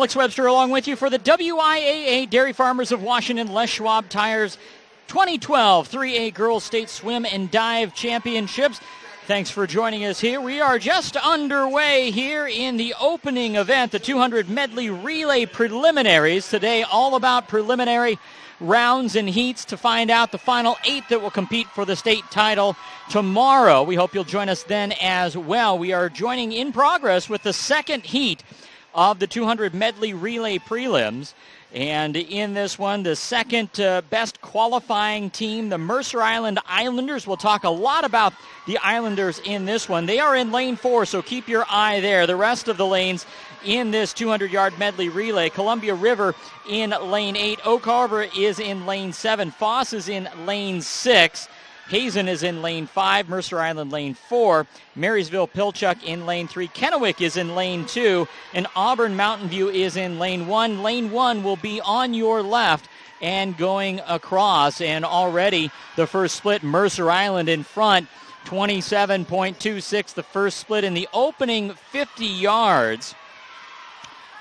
Alex Webster along with you for the WIAA Dairy Farmers of Washington Les Schwab Tires 2012 3A Girls State Swim and Dive Championships. Thanks for joining us here. We are just underway here in the opening event, the 200 medley relay preliminaries. Today, all about preliminary rounds and heats to find out the final 8 that will compete for the state title tomorrow. We hope you'll join us then as well. We are joining in progress with the second heat of the 200 medley relay prelims. And in this one, the second best qualifying team, the Mercer Island Islanders. We'll talk a lot about the Islanders in this one. They are in lane 4, so keep your eye there. The rest of the lanes in this 200-yard medley relay: Columbia River in lane 8, Oak Harbor is in lane 7, Foss is in lane 6, Hazen is in lane 5, Mercer Island lane 4, Marysville-Pilchuck in lane 3, Kennewick is in lane 2, and Auburn Mountain View is in lane 1. Lane 1 will be on your left and going across, and already the first split, Mercer Island in front, 27.26, the first split in the opening 50 yards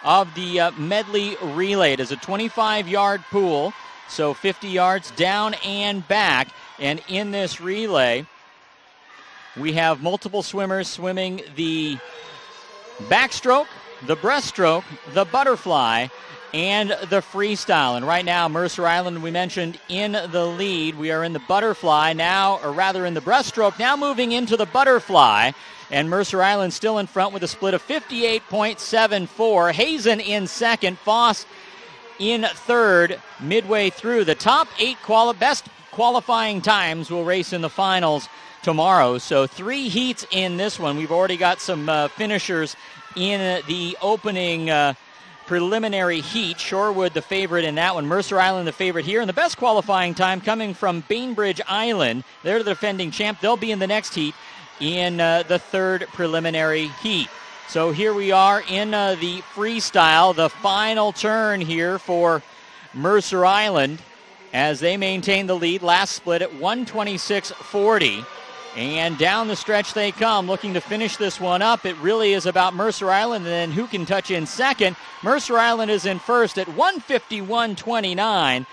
of the medley relay. It is a 25-yard pool, so 50 yards down and back. And in this relay, we have multiple swimmers swimming the backstroke, the breaststroke, the butterfly, and the freestyle. And right now, Mercer Island, we mentioned, in the lead. We are in the butterfly now, or rather in the breaststroke, now moving into the butterfly. And Mercer Island still in front with a split of 58.74. Hazen in second, Foss in third, midway through. The top 8 best qualifying times will race in the finals tomorrow. So 3 heats in this one. We've already got some finishers in the opening preliminary heat. Shorewood the favorite in that one. Mercer Island the favorite here. And the best qualifying time coming from Bainbridge Island. They're the defending champ. They'll be in the next heat in the third preliminary heat. So here we are in the freestyle, the final turn here for Mercer Island as they maintain the lead. Last split at 126.40. And down the stretch they come, looking to finish this one up. It really is about Mercer Island and then who can touch in second. Mercer Island is in first at 151.29.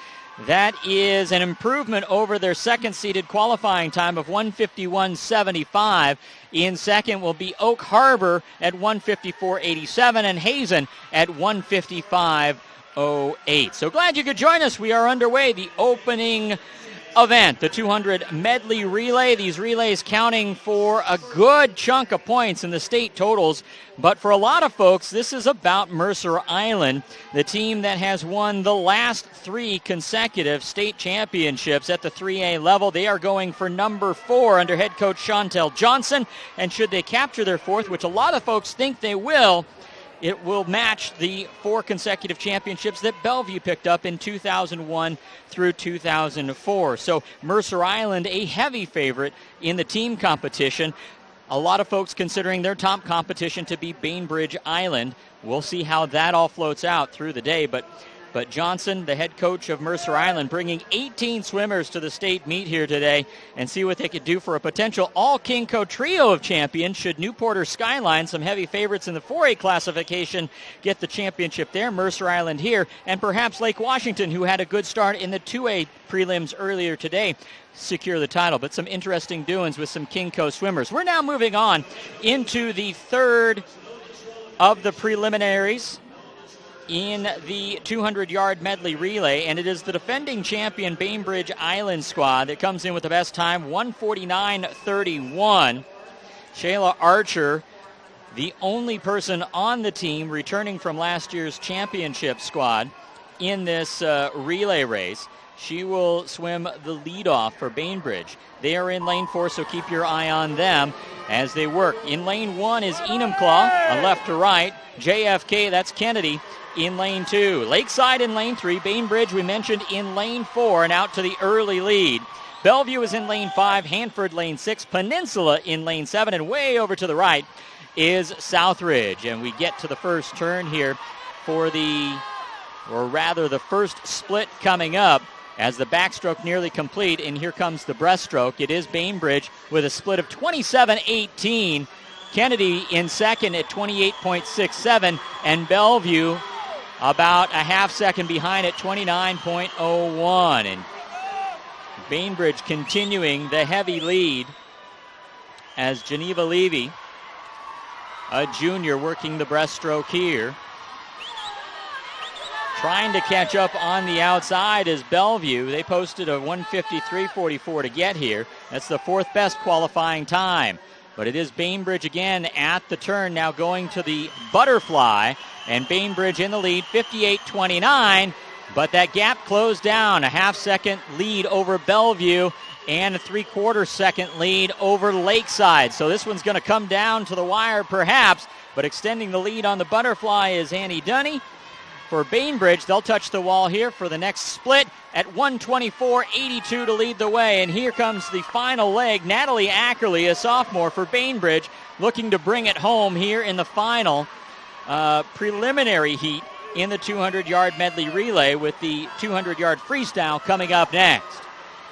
That is an improvement over their second-seeded qualifying time of 151.75. In second will be Oak Harbor at 154.87 and Hazen at 155.08. So glad you could join us. We are underway. The opening event, the 200 medley relay. These relays counting for a good chunk of points in the state totals. But for a lot of folks, this is about Mercer Island, the team that has won the last 3 consecutive state championships at the 3A level. They are going for number 4 under head coach Chantel Johnson. And should they capture their 4th, which a lot of folks think they will, it will match the 4 consecutive championships that Bellevue picked up in 2001 through 2004. So Mercer Island, a heavy favorite in the team competition. A lot of folks considering their top competition to be Bainbridge Island. We'll see how that all floats out through the day. But Johnson, the head coach of Mercer Island, bringing 18 swimmers to the state meet here today and see what they could do for a potential all-Kingco trio of champions should Newport or Skyline, some heavy favorites in the 4A classification, get the championship there. Mercer Island here, and perhaps Lake Washington, who had a good start in the 2A prelims earlier today, secure the title. But some interesting doings with some Kingco swimmers. We're now moving on into the third of the preliminaries in the 200-yard medley relay, and it is the defending champion Bainbridge Island squad that comes in with the best time, 149.31. Shayla Archer, the only person on the team returning from last year's championship squad in this relay race. She will swim the leadoff for Bainbridge. They are in lane 4, so keep your eye on them as they work. In lane 1 is Enumclaw, on left to right. JFK, that's Kennedy, in lane 2. Lakeside in lane 3. Bainbridge, we mentioned, in lane 4 and out to the early lead. Bellevue is in lane 5. Hanford lane 6. Peninsula in lane 7. And way over to the right is Southridge. And we get to the first turn here for the first split coming up as the backstroke nearly complete. And here comes the breaststroke. It is Bainbridge with a split of 27.18. Kennedy in second at 28.67. And Bellevue about a half second behind at 29.01. And Bainbridge continuing the heavy lead as Geneva Levy, a junior, working the breaststroke here. Trying to catch up on the outside is Bellevue. They posted a 1:53.44 to get here. That's the fourth best qualifying time. But it is Bainbridge again at the turn, now going to the butterfly. And Bainbridge in the lead, 58.29. But that gap closed down, a half-second lead over Bellevue and a three-quarter-second lead over Lakeside. So this one's going to come down to the wire perhaps, but extending the lead on the butterfly is Annie Dunny. For Bainbridge, they'll touch the wall here for the next split at 1:24.82 to lead the way. And here comes the final leg. Natalie Ackerley, a sophomore for Bainbridge, looking to bring it home here in the final preliminary heat in the 200-yard medley relay, with the 200-yard freestyle coming up next.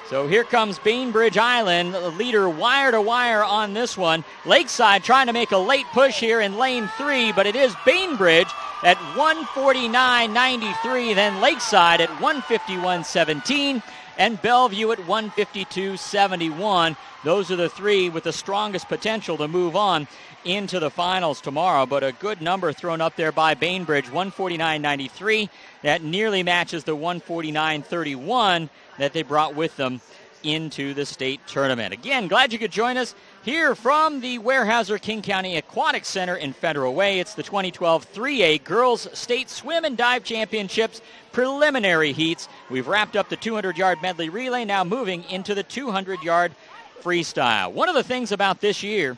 So here comes Bainbridge Island, leader wire to wire on this one. Lakeside trying to make a late push here in lane 3, but it is Bainbridge at 1:49.93, then Lakeside at 1:51.17, and Bellevue at 1:52.71. Those are the three with the strongest potential to move on into the finals tomorrow, but a good number thrown up there by Bainbridge, 1:49.93. That nearly matches the 1:49.31 that they brought with them into the state tournament. Again, glad you could join us here from the Weyerhaeuser King County Aquatic Center in Federal Way. It's the 2012 3A Girls State Swim and Dive Championships preliminary heats. We've wrapped up the 200-yard medley relay, now moving into the 200-yard freestyle. One of the things about this year,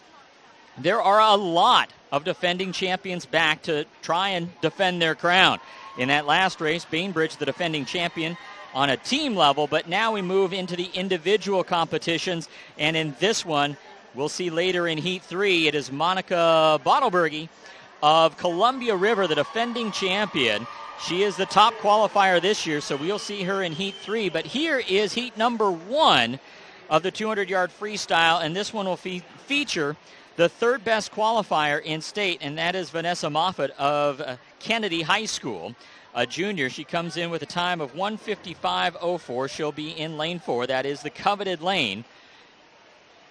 there are a lot of defending champions back to try and defend their crown. In that last race, Bainbridge, the defending champion, on a team level, but now we move into the individual competitions, and in this one, we'll see later in Heat 3, it is Monica Bottlebergy of Columbia River, the defending champion. She is the top qualifier this year, so we'll see her in Heat 3, but here is Heat number 1 of the 200-yard freestyle, and this one will feature the third best qualifier in state, and that is Vanessa Moffat of Kennedy High School. A junior. She comes in with a time of 1:55.04. She'll be in lane 4. That is the coveted lane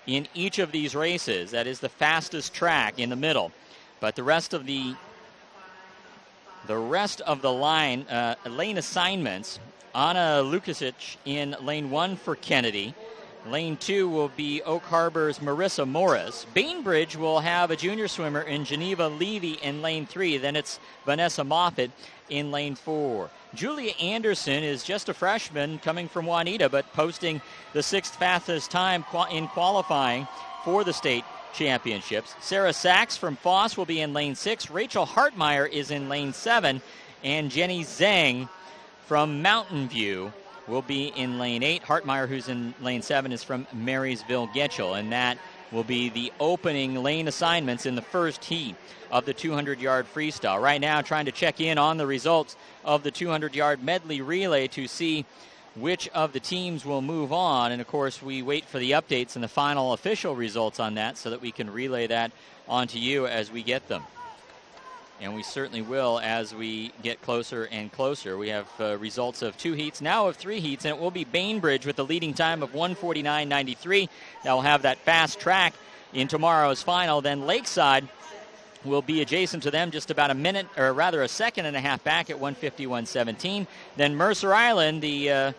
in each of these races. That is the fastest track in the middle. But the rest of the lane assignments, Anna Lukasic in lane 1 for Kennedy. Lane 2 will be Oak Harbor's Marissa Morris. Bainbridge will have a junior swimmer in Geneva Levy in lane 3. Then it's Vanessa Moffat in lane 4. Julia Anderson is just a freshman coming from Juanita, but posting the 6th fastest time in qualifying for the state championships. Sarah Sachs from Foss will be in lane 6. Rachel Hartmeyer is in lane 7. And Jenny Zhang from Mountain View will be in lane 8. Hartmeyer, who's in lane 7, is from Marysville Getchell, and that will be the opening lane assignments in the first heat of the 200-yard freestyle. Right now, trying to check in on the results of the 200-yard medley relay to see which of the teams will move on, and of course we wait for the updates and the final official results on that so that we can relay that onto you as we get them. And we certainly will as we get closer and closer. We have results of 2 heats, now of 3 heats, and it will be Bainbridge with the leading time of 1:49.93. That will have that fast track in tomorrow's final. Then Lakeside will be adjacent to them, just about a second and a half back at 1:51.17. Then Mercer Island, the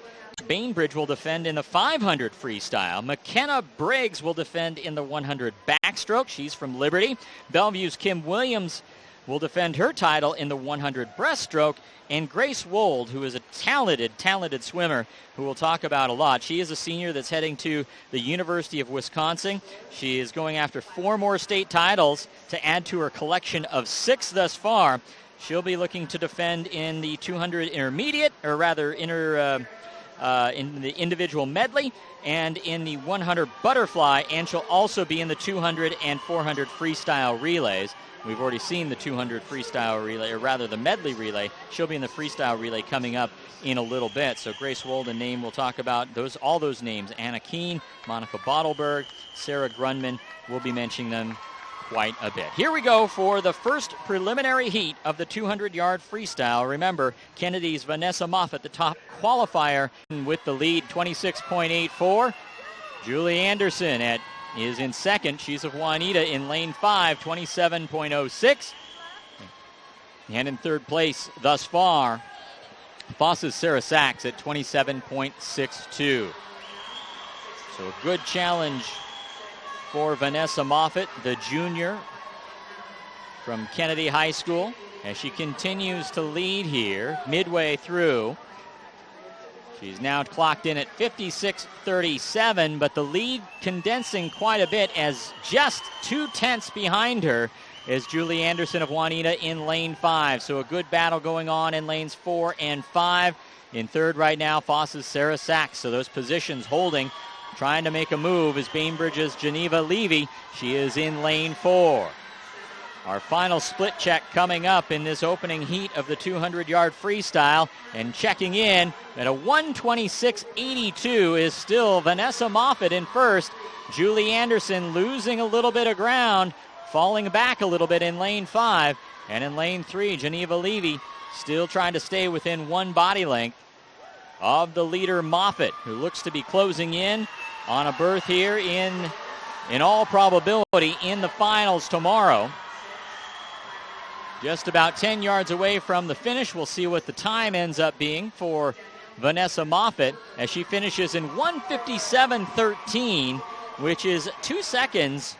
Bainbridge will defend in the 500 freestyle. McKenna Briggs will defend in the 100 backstroke. She's from Liberty. Bellevue's Kim Williams will defend her title in the 100 breaststroke, and Grace Wold, who is a talented swimmer who we'll talk about a lot. She is a senior that's heading to the University of Wisconsin. She is going after 4 more state titles to add to her collection of 6 thus far. She'll be looking to defend in the 200 intermediate, or rather in the individual medley, and in the 100 butterfly, and she'll also be in the 200 and 400 freestyle relays. We've already seen the 200 freestyle relay, or rather the medley relay. She'll be in the freestyle relay coming up in a little bit. So Grace Wolden name, we'll talk about all those names. Anna Keene, Monica Bottleberg, Sarah Grunman, we'll be mentioning them quite a bit. Here we go for the first preliminary heat of the 200-yard freestyle. Remember, Kennedy's Vanessa Moffett, the top qualifier, with the lead, 26.84. Julie Anderson is in second. She's of Juanita in lane 5, 27.06. And in third place thus far, Foss's Sarah Sachs at 27.62. So a good challenge for Vanessa Moffett, the junior from Kennedy High School, as she continues to lead here midway through. She's now clocked in at 56.37, but the lead condensing quite a bit, as just 2/10 behind her is Julie Anderson of Juanita in lane 5. So a good battle going on in lanes 4 and 5. In third right now, Foss's Sarah Sachs. So those positions holding. Trying to make a move is Bainbridge's Geneva Levy. She is in lane 4. Our final split check coming up in this opening heat of the 200-yard freestyle. And checking in at a 1:26.82 is still Vanessa Moffett in first. Julie Anderson losing a little bit of ground, falling back a little bit in lane 5. And in lane 3, Geneva Levy still trying to stay within one body length of the leader Moffett, who looks to be closing in on a berth here in all probability in the finals tomorrow. Just about 10 yards away from the finish. We'll see what the time ends up being for Vanessa Moffett as she finishes in 1:57.13, which is 2 seconds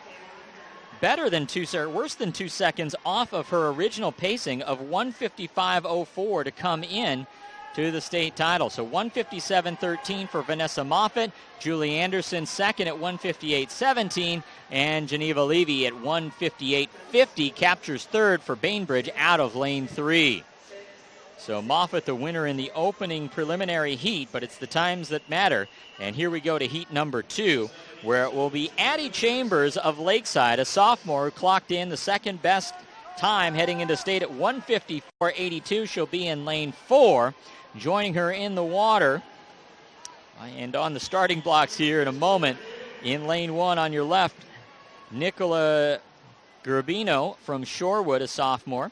worse than 2 seconds off of her original pacing of 1:55.04 to come in to the state title. So 1:57.13 for Vanessa Moffett. Julie Anderson second at 1:58.17. And Geneva Levy at 1:58.50 captures third for Bainbridge out of lane 3. So Moffett the winner in the opening preliminary heat, but it's the times that matter. And here we go to heat number 2, where it will be Addie Chambers of Lakeside, a sophomore who clocked in the second best time heading into state at 1:54.82. She'll be in lane 4. Joining her in the water and on the starting blocks here in a moment. In lane 1 on your left, Nicola Gerbino from Shorewood, a sophomore.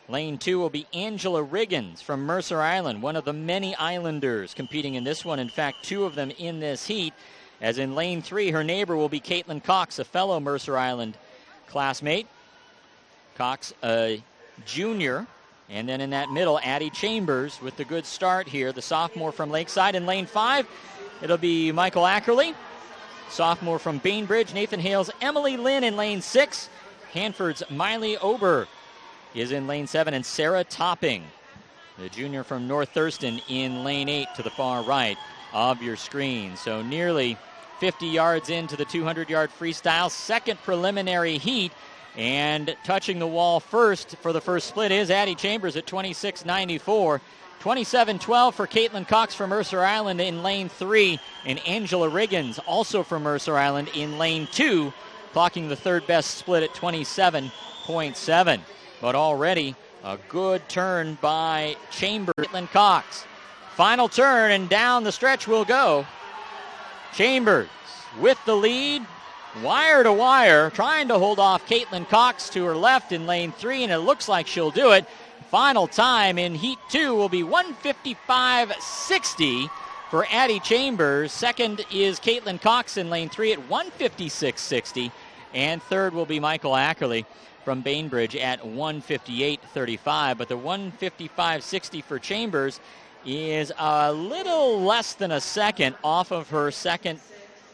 Lane 2 will be Angela Riggins from Mercer Island, one of the many Islanders competing in this one. In fact, 2 of them in this heat. As in lane 3, her neighbor will be Caitlin Cox, a fellow Mercer Island classmate. Cox, a junior. And then in that middle, Addie Chambers with the good start here, the sophomore from Lakeside. In lane 5, it'll be Michael Ackerley, sophomore from Bainbridge. Nathan Hale's Emily Lynn in lane 6. Hanford's Miley Ober is in lane 7. And Sarah Topping, the junior from North Thurston, in lane 8 to the far right of your screen. So nearly 50 yards into the 200-yard freestyle, second preliminary heat. And touching the wall first for the first split is Addie Chambers at 26.94. 27.12 for Caitlin Cox from Mercer Island in lane 3. And Angela Riggins, also from Mercer Island, in lane 2, clocking the third best split at 27.7. But already a good turn by Chambers. Caitlin Cox. Final turn, and down the stretch will go. Chambers with the lead. Wire to wire, trying to hold off Caitlin Cox to her left in lane 3, and it looks like she'll do it. Final time in heat 2 will be 1:55.60 for Addie Chambers. Second is Caitlin Cox in lane 3 at 1:56.60. And third will be Michael Ackerley from Bainbridge at 1:58.35. But the 1:55.60 for Chambers is a little less than a second off of her second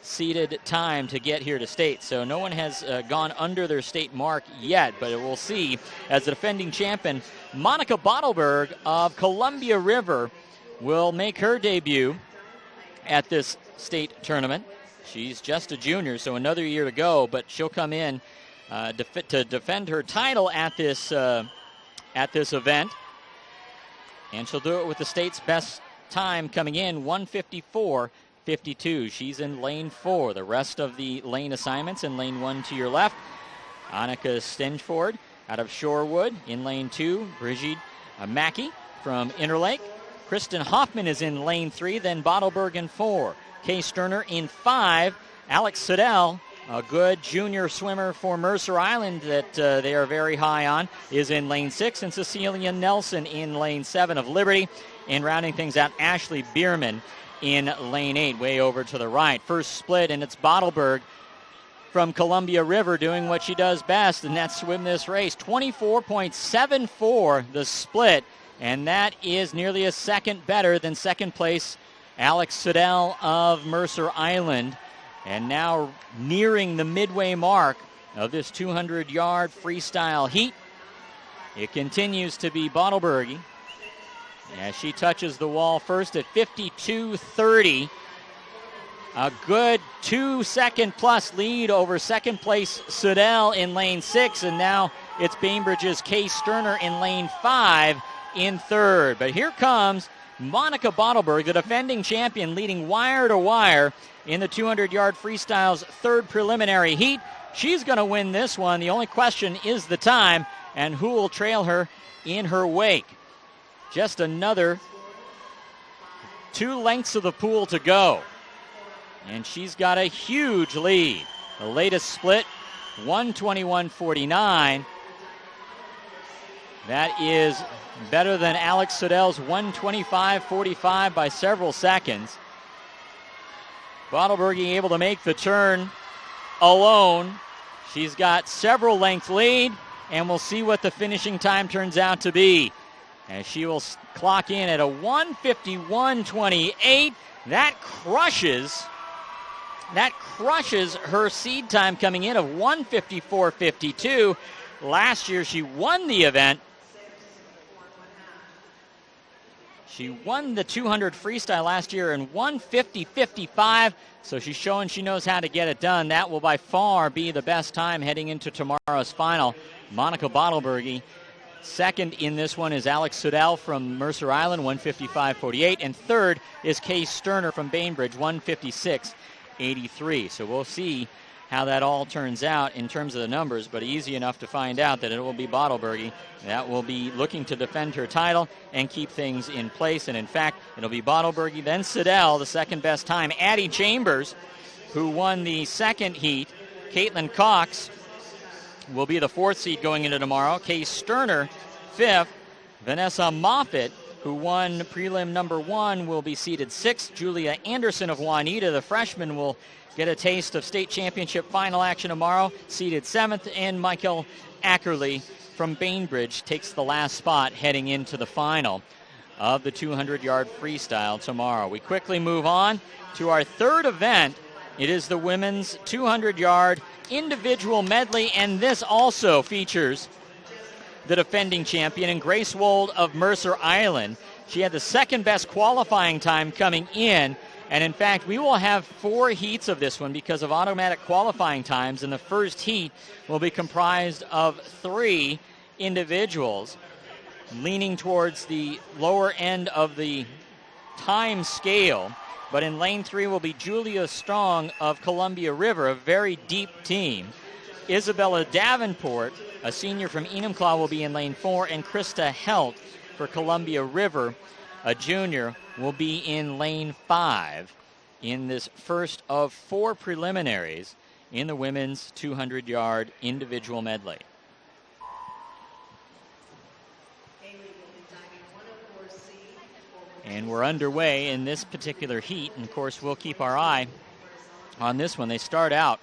seeded time to get here to state. So no one has gone under their state mark yet, but we'll see as the defending champion, Monica Bottleberg of Columbia River, will make her debut at this state tournament. She's just a junior, so another year to go, but she'll come in to defend her title at this event. And she'll do it with the state's best time coming in, 1:54.52. She's in lane 4. The rest of the lane assignments in lane 1 to your left. Annika Stenford out of Shorewood. In lane 2, Brigitte Mackey from Interlake. Kristen Hoffman is in lane 3, then Bottleberg in 4. Kay Sterner in 5. Alex Siddell A good junior swimmer for Mercer Island that they are very high on is in lane 6, and Cecilia Nelson in lane 7 of Liberty. And rounding things out, Ashley Bierman in lane 8, way over to the right. First split, and it's Bottleberg from Columbia River doing what she does best, and that's swim this race. 24.74 the split, and that is nearly a second better than second place Alex Siddell of Mercer Island. And now nearing the midway mark of this 200-yard freestyle heat. It continues to be Bottleberg as she touches the wall first at 52.30. A good 2-second plus lead over second place Siddell in lane 6, and now it's Bainbridge's Kay Sterner in lane 5 in third. But here comes Monica Bottleberg, the defending champion, leading wire to wire in the 200-yard freestyle's third preliminary heat. She's going to win this one. The only question is the time and who will trail her in her wake. Just another 2 lengths of the pool to go. And she's got a huge lead. The latest split, 1:21.49. That is better than Alex Siddell's 1:25.45 by several seconds. Bottleberg able to make the turn alone. She's got several length lead, and we'll see what the finishing time turns out to be. As she will clock in at a 1:51.28. That crushes her seed time coming in of 1:54.52. Last year she won the event. She won the 200 freestyle last year in 1:50.55, so she's showing she knows how to get it done. That will by far be the best time heading into tomorrow's final. Monica Bottleberg. Second in this one is Alex Siddell from Mercer Island, 1:55.48, and third is Kay Sterner from Bainbridge, 1:56.83. So we'll see how that all turns out in terms of the numbers, but easy enough to find out that it will be Bottleberg that will be looking to defend her title and keep things in place. And in fact, it'll be Bottleberg, then Siddell, the second best time. Addie Chambers, who won the second heat. Caitlin Cox will be the 4th seed going into tomorrow. Kay Sterner, 5th. Vanessa Moffitt, who won prelim number 1, will be seeded 6th. Julia Anderson of Juanita, the freshman, will get a taste of state championship final action tomorrow, seeded 7th. And Michael Ackerley from Bainbridge takes the last spot heading into the final of the 200-yard freestyle tomorrow. We quickly move on to our third event. It is the women's 200-yard individual medley, and this also features the defending champion and Grace Wold of Mercer Island. She had the second best qualifying time coming in, and in fact we will have 4 heats of this one because of automatic qualifying times, and the first heat will be comprised of 3 individuals, leaning towards the lower end of the time scale. But in lane 3 will be Julia Strong of Columbia River, a very deep team. Isabella Davenport, a senior from Enumclaw, will be in lane 4, and Krista Helt for Columbia River, a junior, will be in lane 5 in this first of 4 preliminaries in the women's 200-yard individual medley. And we're underway in this particular heat, and of course we'll keep our eye on this one. They start out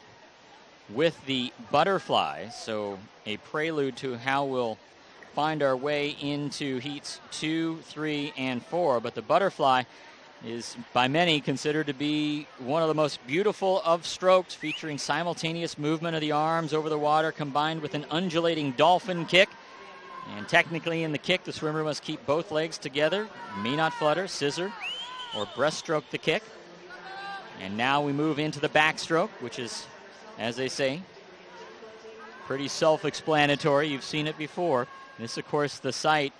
with the butterfly, so a prelude to how we'll find our way into heats 2, 3, and 4. But the butterfly is by many considered to be one of the most beautiful of strokes, featuring simultaneous movement of the arms over the water combined with an undulating dolphin kick. And technically in the kick, the swimmer must keep both legs together, may not flutter, scissor, or breaststroke the kick. And now we move into the backstroke, which is, as they say, pretty self-explanatory. You've seen it before. This, of course, the site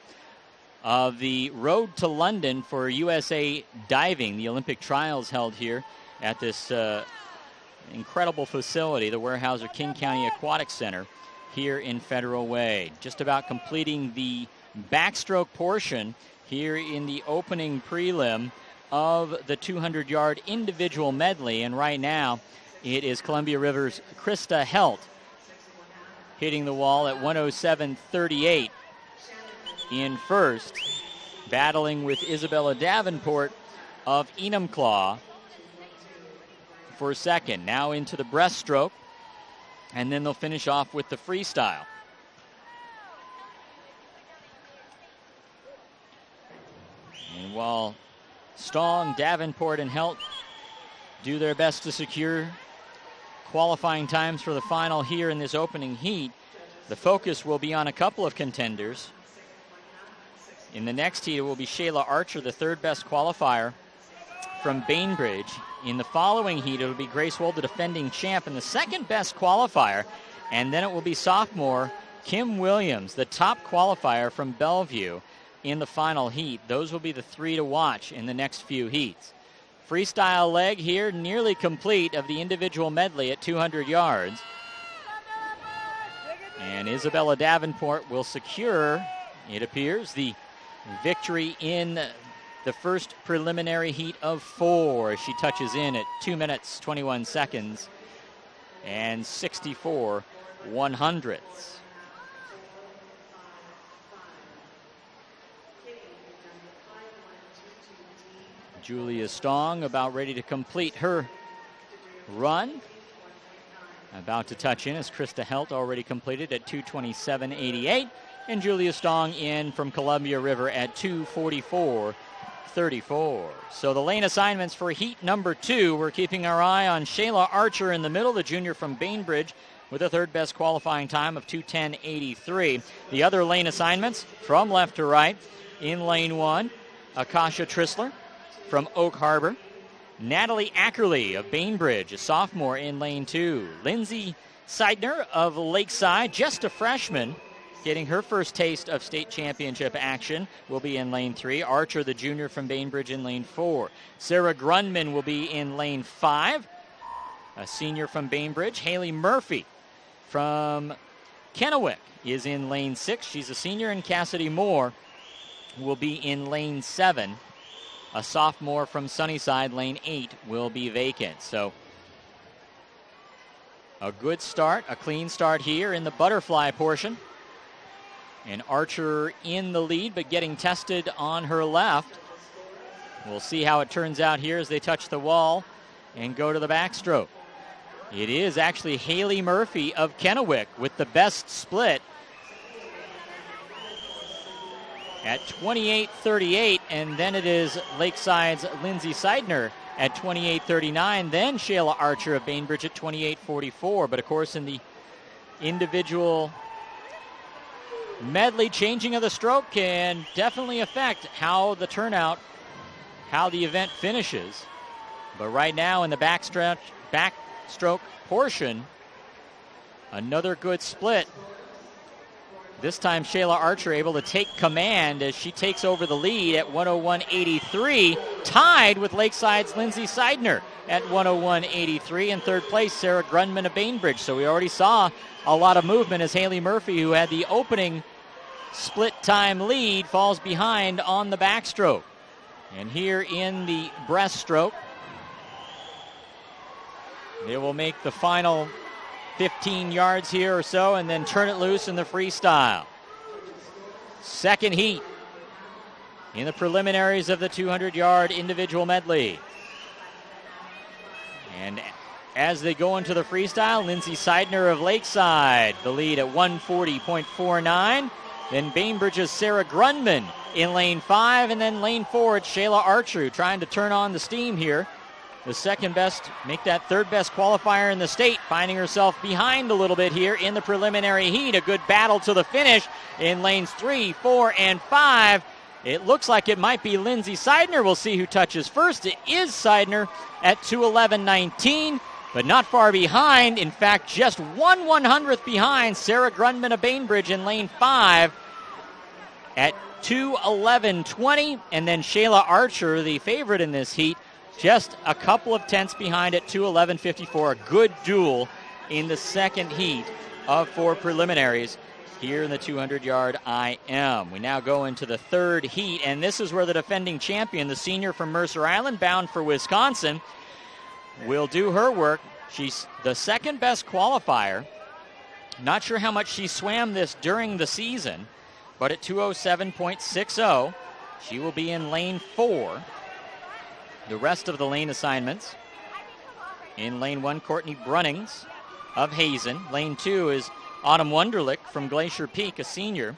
of the Road to London for USA Diving, the Olympic trials held here at this incredible facility, the Weyerhaeuser King County Aquatic Center, here in Federal Way. Just about completing the backstroke portion here in the opening prelim of the 200-yard individual medley. And right now, it is Columbia River's Krista Helt hitting the wall at 107.38 in first, battling with Isabella Davenport of Enumclaw for second. Now into the breaststroke, and then they'll finish off with the freestyle. And while Stong, Davenport, and Helt do their best to secure qualifying times for the final here in this opening heat, the focus will be on a couple of contenders. In the next heat, it will be Shayla Archer, the third best qualifier from Bainbridge. In the following heat, it will be Grace Wold, the defending champ, and the second best qualifier. And then it will be sophomore Kim Williams, the top qualifier from Bellevue, in the final heat. Those will be the three to watch in the next few heats. Freestyle leg here, nearly complete, of the individual medley at 200 yards. And Isabella Davenport will secure, it appears, the victory in the first preliminary heat of 4. She touches in at 2 minutes, 21 seconds, and 64 100ths. Julia Stong about ready to complete her run. About to touch in as Krista Helt already completed at 2:27.88. And Julia Stong in from Columbia River at 2:44.34. So the lane assignments for heat number 2, we're keeping our eye on Shayla Archer in the middle, the junior from Bainbridge, with a third best qualifying time of 2:10.83. The other lane assignments from left to right. In lane 1, Akasha Trissler from Oak Harbor. Natalie Ackerley of Bainbridge, a sophomore, in lane 2. Lindsay Seidner of Lakeside, just a freshman, getting her first taste of state championship action, will be in lane 3. Archer, the junior from Bainbridge, in lane 4. Sarah Grunman will be in lane 5. A senior from Bainbridge. Haley Murphy from Kennewick is in lane 6. She's a senior. And Cassidy Moore will be in lane 7. A sophomore from Sunnyside, lane 8, will be vacant. So a good start, a clean start here in the butterfly portion. And Archer in the lead, but getting tested on her left. We'll see how it turns out here as they touch the wall and go to the backstroke. It is actually Haley Murphy of Kennewick with the best split at 28.38, and then it is Lakeside's Lindsay Seidner at 28.39, then Shayla Archer of Bainbridge at 28.44. But of course, in the individual medley, changing of the stroke can definitely affect how the turnout, how the event finishes. But right now in the backstroke portion, another good split. This time Shayla Archer able to take command as she takes over the lead at 101.83, tied with Lakeside's Lindsay Seidner at 101.83. In third place, Sarah Grunman of Bainbridge. So we already saw a lot of movement as Haley Murphy, who had the opening split time lead, falls behind on the backstroke. And here in the breaststroke, they will make the final 15 yards here or so and then turn it loose in the freestyle. Second heat in the preliminaries of the 200-yard individual medley. And as they go into the freestyle, Lindsay Seidner of Lakeside, the lead at 140.49. Then Bainbridge's Sarah Grunman in lane 5, and then lane 4, it's Shayla Archer trying to turn on the steam here. The second best, make that third best qualifier in the state, finding herself behind a little bit here in the preliminary heat. A good battle to the finish in lanes 3, 4, and 5. It looks like it might be Lindsay Seidner. We'll see who touches first. It is Seidner at 2:11.19, but not far behind. In fact, just 1/100th behind Sarah Grunman of Bainbridge in lane 5 at 2:11.20. And then Shayla Archer, the favorite in this heat, just a couple of tenths behind at 2:11.54. A good duel in the second heat of 4 preliminaries here in the 200-yard IM. We now go into the third heat, and this is where the defending champion, the senior from Mercer Island, bound for Wisconsin, will do her work She's the second best qualifier. Not sure how much she swam this during the season, but at 2:07.60, she will be in lane 4. The rest of the lane assignments. In lane 1, Courtney Brunnings of Hazen. Lane 2 is Autumn Wunderlich from Glacier Peak, a senior.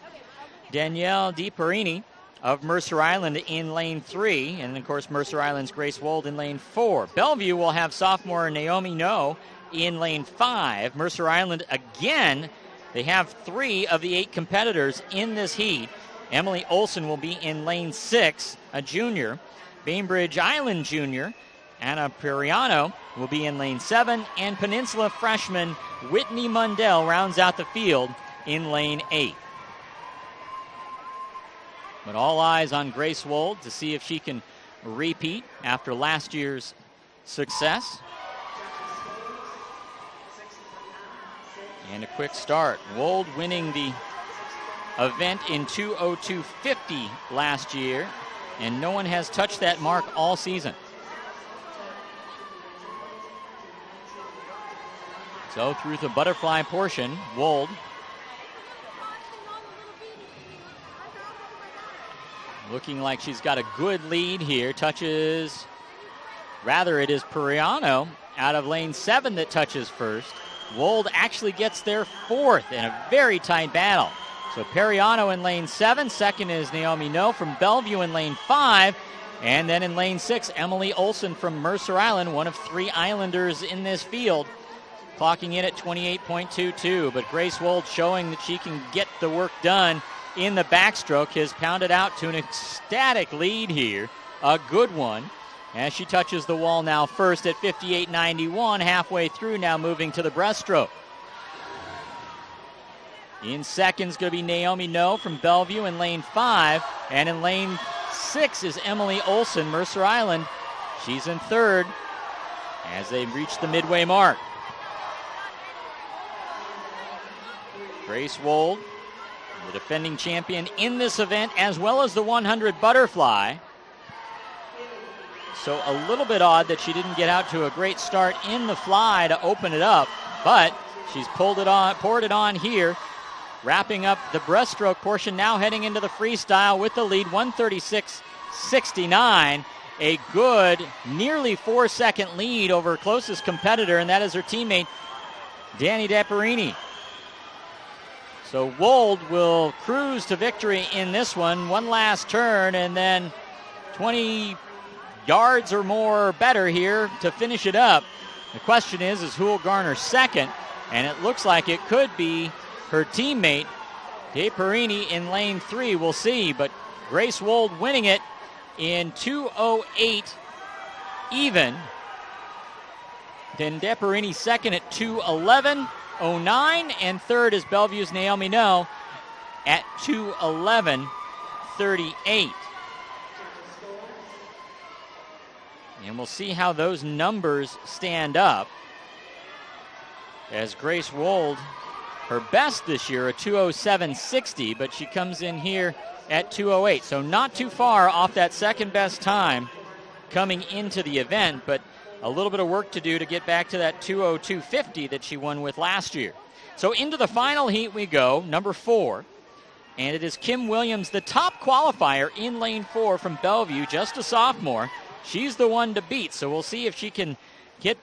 Danielle DiPerini of Mercer Island in lane 3. And, of course, Mercer Island's Grace Wold in lane 4. Bellevue will have sophomore Naomi No in lane 5. Mercer Island, again, they have 3 of the 8 competitors in this heat. Emily Olson will be in lane 6, a junior. Bainbridge Island junior Anna Periano will be in lane 7, and Peninsula freshman Whitney Mundell rounds out the field in lane 8. But all eyes on Grace Wold to see if she can repeat after last year's success. And a quick start. Wold winning the event in 2:02.50 last year, and no one has touched that mark all season. So through the butterfly portion, Wold looking like she's got a good lead here. Touches, rather it is Periano out of lane 7 that touches first. Wold actually gets there 4th in a very tight battle. So Periano in lane 7. Second is Naomi No from Bellevue in lane 5. And then in lane 6, Emily Olson from Mercer Island, one of 3 Islanders in this field, clocking in at 28.22. But Grace Wold showing that she can get the work done in the backstroke, has pounded out to an ecstatic lead here. A good one. As she touches the wall now first at 58.91, halfway through now moving to the breaststroke. In second's going to be Naomi No from Bellevue in lane 5. And in lane 6 is Emily Olson, Mercer Island. She's in third as they reach the midway mark. Grace Wold, the defending champion in this event, as well as the 100 butterfly. So a little bit odd that she didn't get out to a great start in the fly to open it up, but she's poured it on here, wrapping up the breaststroke portion, now heading into the freestyle with the lead, 136.69. A good, nearly 4-second lead over her closest competitor, and that is her teammate, Dani DiPerini. So Wold will cruise to victory in this one. One last turn, and then 20 yards or more better here to finish it up. The question is who will garner second? And it looks like it could be her teammate, DiPerini, in lane 3. We'll see, but Grace Wold winning it in 2:08 even. Then DiPerini second at 2:11.09, and third is Bellevue's Naomi No at 2:11.38. And we'll see how those numbers stand up as Grace Wold, her best this year, a 2:07.60, but she comes in here at 2:08. So not too far off that second best time coming into the event, but a little bit of work to do to get back to that 2:02.50 that she won with last year. So into the final heat we go, number 4. And it is Kim Williams, the top qualifier in lane 4 from Bellevue, just a sophomore. She's the one to beat, so we'll see if she can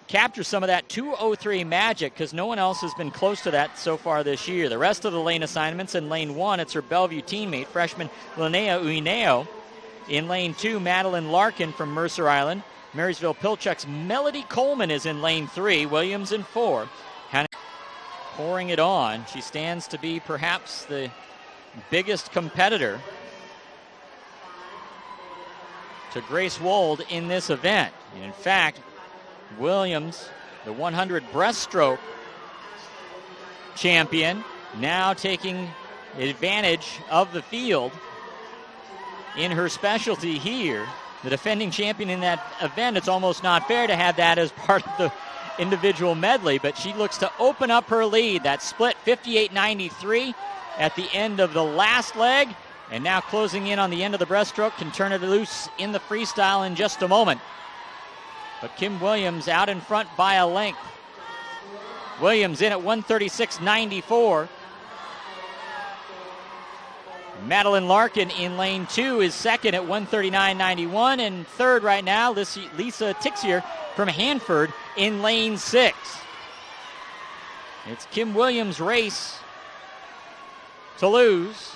capture some of that 2:03 magic, because no one else has been close to that so far this year. The rest of the lane assignments in lane 1, it's her Bellevue teammate, freshman Linnea Uineo. In lane 2, Madeline Larkin from Mercer Island. Marysville-Pilchuck's Melody Coleman is in lane 3. Williams in 4. Pouring it on. She stands to be perhaps the biggest competitor to Grace Wold in this event. And in fact, Williams, the 100 breaststroke champion, now taking advantage of the field in her specialty here. The defending champion in that event, it's almost not fair to have that as part of the individual medley, but she looks to open up her lead. That split 58.93 at the end of the last leg, and now closing in on the end of the breaststroke, can turn it loose in the freestyle in just a moment. But Kim Williams out in front by a length Williams in at 136.94. Madeline Larkin in lane 2 is second at 139.91. And third right now, Lisa Tixier from Hanford in lane 6. It's Kim Williams' race to lose.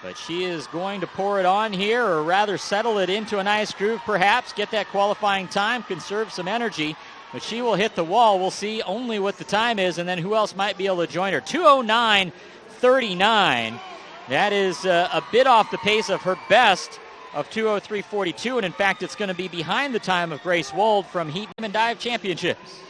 But she is going to pour it on here, or rather settle it into a nice groove perhaps, get that qualifying time, conserve some energy. But she will hit the wall. We'll see only what the time is and then who else might be able to join her. 2:09.39. That is a bit off the pace of her best of 2:03.42. And in fact, it's going to be behind the time of Grace Wold from Heat and Dive Championships.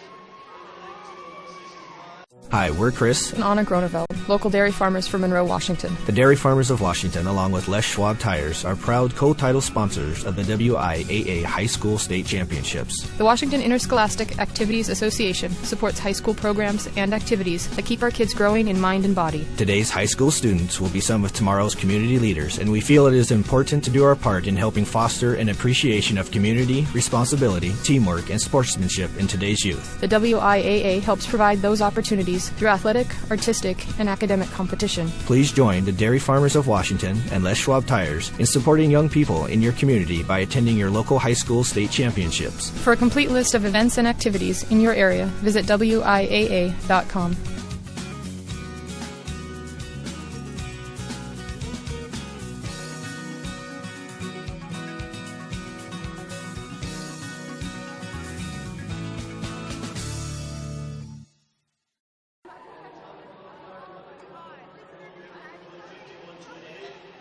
Hi, we're Chris and Anna Groneveld, local dairy farmers from Monroe, Washington. The Dairy Farmers of Washington, along with Les Schwab Tires, are proud co-title sponsors of the WIAA High School State Championships. The Washington Interscholastic Activities Association supports high school programs and activities that keep our kids growing in mind and body. Today's high school students will be some of tomorrow's community leaders, and we feel it is important to do our part in helping foster an appreciation of community, responsibility, teamwork, and sportsmanship in today's youth. The WIAA helps provide those opportunities through athletic, artistic, and academic competition. Please join the Dairy Farmers of Washington and Les Schwab Tires in supporting young people in your community by attending your local high school state championships. For a complete list of events and activities in your area, visit WIAA.com.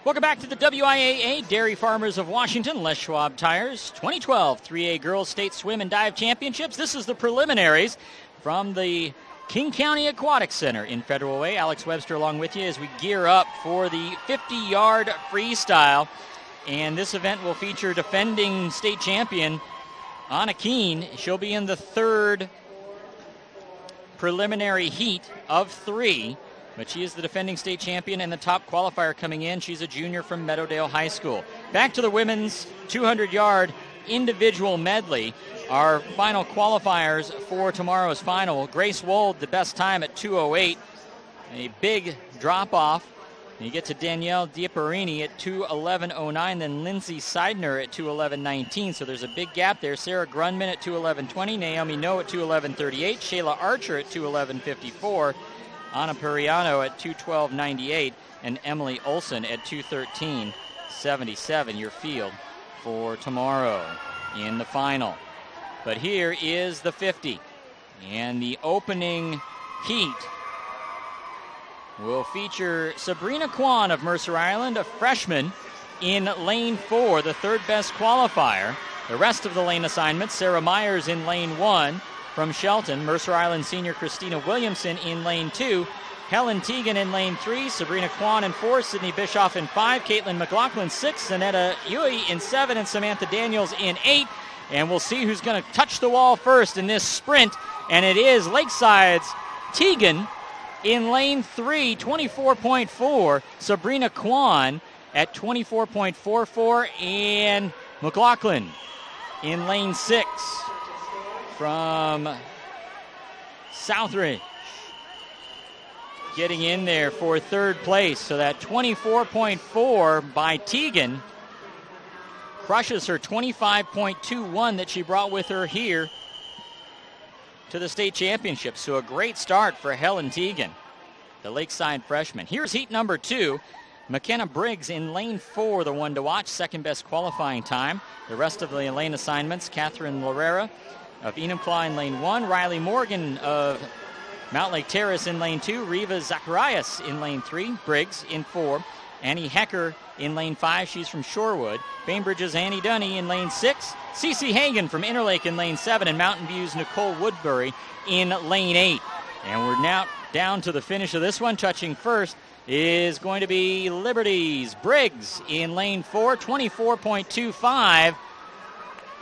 Welcome back to the WIAA Dairy Farmers of Washington, Les Schwab Tires 2012 3A Girls State Swim and Dive Championships. This is the preliminaries from the King County Aquatic Center in Federal Way. Alex Webster along with you as we gear up for the 50-yard freestyle. And this event will feature defending state champion Anna Keene. She'll be in the third preliminary heat of 3. But she is the defending state champion and the top qualifier coming in. She's a junior from Meadowdale High School. Back to the women's 200-yard individual medley. Our final qualifiers for tomorrow's final. Grace Wold, the best time at 2:08. A big drop-off. You get to Danielle Diaparini at 2:11.09, then Lindsay Seidner at 2:11.19. So there's a big gap there. Sarah Grunman at 2:11.20, Naomi No at 2:11.38, Shayla Archer at 2:11.54. Anna Periano at 2:12.98, and Emily Olson at 2:13.77. Your field for tomorrow in the final. But here is the 50, and the opening heat will feature Sabrina Kwan of Mercer Island, a freshman, in lane 4, the third best qualifier. The rest of the lane assignments: Sarah Myers in lane 1 from Shelton, Mercer Island senior Christina Williamson in lane 2, Helen Teagan in lane 3, Sabrina Kwan in 4, Sydney Bischoff in 5, Caitlin McLaughlin 6, Zanetta Yui in 7, and Samantha Daniels in 8. And we'll see who's going to touch the wall first in this sprint, and it is Lakeside's Teagan in lane 3, 24.4, Sabrina Kwan at 24.44, and McLaughlin in lane 6 from Southridge getting in there for third place. So that 24.4 by Teagan crushes her 25.21 that she brought with her here to the state championship. So a great start for Helen Teagan, the Lakeside freshman. Here's heat number 2. McKenna Briggs in lane 4, the one to watch, second best qualifying time. The rest of the lane assignments: Catherine Lorera of Enumclaw in lane 1, Riley Morgan of Mount Lake Terrace in lane 2, Reva Zacharias in lane 3, Briggs in 4, Annie Hecker in lane 5, she's from Shorewood, Bainbridge's Annie Dunny in lane 6, Cece Hagan from Interlake in lane 7, and Mountain View's Nicole Woodbury in lane 8. And we're now down to the finish of this one. Touching first is going to be Liberty's Briggs in lane 4, 24.25.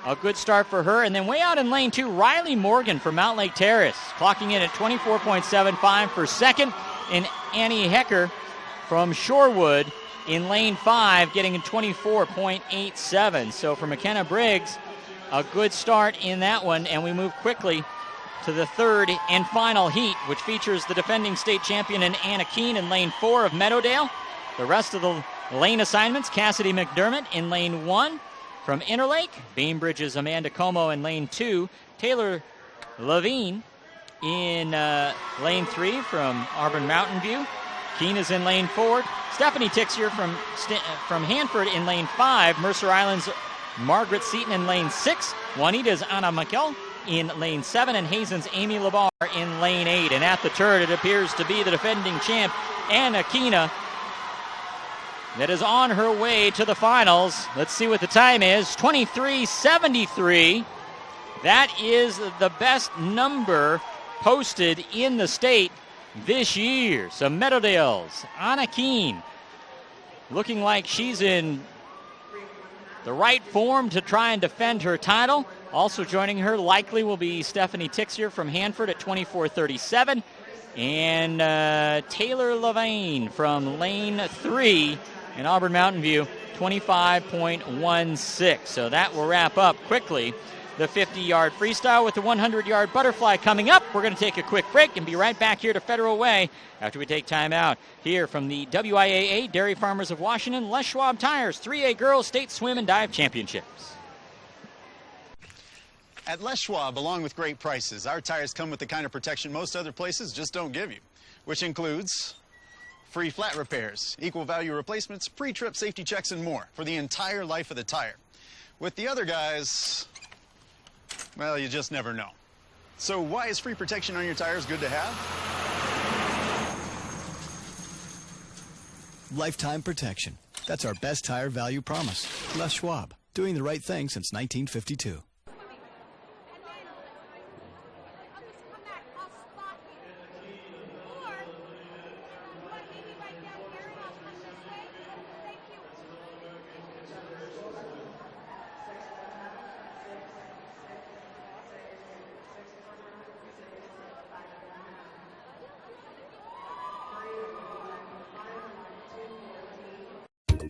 A good start for her. And then way out in lane 2, Riley Morgan from Mount Lake Terrace, clocking in at 24.75 for second. And Annie Hecker from Shorewood in lane 5, getting a 24.87. So for McKenna Briggs, a good start in that one. And we move quickly to the third and final heat, which features the defending state champion and Anna Keene in lane 4 of Meadowdale. The rest of the lane assignments, Cassidy McDermott in lane 1 from Interlake, Bainbridge's Amanda Como in lane 2, Taylor Levine in lane 3 from Auburn Mountain View. Keene is in lane 4. Stephanie Tixier from Hanford in lane 5. Mercer Island's Margaret Seaton in lane 6. Juanita's Anna McKell in lane 7. And Hazen's Amy Labar in lane 8. And at the turn, it appears to be the defending champ, Anna Keene, that is on her way to the finals. Let's see what the time is. 23:73. That is the best number posted in the state this year. So Meadowdale's Anna Keene looking like she's in the right form to try and defend her title. Also joining her likely will be Stephanie Tixier from Hanford at 24:37. And Taylor Levine from lane 3 in Auburn Mountain View, 25.16. So that will wrap up quickly the 50-yard freestyle with the 100-yard butterfly coming up. We're going to take a quick break and be right back here to Federal Way after we take time out here from the WIAA Dairy Farmers of Washington Les Schwab Tires 3A Girls State Swim and Dive Championships. At Les Schwab, along with great prices, our tires come with the kind of protection most other places just don't give you, which includes free flat repairs, equal value replacements, pre-trip safety checks, and more for the entire life of the tire. With the other guys, well, you just never know. So why is free protection on your tires good to have? Lifetime protection. That's our best tire value promise. Les Schwab, doing the right thing since 1952.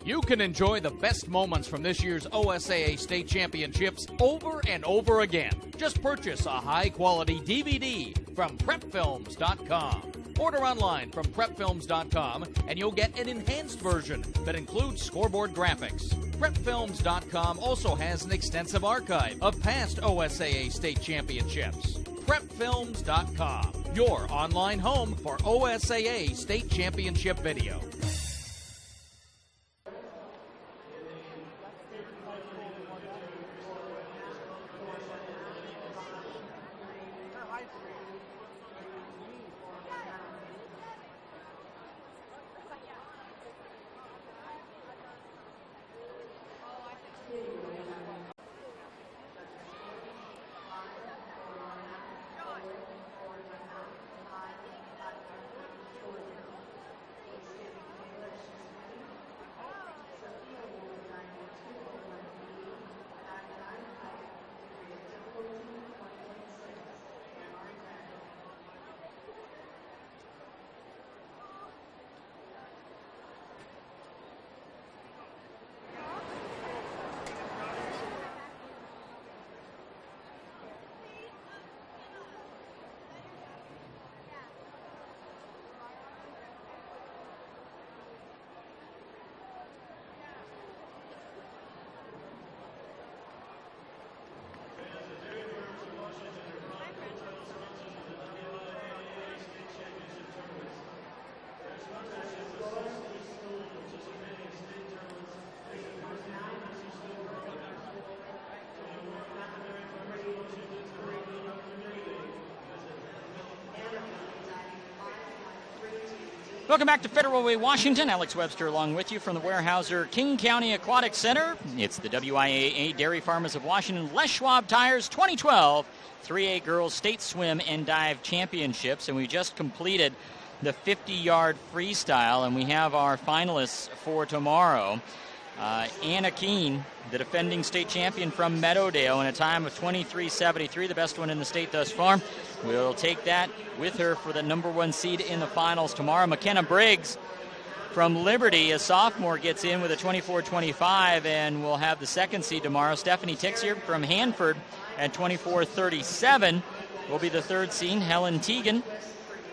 You can enjoy the best moments from this year's OSAA State Championships over and over again. Just purchase a high-quality DVD from PrepFilms.com. Order online from PrepFilms.com and you'll get an enhanced version that includes scoreboard graphics. PrepFilms.com also has an extensive archive of past OSAA State Championships. PrepFilms.com, your online home for OSAA State Championship video. Welcome back to Federal Way, Washington. Alex Webster along with you from the Weyerhaeuser King County Aquatic Center. It's the WIAA Dairy Farmers of Washington Les Schwab Tires 2012 3A Girls State Swim and Dive Championships. And we just completed the 50-yard freestyle, and we have our finalists for tomorrow. Anna Keene, the defending state champion from Meadowdale, in a time of 23:73, the best one in the state thus far. We'll take that with her for the number 1 seed in the finals tomorrow. McKenna Briggs from Liberty, a sophomore, gets in with a 24:25, and we'll have the 2nd seed tomorrow. Stephanie Tixier from Hanford at 24:37. will be the third seed. Helen Teagan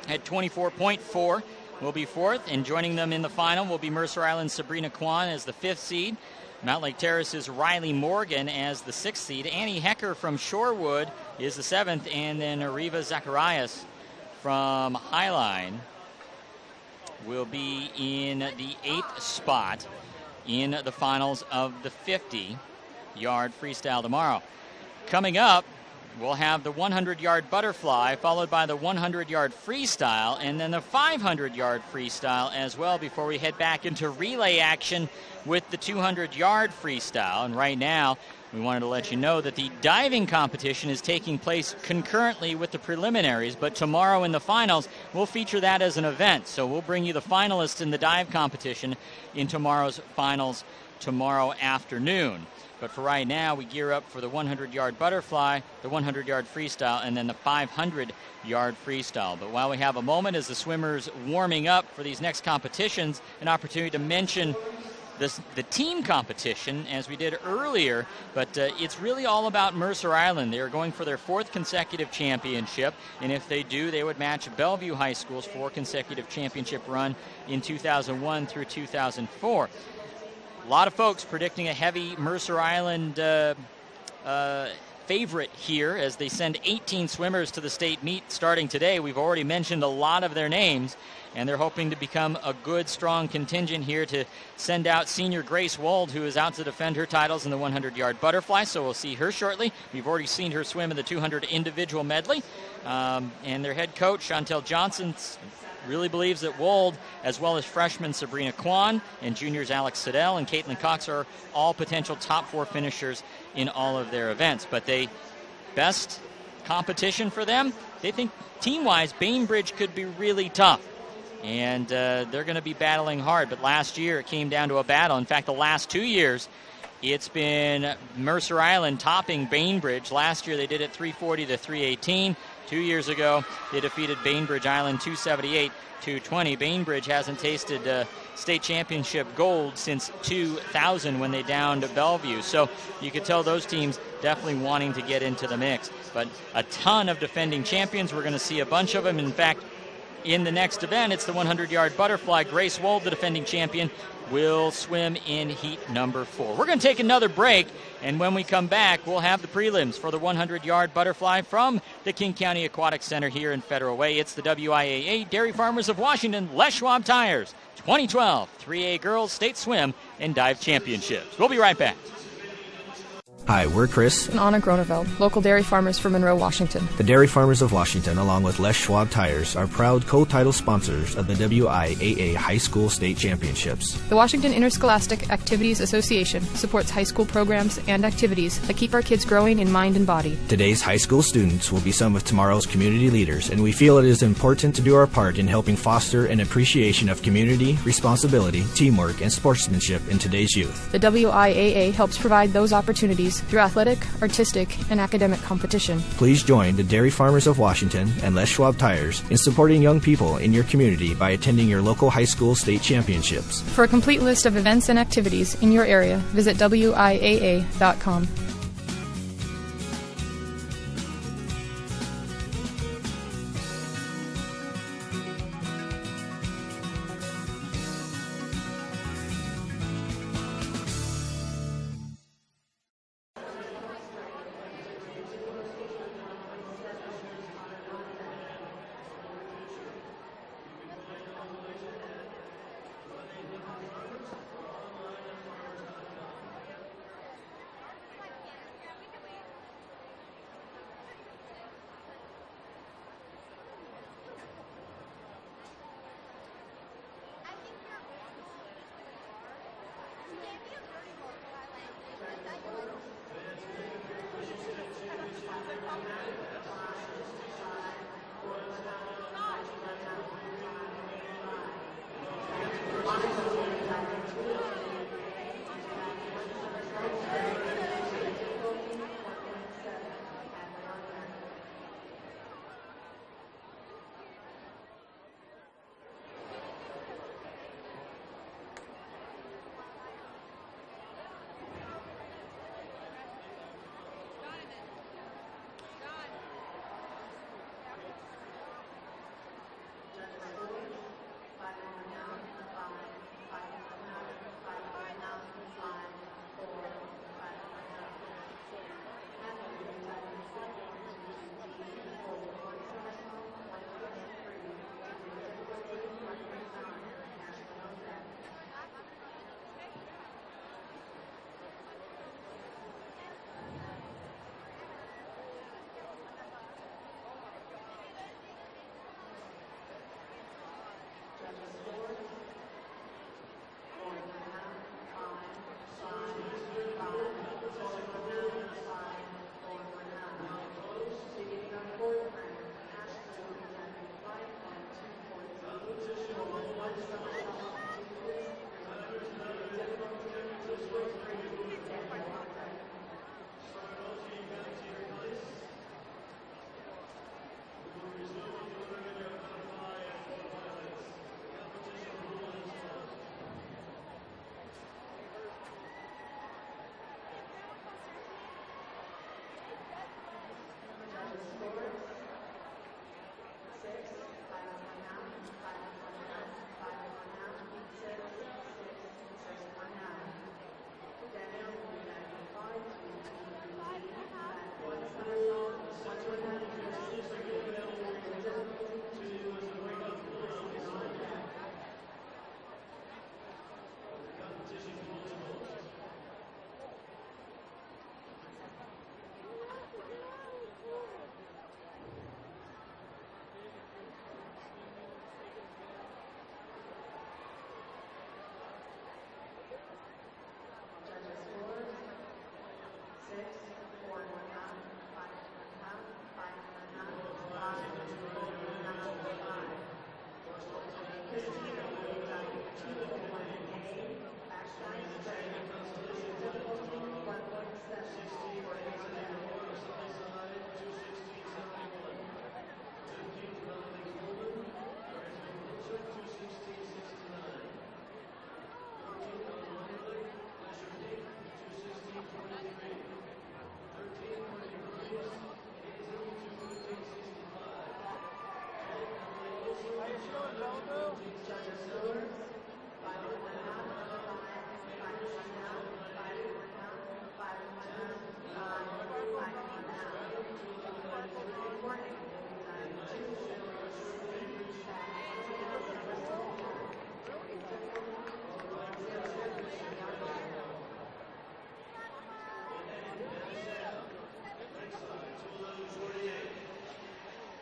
at 24.4 will be fourth, and joining them in the final will be Mercer Island's Sabrina Kwan as the fifth seed. Mount Lake Terrace's Riley Morgan as the sixth seed. Annie Hecker from Shorewood is the seventh, and then Ariva Zacharias from Highline will be in the eighth spot in the finals of the 50-yard freestyle tomorrow. Coming up, we'll have the 100-yard butterfly, followed by the 100-yard freestyle, and then the 500-yard freestyle as well before we head back into relay action with the 200-yard freestyle. And right now, we wanted to let you know that the diving competition is taking place concurrently with the preliminaries, but tomorrow in the finals, we'll feature that as an event. So we'll bring you the finalists in the dive competition in tomorrow's finals tomorrow afternoon. But for right now, we gear up for the 100-yard butterfly, the 100-yard freestyle, and then the 500-yard freestyle. But while we have a moment as the swimmers warming up for these next competitions, an opportunity to mention the team competition, as we did earlier, but it's really all about Mercer Island. They are going for their fourth consecutive championship, and if they do, they would match Bellevue High School's 4 consecutive championship run in 2001 through 2004. A lot of folks predicting a heavy Mercer Island favorite here as they send 18 swimmers to the state meet starting today. We've already mentioned a lot of their names, and they're hoping to become a good, strong contingent here to send out senior Grace Wold, who is out to defend her titles in the 100-yard butterfly, so we'll see her shortly. We've already seen her swim in the 200 individual medley, and their head coach, Chantel Johnson, really believes that Wold, as well as freshman Sabrina Kwan and juniors Alex Siddell and Caitlin Cox, are all potential top 4 finishers in all of their events. But best competition for them, they think team-wise, Bainbridge could be really tough. And they're going to be battling hard. But last year it came down to a battle. In fact, the last 2 years, it's been Mercer Island topping Bainbridge. Last year they did it 340 to 318. 2 years ago, they defeated Bainbridge Island 278-220. Bainbridge hasn't tasted state championship gold since 2000 when they downed Bellevue. So you could tell those teams definitely wanting to get into the mix. But a ton of defending champions. We're going to see a bunch of them. In fact, in the next event, it's the 100-yard butterfly. Grace Wold, the defending champion, will swim in heat number 4. We're going to take another break, and when we come back, we'll have the prelims for the 100-yard butterfly from the King County Aquatic Center here in Federal Way. It's the WIAA Dairy Farmers of Washington Les Schwab Tires 2012 3A Girls State Swim and Dive Championships. We'll be right back. Hi, we're Chris and Anna Groneveld, local dairy farmers from Monroe, Washington. The Dairy Farmers of Washington, along with Les Schwab Tires, are proud co-title sponsors of the WIAA High School State Championships. The Washington Interscholastic Activities Association supports high school programs and activities that keep our kids growing in mind and body. Today's high school students will be some of tomorrow's community leaders, and we feel it is important to do our part in helping foster an appreciation of community, responsibility, teamwork, and sportsmanship in today's youth. The WIAA helps provide those opportunities through athletic, artistic, and academic competition. Please join the Dairy Farmers of Washington and Les Schwab Tires in supporting young people in your community by attending your local high school state championships. For a complete list of events and activities in your area, visit WIAA.com.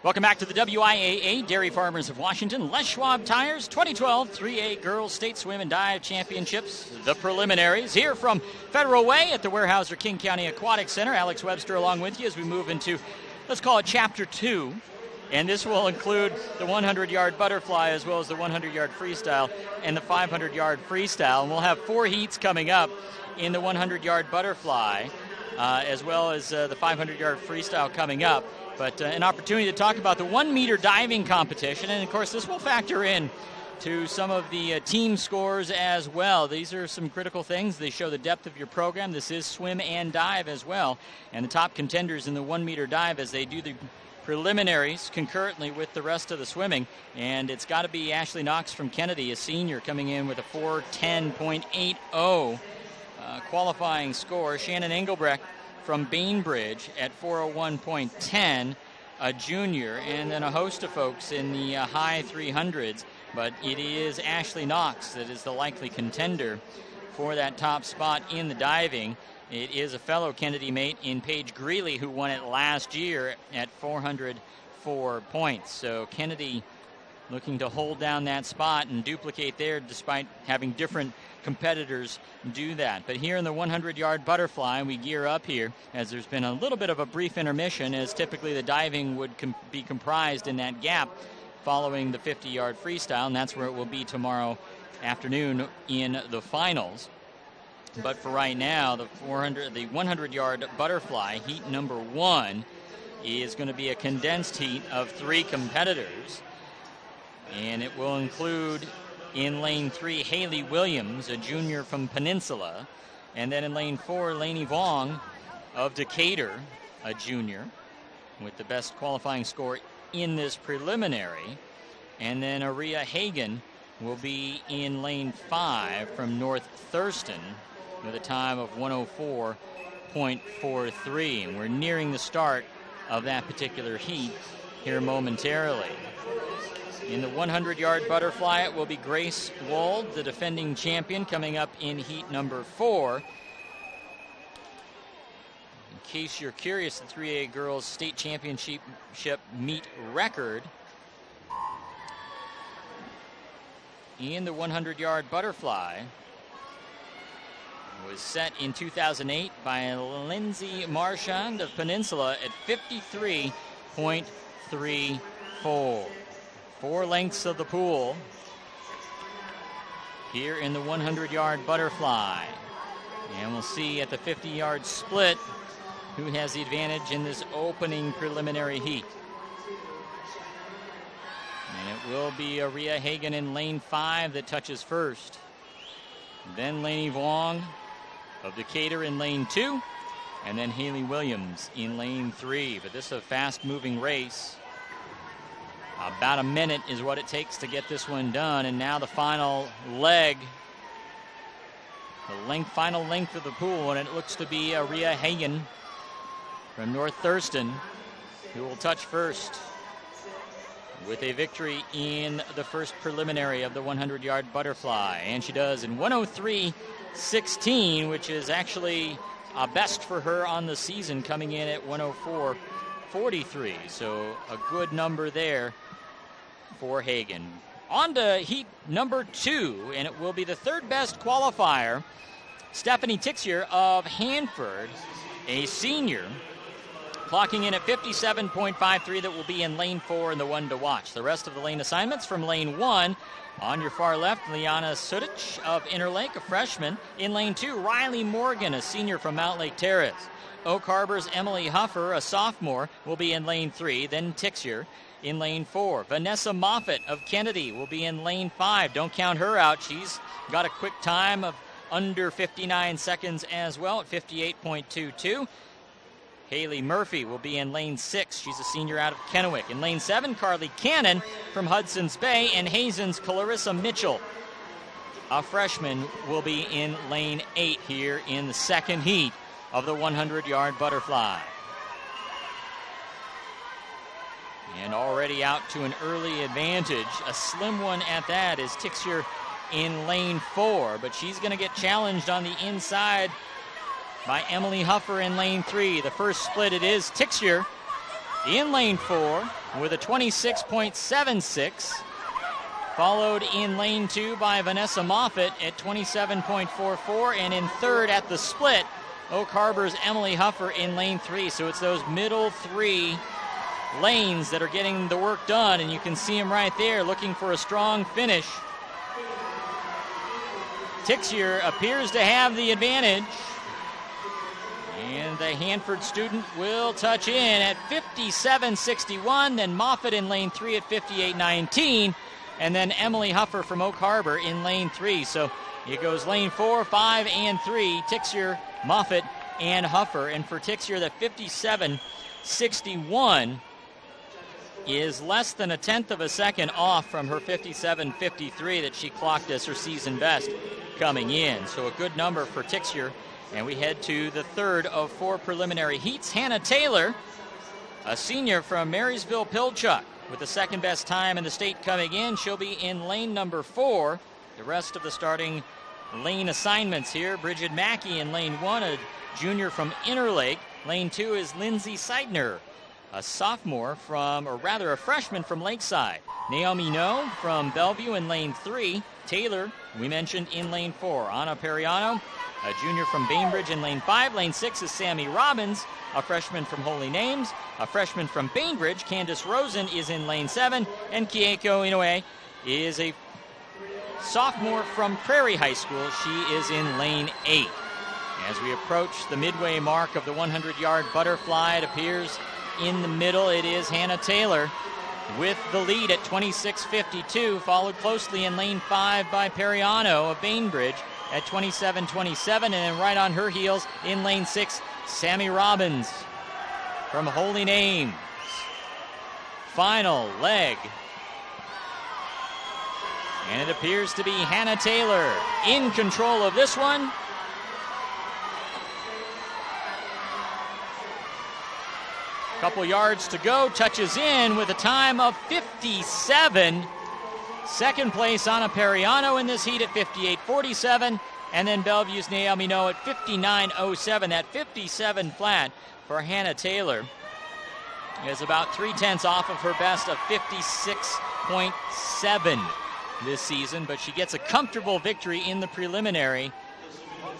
Welcome back to the WIAA Dairy Farmers of Washington Les Schwab Tires 2012 3A Girls State Swim and Dive Championships. The preliminaries here from Federal Way at the Weyerhaeuser King County Aquatic Center. Alex Webster along with you as we move into, let's call it Chapter 2. And this will include the 100-yard butterfly as well as the 100-yard freestyle and the 500-yard freestyle. And we'll have 4 heats coming up in the 100-yard butterfly as well as the 500-yard freestyle coming up. But an opportunity to talk about the 1-meter diving competition. And, of course, this will factor in to some of the team scores as well. These are some critical things. They show the depth of your program. This is swim and dive as well. And the top contenders in the 1-meter dive as they do the preliminaries concurrently with the rest of the swimming. And it's got to be Ashley Knox from Kennedy, a senior, coming in with a 4:10.80 qualifying score. Shannon Engelbrecht from Bainbridge at 4:01.10, a junior, and then a host of folks in the high 300s. But it is Ashley Knox that is the likely contender for that top spot in the diving. It is a fellow Kennedy mate in Paige Greeley who won it last year at 404 points. So Kennedy looking to hold down that spot and duplicate there despite having different competitors do that. But here in the 100-yard butterfly, we gear up here as there's been a little bit of a brief intermission, as typically the diving would be comprised in that gap following the 50-yard freestyle, and that's where it will be tomorrow afternoon in the finals. But for right now, the 100-yard butterfly, heat number 1, is going to be a condensed heat of 3 competitors. And it will include in lane 3, Haley Williams, a junior from Peninsula. And then in lane 4, Lainey Vong of Decatur, a junior, with the best qualifying score in this preliminary. And then Aria Hagan will be in lane 5 from North Thurston with a time of 104.43. And we're nearing the start of that particular heat here momentarily. In the 100-yard butterfly, it will be Grace Wold, the defending champion, coming up in heat number 4. In case you're curious, the 3A Girls State Championship meet record in the 100-yard butterfly was set in 2008 by Lindsay Marchand of Peninsula at 53.34. 4 lengths of the pool here in the 100-yard butterfly. And we'll see at the 50-yard split who has the advantage in this opening preliminary heat. And it will be Aria Hagan in lane 5 that touches first. Then Lainey Vong of Decatur in lane 2. And then Haley Williams in lane 3. But this is a fast-moving race. About a minute is what it takes to get this one done. And now the final leg, the final length of the pool, and it looks to be Aria Hagan from North Thurston who will touch first with a victory in the first preliminary of the 100-yard butterfly. And she does in 103.16, which is actually a best for her on the season, coming in at 104.43. So a good number there for Hagan. On to heat number 2, and it will be the third best qualifier, Stephanie Tixier of Hanford, a senior, clocking in at 57.53. That will be in lane 4 and the one to watch. The rest of the lane assignments from lane 1. On your far left, Liana Sudic of Interlake, a freshman. In lane 2, Riley Morgan, a senior from Mount Lake Terrace. Oak Harbor's Emily Huffer, a sophomore, will be in lane 3. Then Tixier in lane 4. Vanessa Moffitt of Kennedy will be in lane 5. Don't count her out. She's got a quick time of under 59 seconds as well at 58.22. Haley Murphy will be in lane 6. She's a senior out of Kennewick. In lane 7, Carly Cannon from Hudson's Bay, and Hazen's Clarissa Mitchell, a freshman, will be in lane 8 here in the second heat of the 100-yard butterfly. And already out to an early advantage, a slim one at that, is Tixier in lane 4, but she's going to get challenged on the inside by Emily Huffer in lane 3. The first split, it is Tixier in lane 4, with a 26.76. Followed in lane 2 by Vanessa Moffett at 27.44. And in third at the split, Oak Harbor's Emily Huffer in lane 3. So it's those middle 3 lanes that are getting the work done. And you can see them right there looking for a strong finish. Tixier appears to have the advantage. And the Hanford student will touch in at 57.61. Then Moffett in lane 3 at 58.19. And then Emily Huffer from Oak Harbor in lane 3. So it goes lane 4, 5, and 3. Tixier, Moffett, and Huffer. And for Tixier, that 57.61 is less than a tenth of a second off from her 57.53 that she clocked as her season best coming in. So a good number for Tixier. And we head to the third of 4 preliminary heats. Hannah Taylor, a senior from Marysville Pilchuck, with the second best time in the state coming in. She'll be in lane number 4. The rest of the starting lane assignments here. Bridget Mackey in lane 1, a junior from Interlake. Lane 2 is Lindsay Seidner, a sophomore from, or rather a freshman from Lakeside. Naomi No from Bellevue in lane 3. Taylor, we mentioned, in lane 4. Anna Periano, a junior from Bainbridge in lane 5. Lane 6 is Sammy Robbins, a freshman from Holy Names. A freshman from Bainbridge, Candace Rosen, is in lane 7. And Kieko Inoue is a sophomore from Prairie High School. She is in lane 8. As we approach the midway mark of the 100-yard butterfly, it appears in the middle it is Hannah Taylor with the lead at 26.52, followed closely in lane 5 by Periano of Bainbridge at 27.27, and then right on her heels in lane 6, Sammy Robbins from Holy Names. Final leg. And it appears to be Hannah Taylor in control of this one. Couple yards to go, touches in with a time of 57. Second place, Anna Periano in this heat at 58.47. And then Bellevue's Naomi No at 59.07. That 57 flat for Hannah Taylor is about 3/10 off of her best of 56.7 this season. But she gets a comfortable victory in the preliminary,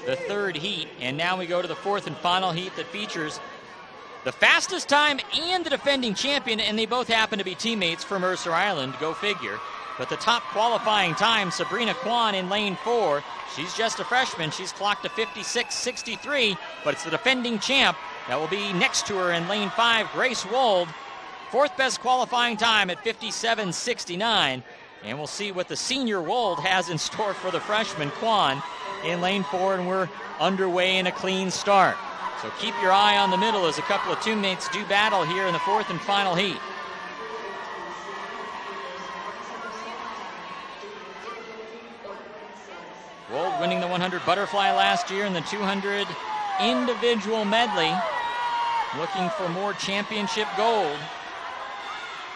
the third heat. And now we go to the fourth and final heat that features the fastest time and the defending champion, and they both happen to be teammates from Mercer Island. Go figure. But the top qualifying time, Sabrina Kwan in lane 4. She's just a freshman. She's clocked a 56.63, but it's the defending champ that will be next to her in lane 5, Grace Wold. Fourth best qualifying time at 57.69. And we'll see what the senior Wold has in store for the freshman Kwan in lane 4, and we're underway in a clean start. So keep your eye on the middle as a couple of teammates do battle here in the fourth and final heat. Wold winning the 100 butterfly last year and the 200 individual medley, looking for more championship gold.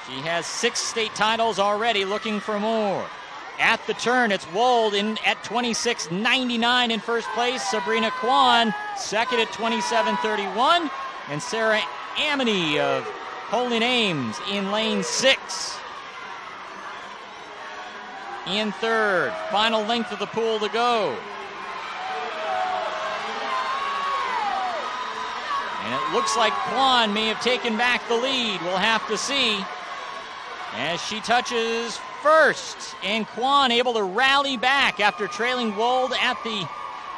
She has 6 state titles already, looking for more. At the turn, it's Wold in at 26.99 in first place. Sabrina Kwan second at 27.31. And Sarah Amity of Holy Names in lane 6. In third, final length of the pool to go. And it looks like Kwan may have taken back the lead. We'll have to see as she touches first. And Kwan able to rally back after trailing Wold at the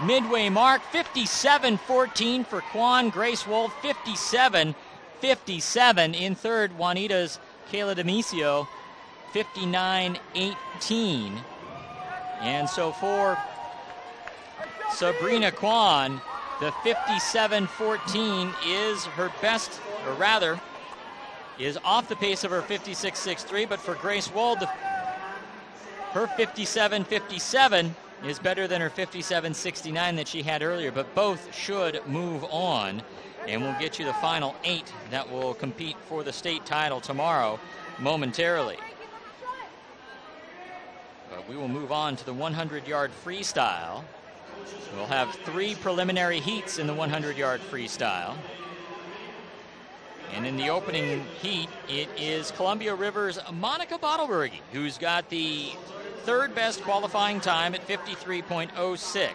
midway mark. 57.14 for Kwan. Grace Wold 57.57. In third, Juanita's Kayla Demisio 59.18. And so for Sabrina Kwan, the 57.14 is her best, or rather, is off the pace of her 56.63, but for Grace Wold, her 57.57 is better than her 57.69 that she had earlier, but both should move on, and we'll get you the final 8 that will compete for the state title tomorrow momentarily. But we will move on to the 100-yard freestyle. We'll have 3 preliminary heats in the 100-yard freestyle. And in the opening heat, it is Columbia River's Monica Bottlebergy, who's got the third best qualifying time at 53.06.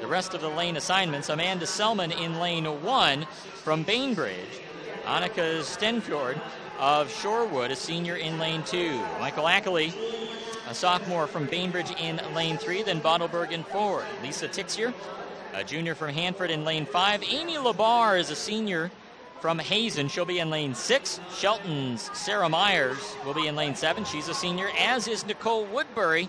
The rest of the lane assignments, Amanda Selman in lane 1 from Bainbridge. Annika Stenfjord of Shorewood, a senior, in lane 2. Michael Ackley, a sophomore from Bainbridge, in lane 3, then Bottleberg in 4. Lisa Tixier, a junior from Hanford, in lane 5. Amy Labar is a senior from Hazen. She'll be in lane 6. Shelton's Sarah Myers will be in lane 7. She's a senior, as is Nicole Woodbury,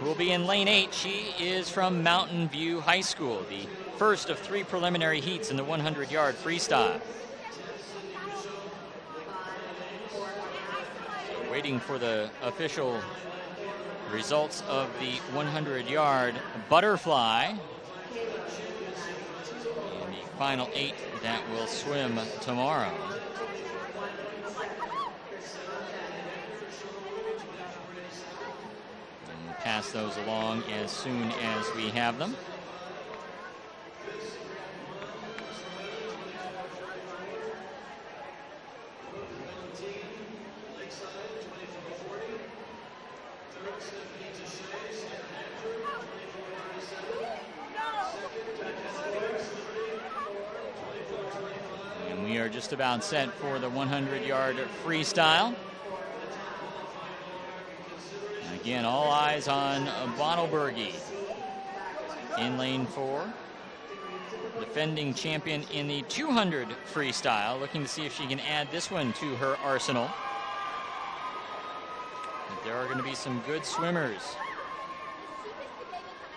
who will be in lane 8. She is from Mountain View High School, the first of 3 preliminary heats in the 100-yard freestyle. So waiting for the official results of the 100-yard butterfly. And the final 8 that will swim tomorrow. And we'll pass those along as soon as we have them. We are just about set for the 100-yard freestyle. And again, all eyes on Bottlebergy in lane 4. Defending champion in the 200 freestyle, looking to see if she can add this one to her arsenal. But there are going to be some good swimmers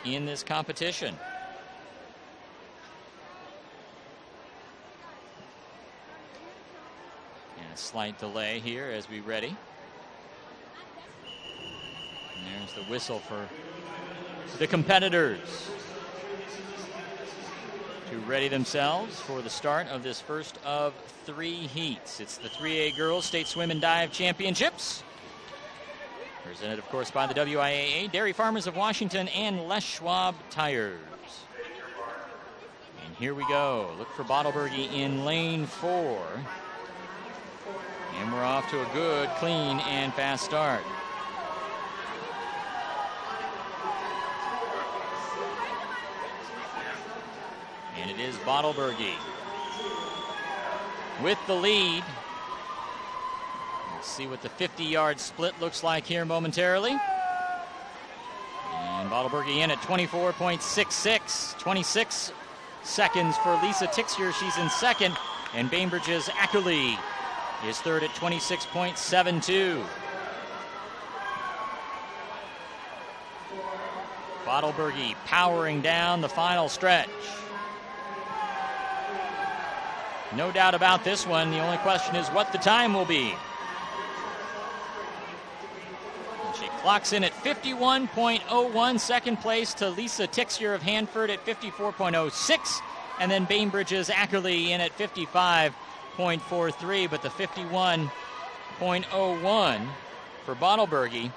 in this competition. A slight delay here as we ready. And there's the whistle for the competitors to ready themselves for the start of this first of 3 heats. It's the 3A Girls State Swim and Dive Championships, presented, of course, by the WIAA, Dairy Farmers of Washington, and Les Schwab Tires. And here we go. Look for Bottlebergy in lane 4. And we're off to a good, clean, and fast start. And it is Bottlebergy with the lead. Let's see what the 50-yard split looks like here momentarily. And Bottlebergy in at 24.66. 26 seconds for Lisa Tixier. She's in second. And Bainbridge's Ackley is third at 26.72. Bottlebergy powering down the final stretch. No doubt about this one. The only question is what the time will be. And she clocks in at 51.01. Second place to Lisa Tixier of Hanford at 54.06. And then Bainbridge's Ackley in at 55.43, but the 51.01 for Bottlebergy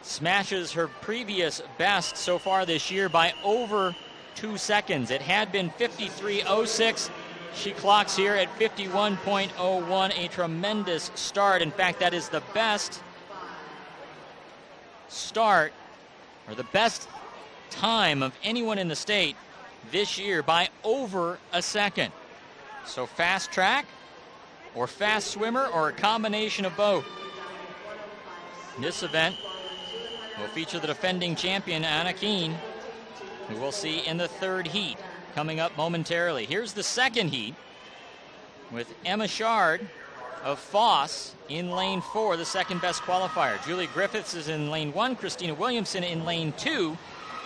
smashes her previous best so far this year by over 2 seconds. It had been 53.06. She clocks here at 51.01, a tremendous start. In fact, that is the best start, or the best time of anyone in the state this year by over a second. So fast track, or fast swimmer, or a combination of both. This event will feature the defending champion, Anna Keene, who we'll see in the 3rd heat coming up momentarily. Here's the 2nd heat with Emma Shard of Foss in lane 4, the second best qualifier. Julie Griffiths is in lane 1, Christina Williamson in lane 2,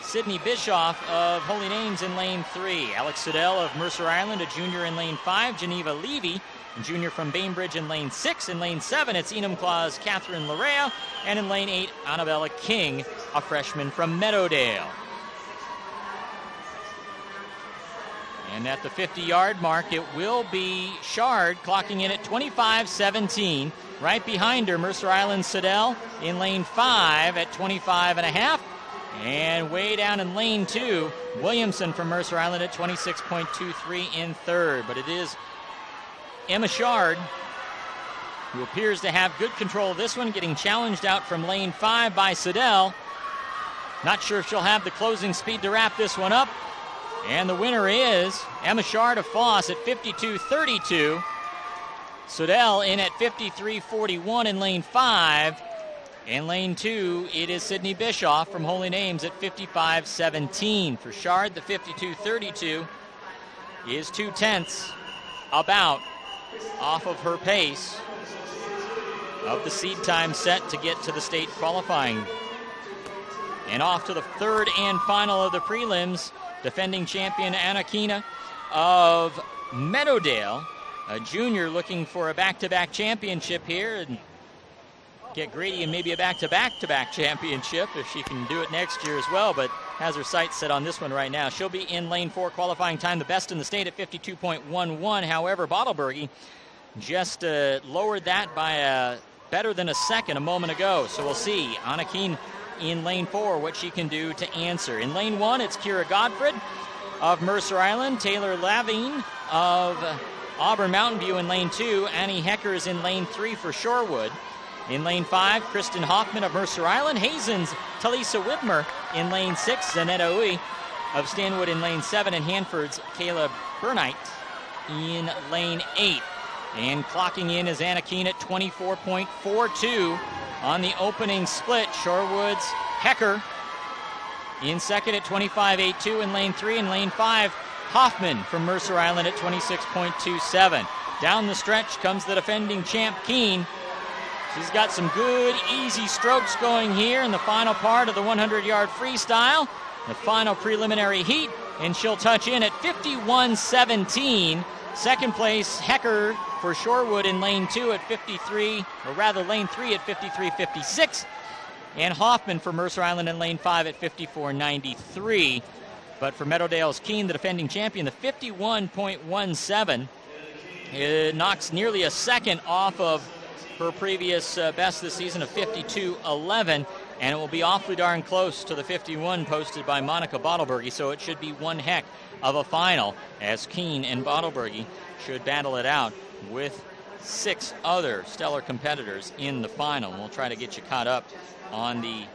Sydney Bischoff of Holy Names in lane 3, Alex Siddell of Mercer Island, a junior, in lane 5, Geneva Levy, a junior from Bainbridge, in lane 6. In lane 7, it's Enumclaw's Catherine Larea, and in lane 8, Annabella King, a freshman from Meadowdale. And at the 50-yard mark, it will be Shard clocking in at 25.17. Right behind her, Mercer Island Siddell in lane 5 at 25.5. And way down in lane 2, Williamson from Mercer Island at 26.23 in 3rd. But it is Emma Shard, who appears to have good control of this one, getting challenged out from lane 5 by Siddell. Not sure if she'll have the closing speed to wrap this one up. And the winner is Emma Shard of Foss at 52.32. Siddell in at 53.41 in lane 5. In lane 2, it is Sydney Bischoff from Holy Names at 55.17. For Shard, the 52.32 is 2/10 about off of her pace of the seed time set to get to the state qualifying. And off to the third and final of the prelims, defending champion Anna Kina of Meadowdale, a junior looking for a back-to-back championship here and get Grady and maybe a back-to-back-to-back championship if she can do it next year as well, but has her sights set on this one right now. She'll be in lane 4 qualifying time, the best in the state at 52.11. However, Bottlebergy just lowered that by better than a second a moment ago. So we'll see Anna Keen in lane 4 what she can do to answer. In lane 1, it's Kira Godfred of Mercer Island, Taylor Lavine of Auburn Mountain View in lane 2, Annie Hecker is in lane 3 for Shorewood. In lane 5, Kristen Hoffman of Mercer Island, Hazen's Talisa Whitmer in lane 6, Zanetta Uy of Stanwood in lane 7, and Hanford's Kayla Burnite in lane 8. And clocking in is Anna Keen at 24.42 on the opening split. Shorewood's Hecker in second at 25.82 in lane 3. In lane 5, Hoffman from Mercer Island at 26.27. Down the stretch comes the defending champ Keen. She's got some good, easy strokes going here in the final part of the 100-yard freestyle, the final preliminary heat, and she'll touch in at 51.17. Second place, Hecker for Shorewood in lane 2 at 53, or rather lane 3 at 53.56, and Hoffman for Mercer Island in lane 5 at 54.93. But for Meadowdale's Keene, the defending champion, the 51.17, it knocks nearly a second off of her previous best this season of 52.11, and it will be awfully darn close to the 51 posted by Monica Bottlebergy, so it should be one heck of a final as Keene and Bottlebergy should battle it out with 6 other stellar competitors in the final. We'll try to get you caught up on the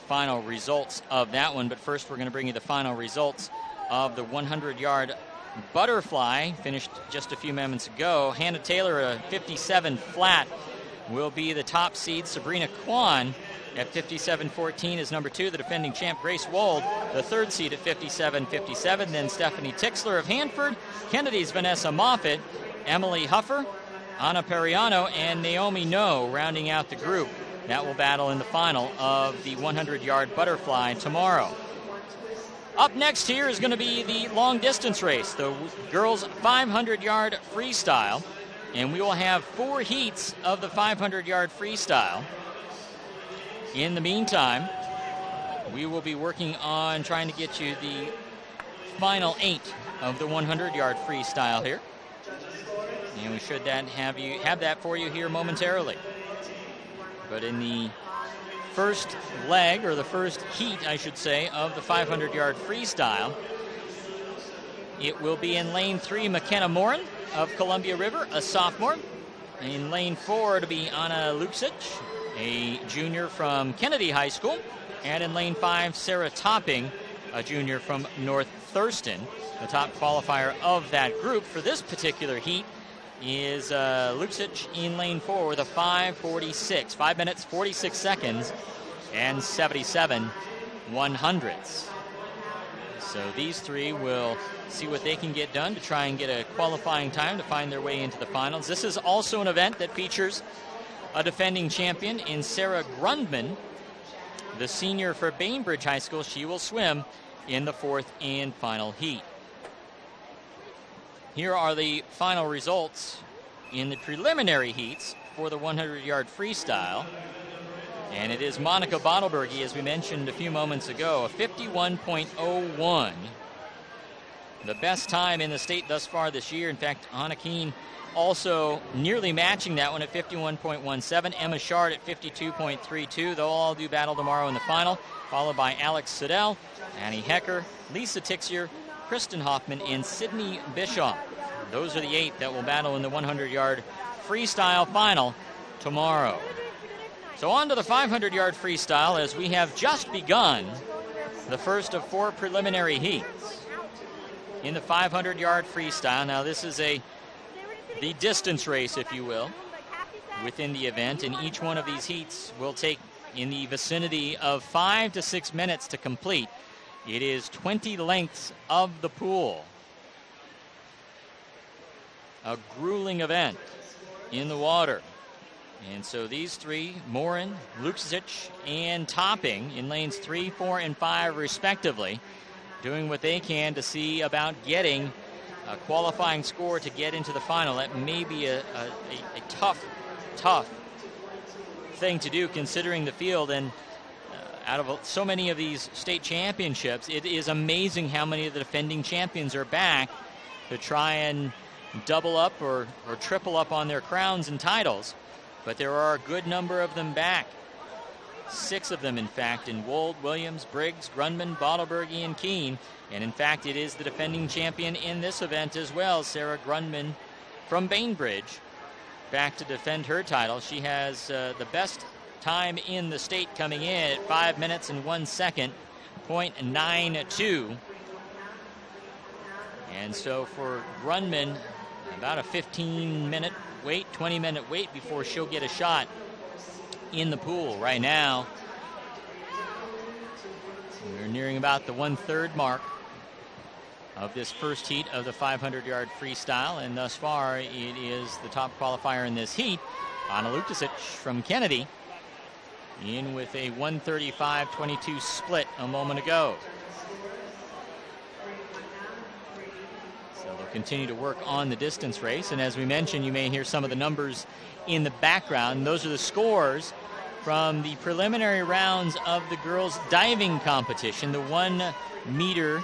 final results of that one, but first we're going to bring you the final results of the 100-yard butterfly, finished just a few moments ago. Hannah Taylor, a 57 flat, will be the top seed. Sabrina Kwan at 57.14 is number 2. The defending champ Grace Wold, the third seed at 57.57. Then Stephanie Tixler of Hanford, Kennedy's Vanessa Moffitt, Emily Huffer, Anna Periano, and Naomi No rounding out the group that will battle in the final of the 100-yard butterfly tomorrow. Up next here is going to be the long distance race, the girls 500-yard freestyle. And we will have 4 heats of the 500-yard freestyle. In the meantime, we will be working on trying to get you the final 8 of the 100-yard freestyle here. And we should then have that for you here momentarily. But in the first leg, or the first heat, I should say, of the 500-yard freestyle, it will be in lane 3, McKenna Morin of Columbia River, a sophomore. In lane 4, it'll be Anna Luksic, a junior from Kennedy High School. And in lane 5, Sarah Topping, a junior from North Thurston. The top qualifier of that group for this particular heat is Luksic in lane 4 with a 5:46, 5 minutes, 46 seconds, and 77 100ths. So these 3 will see what they can get done to try and get a qualifying time to find their way into the finals. This is also an event that features a defending champion in Sarah Grundman, the senior for Bainbridge High School. She will swim in the 4th and final heat. Here are the final results in the preliminary heats for the 100-yard freestyle. And it is Monica Bottlebergy, as we mentioned a few moments ago, a 51.01. The best time in the state thus far this year. In fact, Anna Keene also nearly matching that one at 51.17. Emma Shard at 52.32. They'll all do battle tomorrow in the final, followed by Alex Siddell, Annie Hecker, Lisa Tixier, Kristen Hoffman, and Sydney Bischoff. Those are the 8 that will battle in the 100-yard freestyle final tomorrow. So on to the 500-yard freestyle, as we have just begun the first of 4 preliminary heats in the 500-yard freestyle. Now this is the distance race, if you will, within the event, and each one of these heats will take in the vicinity of 5 to 6 minutes to complete. It is 20 lengths of the pool. A grueling event in the water. And so these 3, Morin, Luksic, and Topping, in lanes 3, 4, and 5 respectively, doing what they can to see about getting a qualifying score to get into the final. That may be a tough thing to do considering the field. And out of so many of these state championships, it is amazing how many of the defending champions are back to try and double up or triple up on their crowns and titles. But there are a good number of them back. 6 of them, in fact, in Wold, Williams, Briggs, Grundman, Bottlebergy, and Keene. And in fact, it is the defending champion in this event as well, Sarah Grundman from Bainbridge, back to defend her title. She has the best time in the state coming in at 5 minutes and 1 second, .92. And so for Grundman, about a 15-minute wait, 20-minute wait before she'll get a shot in the pool. Right now, we're nearing about the 1/3 mark of this first heat of the 500-yard freestyle, and thus far it is the top qualifier in this heat, Anna Luksic from Kennedy, in with a 1:35.22 split a moment ago. They'll continue to work on the distance race, and as we mentioned, you may hear some of the numbers in the background. Those are the scores from the preliminary rounds of the girls' diving competition, the 1-meter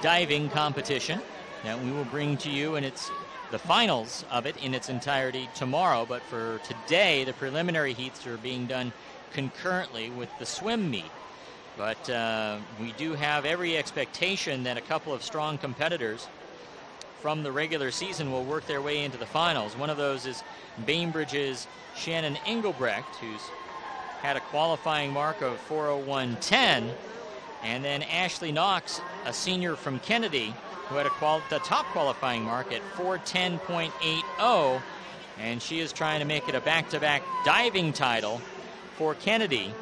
diving competition that we will bring to you, and it's the finals of it in its entirety tomorrow. But for today, the preliminary heats are being done concurrently with the swim meet. But we do have every expectation that a couple of strong competitors from the regular season will work their way into the finals. One of those is Bainbridge's Shannon Engelbrecht, who's had a qualifying mark of 4:01.10, and then Ashley Knox, a senior from Kennedy, who had the top qualifying mark at 4:10.80, and she is trying to make it a back-to-back diving title for Kennedy,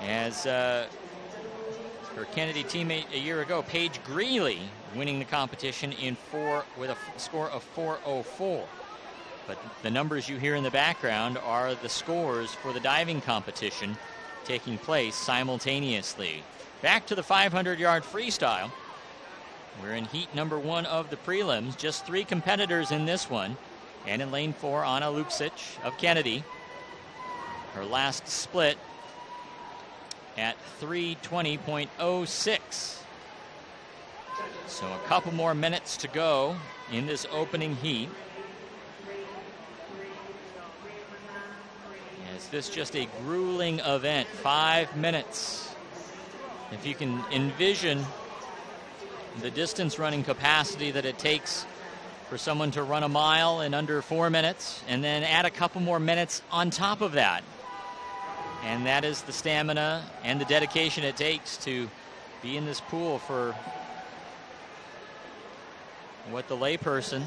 as her Kennedy teammate a year ago, Paige Greeley, winning the competition with a score of 4:04. But the numbers you hear in the background are the scores for the diving competition taking place simultaneously. Back to the 500-yard freestyle. We're in heat number 1 of the prelims. Just 3 competitors in this one. And in lane 4, Anna Luksic of Kennedy. Her last split at 3:20.06. So a couple more minutes to go in this opening heat. Is this just a grueling event? 5 minutes. If you can envision the distance running capacity that it takes for someone to run a mile in under 4 minutes, and then add a couple more minutes on top of that. And that is the stamina and the dedication it takes to be in this pool for what the layperson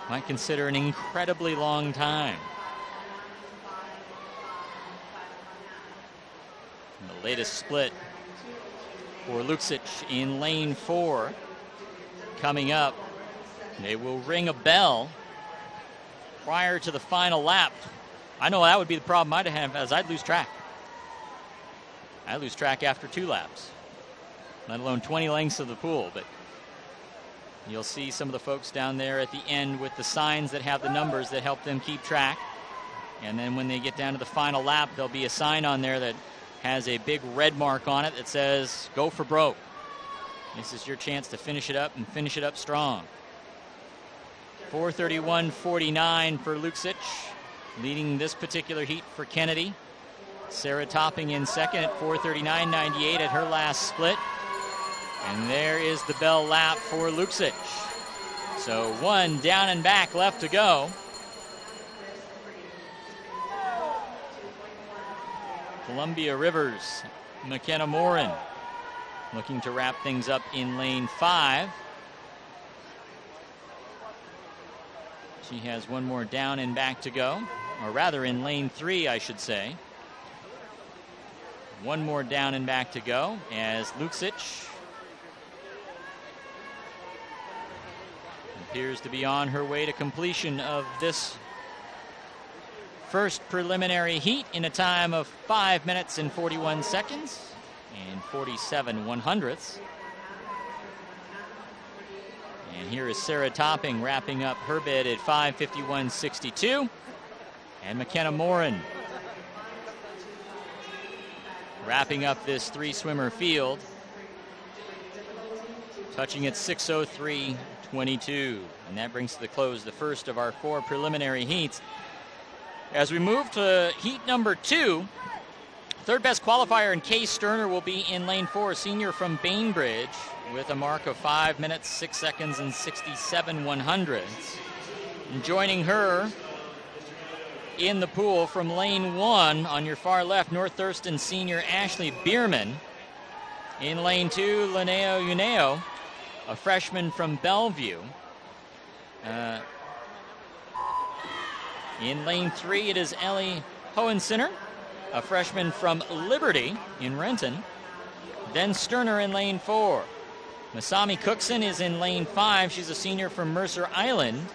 might consider an incredibly long time. And the latest split for Luksic in lane 4 coming up. They will ring a bell prior to the final lap. I know that would be the problem I'd have, as I'd lose track. I lose track after 2 laps, let alone 20 lengths of the pool. But you'll see some of the folks down there at the end with the signs that have the numbers that help them keep track. And then when they get down to the final lap, there'll be a sign on there that has a big red mark on it that says, "Go for broke." This is your chance to finish it up and finish it up strong. 4:31.49 for Luksic, leading this particular heat for Kennedy. Sarah Topping in second at 4:39.98 at her last split. And there is the bell lap for Luksic. So 1 down and back left to go. Columbia Rivers, McKenna Morin looking to wrap things up in lane 5. She has 1 more down and back to go, or rather in lane 3, I should say. 1 more down and back to go as Luksic appears to be on her way to completion of this first preliminary heat in a time of 5 minutes and 41 seconds and 47/100ths. And here is Sarah Topping wrapping up her bid at 5:51.62. And McKenna Morin wrapping up this 3-swimmer field, touching at 6:03.22. And that brings to the close the first of our 4 preliminary heats. As we move to heat number 2, third best qualifier in Kay Sterner will be in lane 4, senior from Bainbridge, with a mark of 5 minutes, 6 seconds, and 67/100ths. And joining her in the pool from lane 1 on your far left, North Thurston senior Ashley Bierman. In lane 2, Linneo Uneo, a freshman from Bellevue. In lane 3, it is Ellie Hohensinner, a freshman from Liberty in Renton. Then Sterner in lane 4. Masami Cookson is in lane 5. She's a senior from Mercer Island.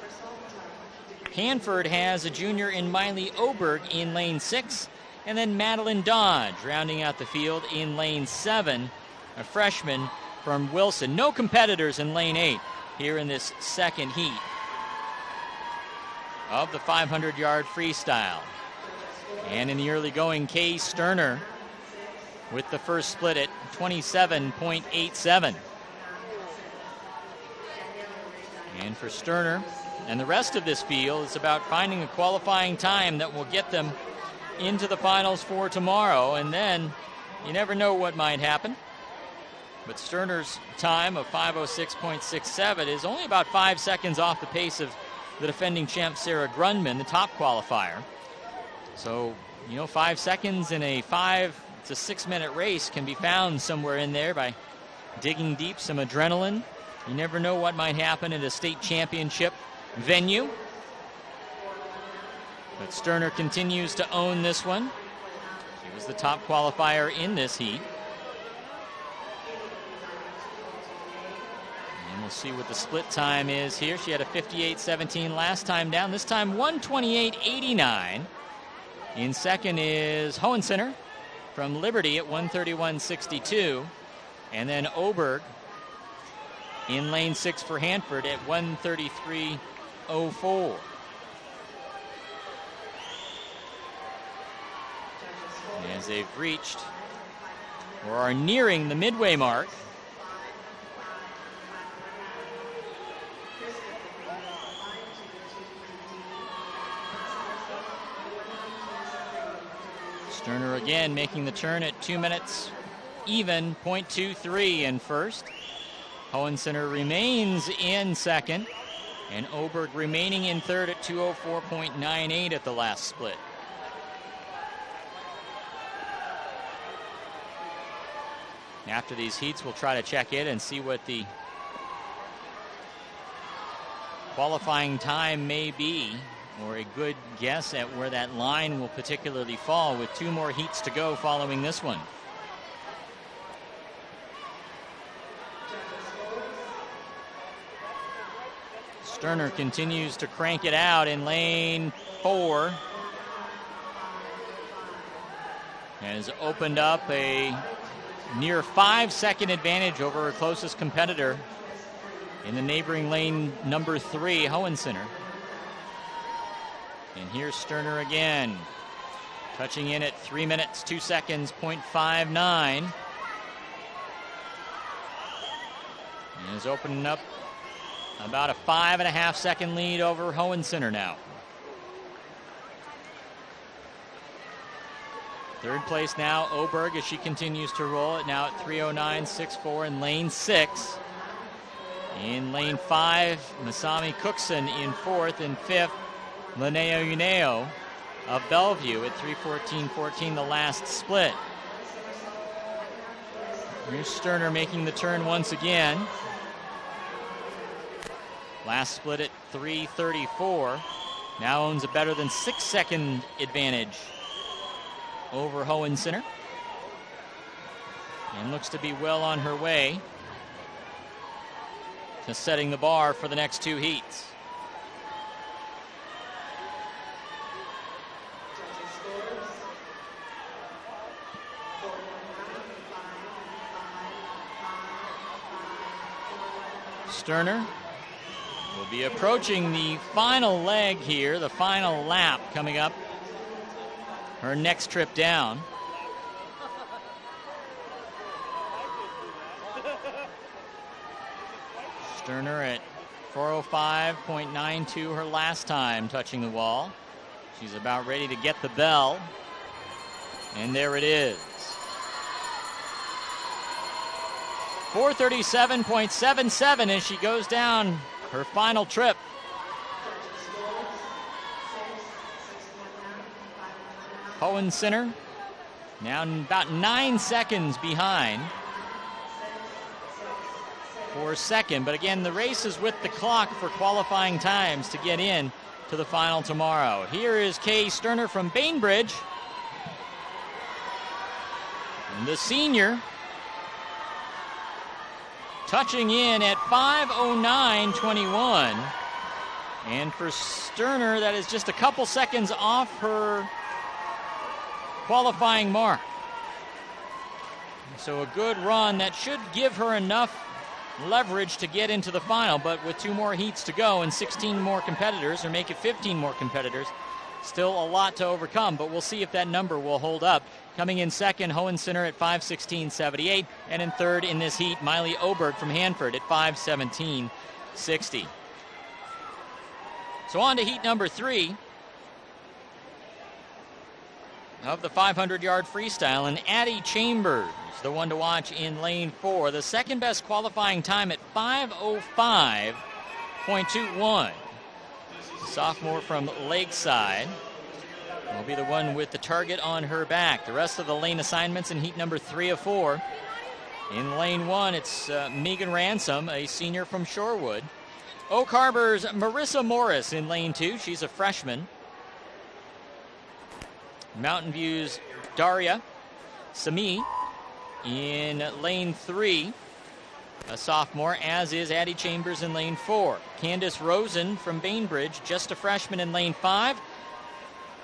Hanford has a junior in Miley Oberg in lane 6. And then Madeline Dodge rounding out the field in lane 7, a freshman from Wilson. No competitors in lane 8 here in this second heat of the 500-yard freestyle. And in the early going, Kay Sterner with the first split at 27.87. And for Sterner and the rest of this field, it's about finding a qualifying time that will get them into the finals for tomorrow. And then you never know what might happen. But Sterner's time of 5:06.67 is only about 5 seconds off the pace of the defending champ Sarah Grundman, the top qualifier. So, 5 seconds in a 5 to 6 minute race can be found somewhere in there by digging deep, some adrenaline. You never know what might happen at a state championship venue. But Sterner continues to own this one. She was the top qualifier in this heat. And we'll see what the split time is here. She had a 58.17 last time down. This time 128.89. In second is Hohensinner from Liberty at 131.62. And then Oberg in lane 6 for Hanford at 133.04. As they've reached or are nearing the midway mark, Sterner again making the turn at 2 minutes even, 0.23 in first. Hohensinner remains in second, and Oberg remaining in third at 2:04.98 at the last split. After these heats, we'll try to check in and see what the qualifying time may be, or a good guess at where that line will particularly fall, with 2 more heats to go following this one. Sterner continues to crank it out in lane 4. Has opened up a near 5-second advantage over her closest competitor in the neighboring lane number 3, Hohensinner. And here's Sterner again, touching in at 3 minutes, 2 seconds, 0.59. And is opening up about a 5.5 second lead over Hohensinner now. Third place now, Oberg, as she continues to roll it now at 3:09.64 in lane 6. In lane 5, Masami Cookson in 4th. In 5th, Linnea Uneo of Bellevue at 3:14.14, the last split. Here's Sterner making the turn once again. Last split at 3:34. Now owns a better than 6-second advantage over Hohensinner. And looks to be well on her way to setting the bar for the next 2 heats. Sterner will be approaching the final leg here, the final lap coming up. Her next trip down. Sterner at 4:05.92 her last time touching the wall. She's about ready to get the bell. And there it is. 4:37.77 as she goes down her final trip. Hohensinner now about 9 seconds behind for second. But again, the race is with the clock for qualifying times to get in to the final tomorrow. Here is Kay Sterner from Bainbridge. And the senior touching in at 5:09.21. And for Sterner, that is just a couple seconds off her qualifying mark. So a good run that should give her enough leverage to get into the final, but with 2 more heats to go and 16 more competitors, or make it 15 more competitors, still a lot to overcome, but we'll see if that number will hold up. Coming in second, Hohensinner at 5:16.78, and in third in this heat, Miley Oberg from Hanford at 5:17.60. So on to heat number 3 of the 500-yard freestyle, and Addie Chambers, the one to watch in lane 4. The second best qualifying time at 5:05.21. Sophomore from Lakeside will be the one with the target on her back. The rest of the lane assignments in heat number 3 of 4. In lane 1, it's Megan Ransom, a senior from Shorewood. Oak Harbor's Marissa Morris in lane 2. She's a freshman. Mountain View's Daria Sami in lane 3, a sophomore, as is Addie Chambers in lane 4. Candace Rosen from Bainbridge, just a freshman in lane 5.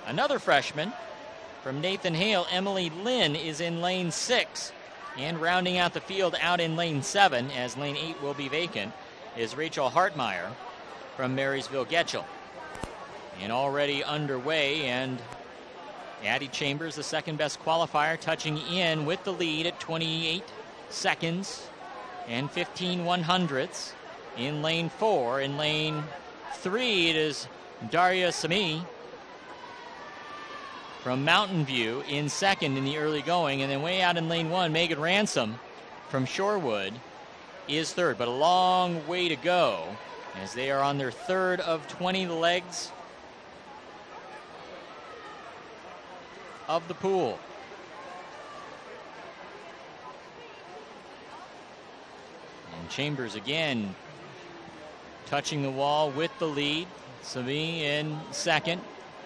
Another freshman from Nathan Hale, Emily Lynn, is in lane 6. And rounding out the field out in lane 7, as lane 8 will be vacant, is Rachel Hartmeyer from Marysville Getchell. And already underway, and Addie Chambers, the second best qualifier, touching in with the lead at 28 seconds and 15 100ths in lane 4. In lane 3, it is Daria Sami from Mountain View in second in the early going. And then way out in lane 1, Megan Ransom from Shorewood is third. But a long way to go as they are on their third of 20 legs of the pool. And Chambers again touching the wall with the lead. Sami in second.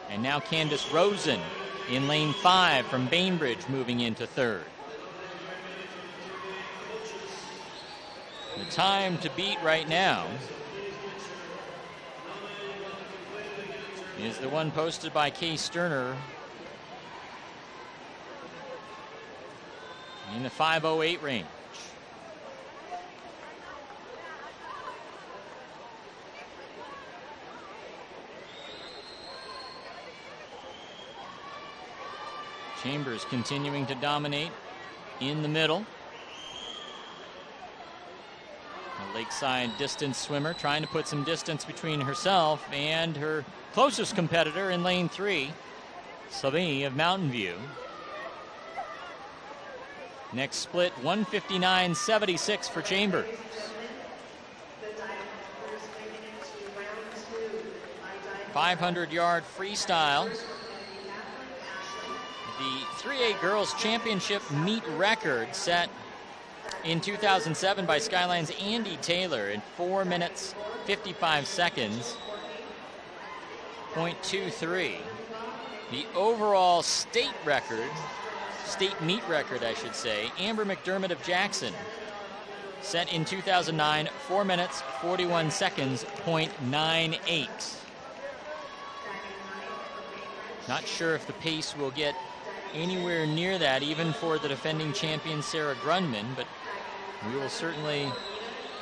And now Candace Rosen in lane 5 from Bainbridge moving into third. The time to beat right now is the one posted by Kay Sterner in the 5:08 range. Chambers continuing to dominate in the middle. A Lakeside distance swimmer trying to put some distance between herself and her closest competitor in lane 3, Sami of Mountain View. Next split, 1:59.76 for Chambers. 500-yard freestyle. The 3A Girls Championship meet record set in 2007 by Skyline's Andy Taylor in 4 minutes, 55 seconds, .23. The overall state meet record, I should say, Amber McDermott of Jackson, set in 2009, 4 minutes, 41 seconds, .98. Not sure if the pace will get anywhere near that, even for the defending champion Sarah Grundman, but we will certainly,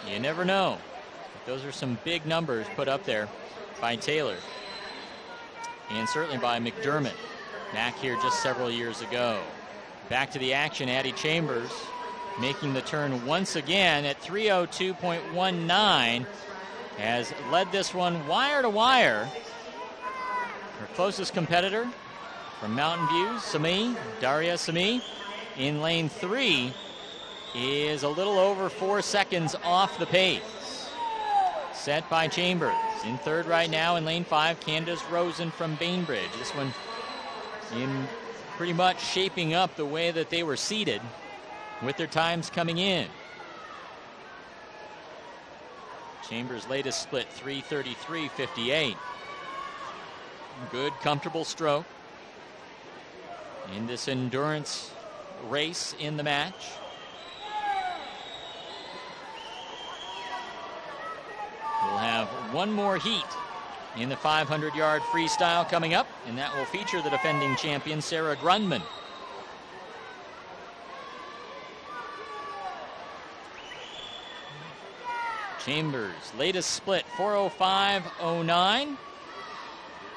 you never know. Those are some big numbers put up there by Taylor, and certainly by McDermott, back here just several years ago. Back to the action, Addie Chambers making the turn once again at 3:02.19, has led this one wire to wire. Her closest competitor from Mountain View, Daria Sami, in lane 3, is a little over 4 seconds off the pace. Set by Chambers. In third right now in lane 5, Candace Rosen from Bainbridge. This one in pretty much shaping up the way that they were seated with their times coming in. Chambers' latest split, 3:33.58. Good, comfortable stroke in this endurance race in the match. We'll have one more heat in the 500-yard freestyle coming up, and that will feature the defending champion, Sarah Grundman. Chambers, latest split, 4:05.09.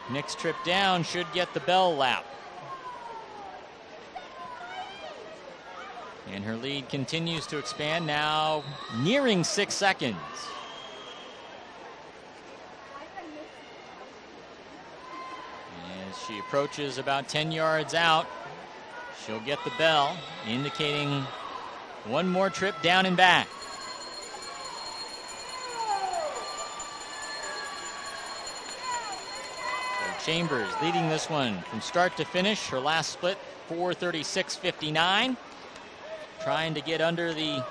Next trip down should get the bell lap. And her lead continues to expand, now nearing 6 seconds. As she approaches about 10 yards out, she'll get the bell, indicating one more trip down and back. So Chambers leading this one from start to finish. Her last split, 4:36.59. Trying to get under the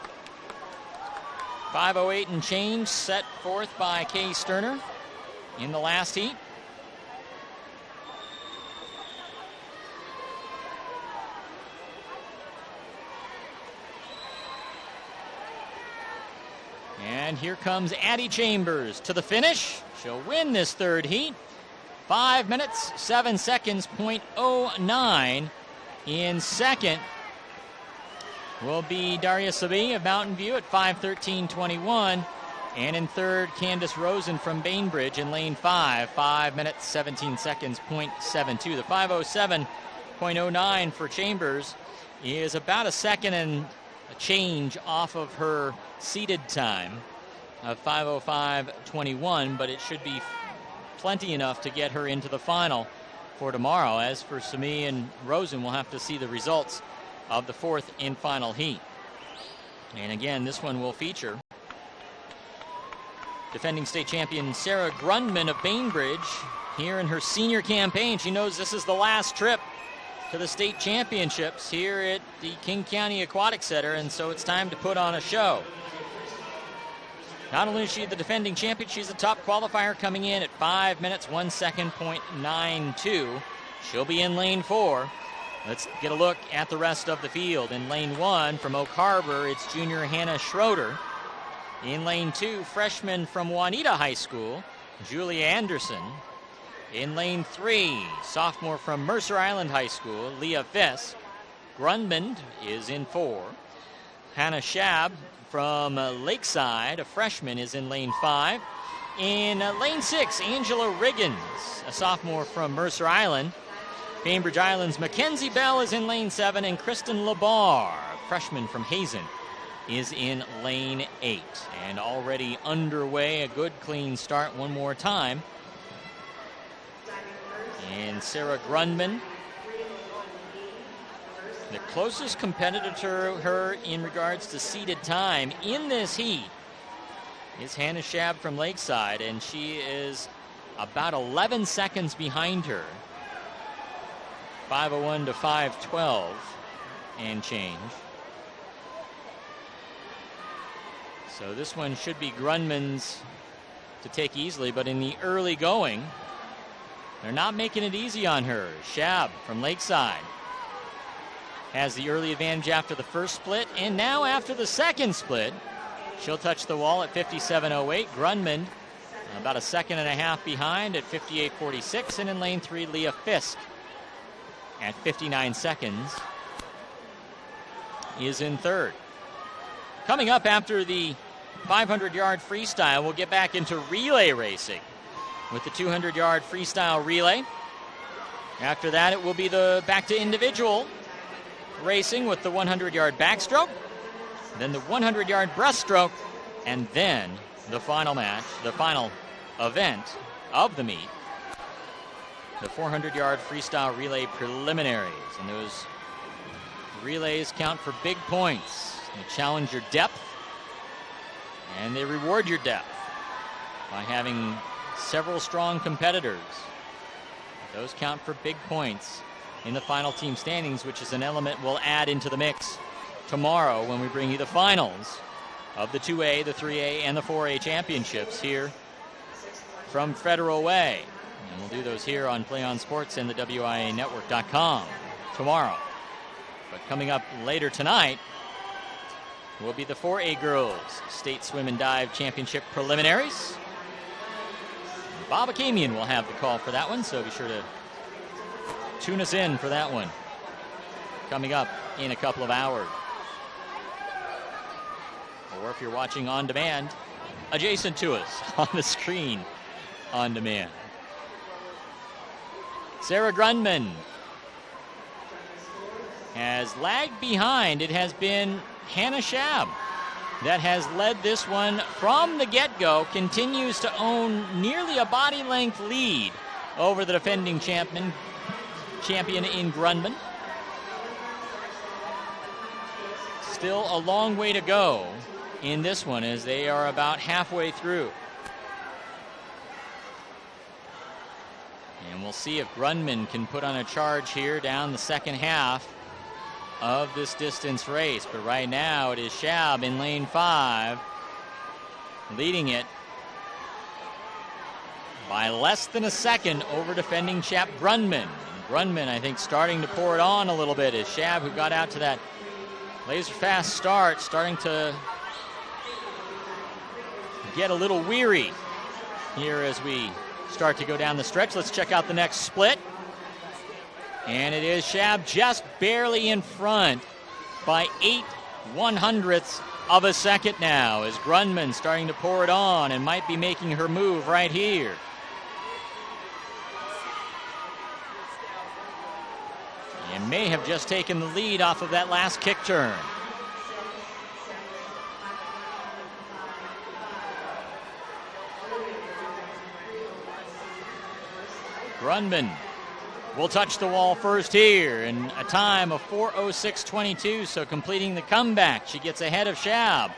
5:08 and change set forth by Kay Sterner in the last heat. And here comes Addie Chambers to the finish. She'll win this third heat. 5 minutes, 7 seconds, .09. In second will be Daria Sabi of Mountain View at 5:13.21. And in third, Candace Rosen from Bainbridge in lane 5, 5 minutes, 17 seconds, .72. The 5:07.09 for Chambers is about a second and a change off of her seated time of 5:05.21, but it should be plenty enough to get her into the final for tomorrow. As for Sami and Rosen, we'll have to see the results of the fourth and final heat. And again, this one will feature defending state champion Sarah Grundman of Bainbridge here in her senior campaign. She knows this is the last trip to the state championships here at the King County Aquatic Center, and so it's time to put on a show. Not only is she the defending champion, she's the top qualifier coming in at 5 minutes, 1 second, .92. She'll be in lane 4. Let's get a look at the rest of the field. In lane 1 from Oak Harbor, it's junior Hannah Schroeder. In lane 2, freshman from Juanita High School, Julia Anderson. In lane 3, sophomore from Mercer Island High School, Leah Fisk. Grundman is in 4. Hannah Schwab from Lakeside, a freshman, is in lane 5. In lane 6, Angela Riggins, a sophomore from Mercer Island. Bainbridge Island's Mackenzie Bell is in lane 7, and Kristen Labar, a freshman from Hazen, is in lane 8. And already underway, a good clean start one more time. And Sarah Grundman, the closest competitor to her in regards to seated time in this heat, is Hannah Schwab from Lakeside, and she is about 11 seconds behind her. 5:01 to 5:12 and change. So this one should be Grunman's to take easily, but in the early going, they're not making it easy on her. Schwab from Lakeside has the early advantage after the first split, and now after the second split, she'll touch the wall at 57.08. Grunman about a second and a half behind at 58.46, and in lane 3, Leah Fisk at 59 seconds is in third. Coming up after the 500-yard freestyle, we'll get back into relay racing with the 200-yard freestyle relay. After that, it will be the back to individual racing with the 100-yard backstroke, then the 100-yard breaststroke, and then the final match, the final event of the meet, the 400-yard freestyle relay preliminaries. And those relays count for big points. They challenge your depth, and they reward your depth by having several strong competitors. Those count for big points in the final team standings, which is an element we'll add into the mix tomorrow when we bring you the finals of the 2A, the 3A, and the 4A championships here from Federal Way. And we'll do those here on Play On Sports and the WIANetwork.com tomorrow. But coming up later tonight will be the 4A Girls State Swim and Dive Championship preliminaries. Bob Akamian will have the call for that one, so be sure to tune us in for that one coming up in a couple of hours. Or if you're watching on demand, adjacent to us on the screen on demand. Sarah Grunman has lagged behind. It has been Hannah Schwab that has led this one from the get-go, continues to own nearly a body length lead over the defending champion in Grunman. Still a long way to go in this one as they are about halfway through. And we'll see if Grunman can put on a charge here down the second half of this distance race. But right now it is Schwab in lane 5 leading it by less than a second over defending chap Grunman. And Grunman, I think, starting to pour it on a little bit as Schwab, who got out to that laser fast start, starting to get a little weary here as we start to go down the stretch. Let's check out the next split. And it is Schwab just barely in front by 0.08 of a second now as Grunman starting to pour it on and might be making her move right here. And may have just taken the lead off of that last kick turn. Grunman will touch the wall first here in a time of 4:06.22, so completing the comeback. She gets ahead of Schwab,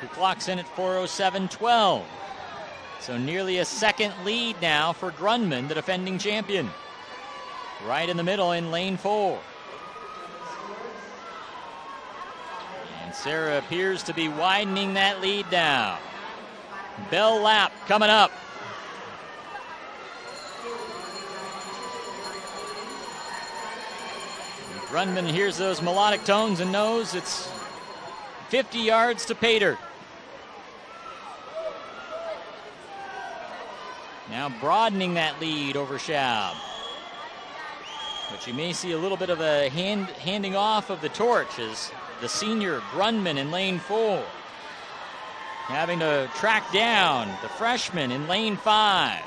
who clocks in at 4:07.12. So nearly a second lead now for Grunman, the defending champion. Right in the middle in lane 4. And Sarah appears to be widening that lead down. Bell lap coming up. Grunman hears those melodic tones and knows it's 50 yards to Pater. Now broadening that lead over Schwab. But you may see a little bit of a handing off of the torch as the senior Grunman in lane 4 having to track down the freshman in lane 5.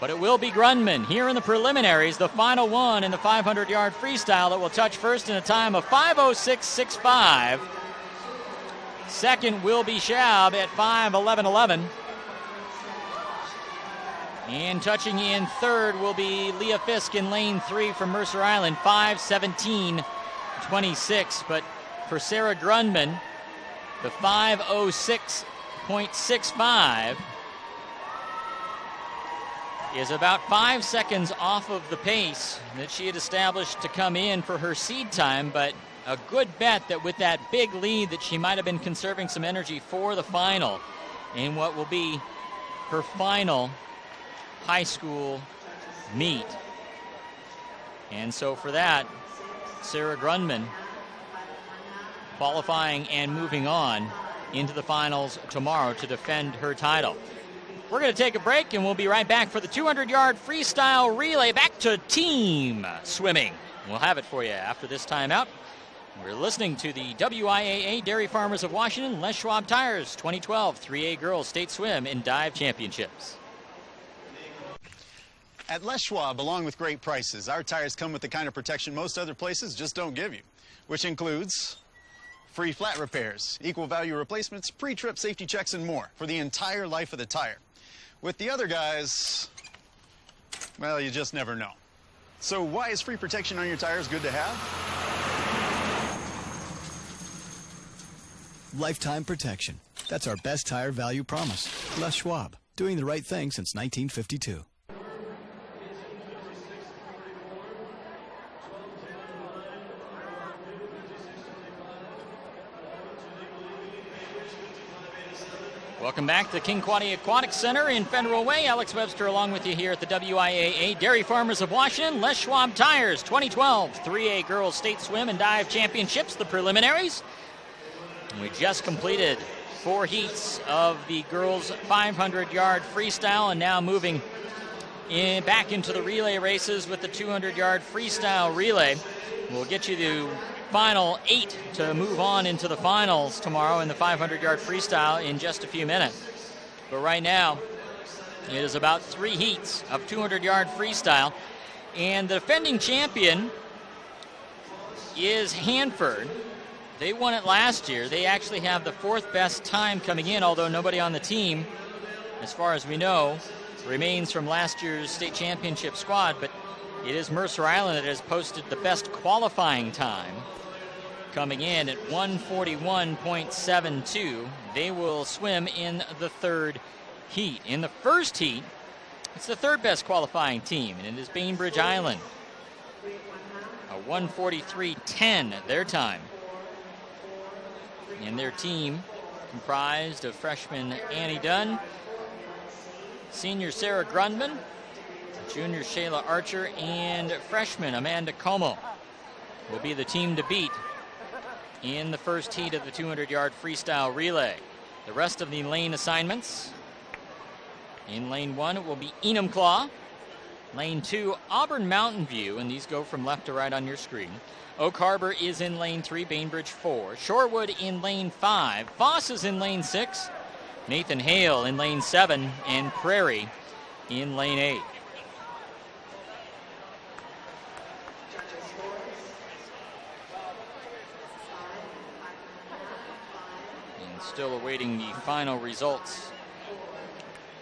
But it will be Grunman here in the preliminaries, the final one in the 500-yard freestyle that will touch first in a time of 5:06.65. Second will be Schwab at 5:11.11. And touching in third will be Leah Fisk in lane 3 from Mercer Island, 5:17.26. But for Sarah Grunman, the 5:06.65 is about 5 seconds off of the pace that she had established to come in for her seed time, but a good bet that with that big lead that she might have been conserving some energy for the final in what will be her final high school meet. And so for that, Sarah Grundman qualifying and moving on into the finals tomorrow to defend her title. We're going to take a break, and we'll be right back for the 200-yard freestyle relay. Back to team swimming. We'll have it for you after this timeout. We're listening to the WIAA Dairy Farmers of Washington Les Schwab Tires 2012 3A Girls State Swim and Dive Championships. At Les Schwab, along with great prices, our tires come with the kind of protection most other places just don't give you, which includes free flat repairs, equal value replacements, pre-trip safety checks, and more for the entire life of the tire. With the other guys, well, you just never know. So why is free protection on your tires good to have? Lifetime protection. That's our best tire value promise. Les Schwab, doing the right thing since 1952. Welcome back to King Quaddy Aquatic Center in Federal Way. Alex Webster along with you here at the WIAA Dairy Farmers of Washington Les Schwab Tires 2012 3A Girls State Swim and Dive Championships, the preliminaries. We just completed 4 heats of the girls' 500-yard freestyle, and now moving back into the relay races with the 200-yard freestyle relay. We'll get you to final 8 to move on into the finals tomorrow in the 500-yard freestyle in just a few minutes. But right now, it is about 3 heats of 200-yard freestyle, and the defending champion is Hanford. They won it last year. They actually have the 4th best time coming in, although nobody on the team, as far as we know, remains from last year's state championship squad, but it is Mercer Island that has posted the best qualifying time, coming in at 1:41.72. They will swim in the 3rd heat. In the first heat, it's the 3rd best qualifying team, and it is Bainbridge Island. A 1:43.10 their time. And their team comprised of freshman Annie Dunn, senior Sarah Grundman, junior Shayla Archer, and freshman Amanda Como will be the team to beat in the first heat of the 200-yard freestyle relay. The rest of the lane assignments: in lane 1, it will be Enumclaw. Lane 2, Auburn Mountain View, and these go from left to right on your screen. Oak Harbor is in lane 3, Bainbridge 4. Shorewood in lane 5. Foss is in lane 6. Nathan Hale in lane 7. And Prairie in lane 8. And still awaiting the final results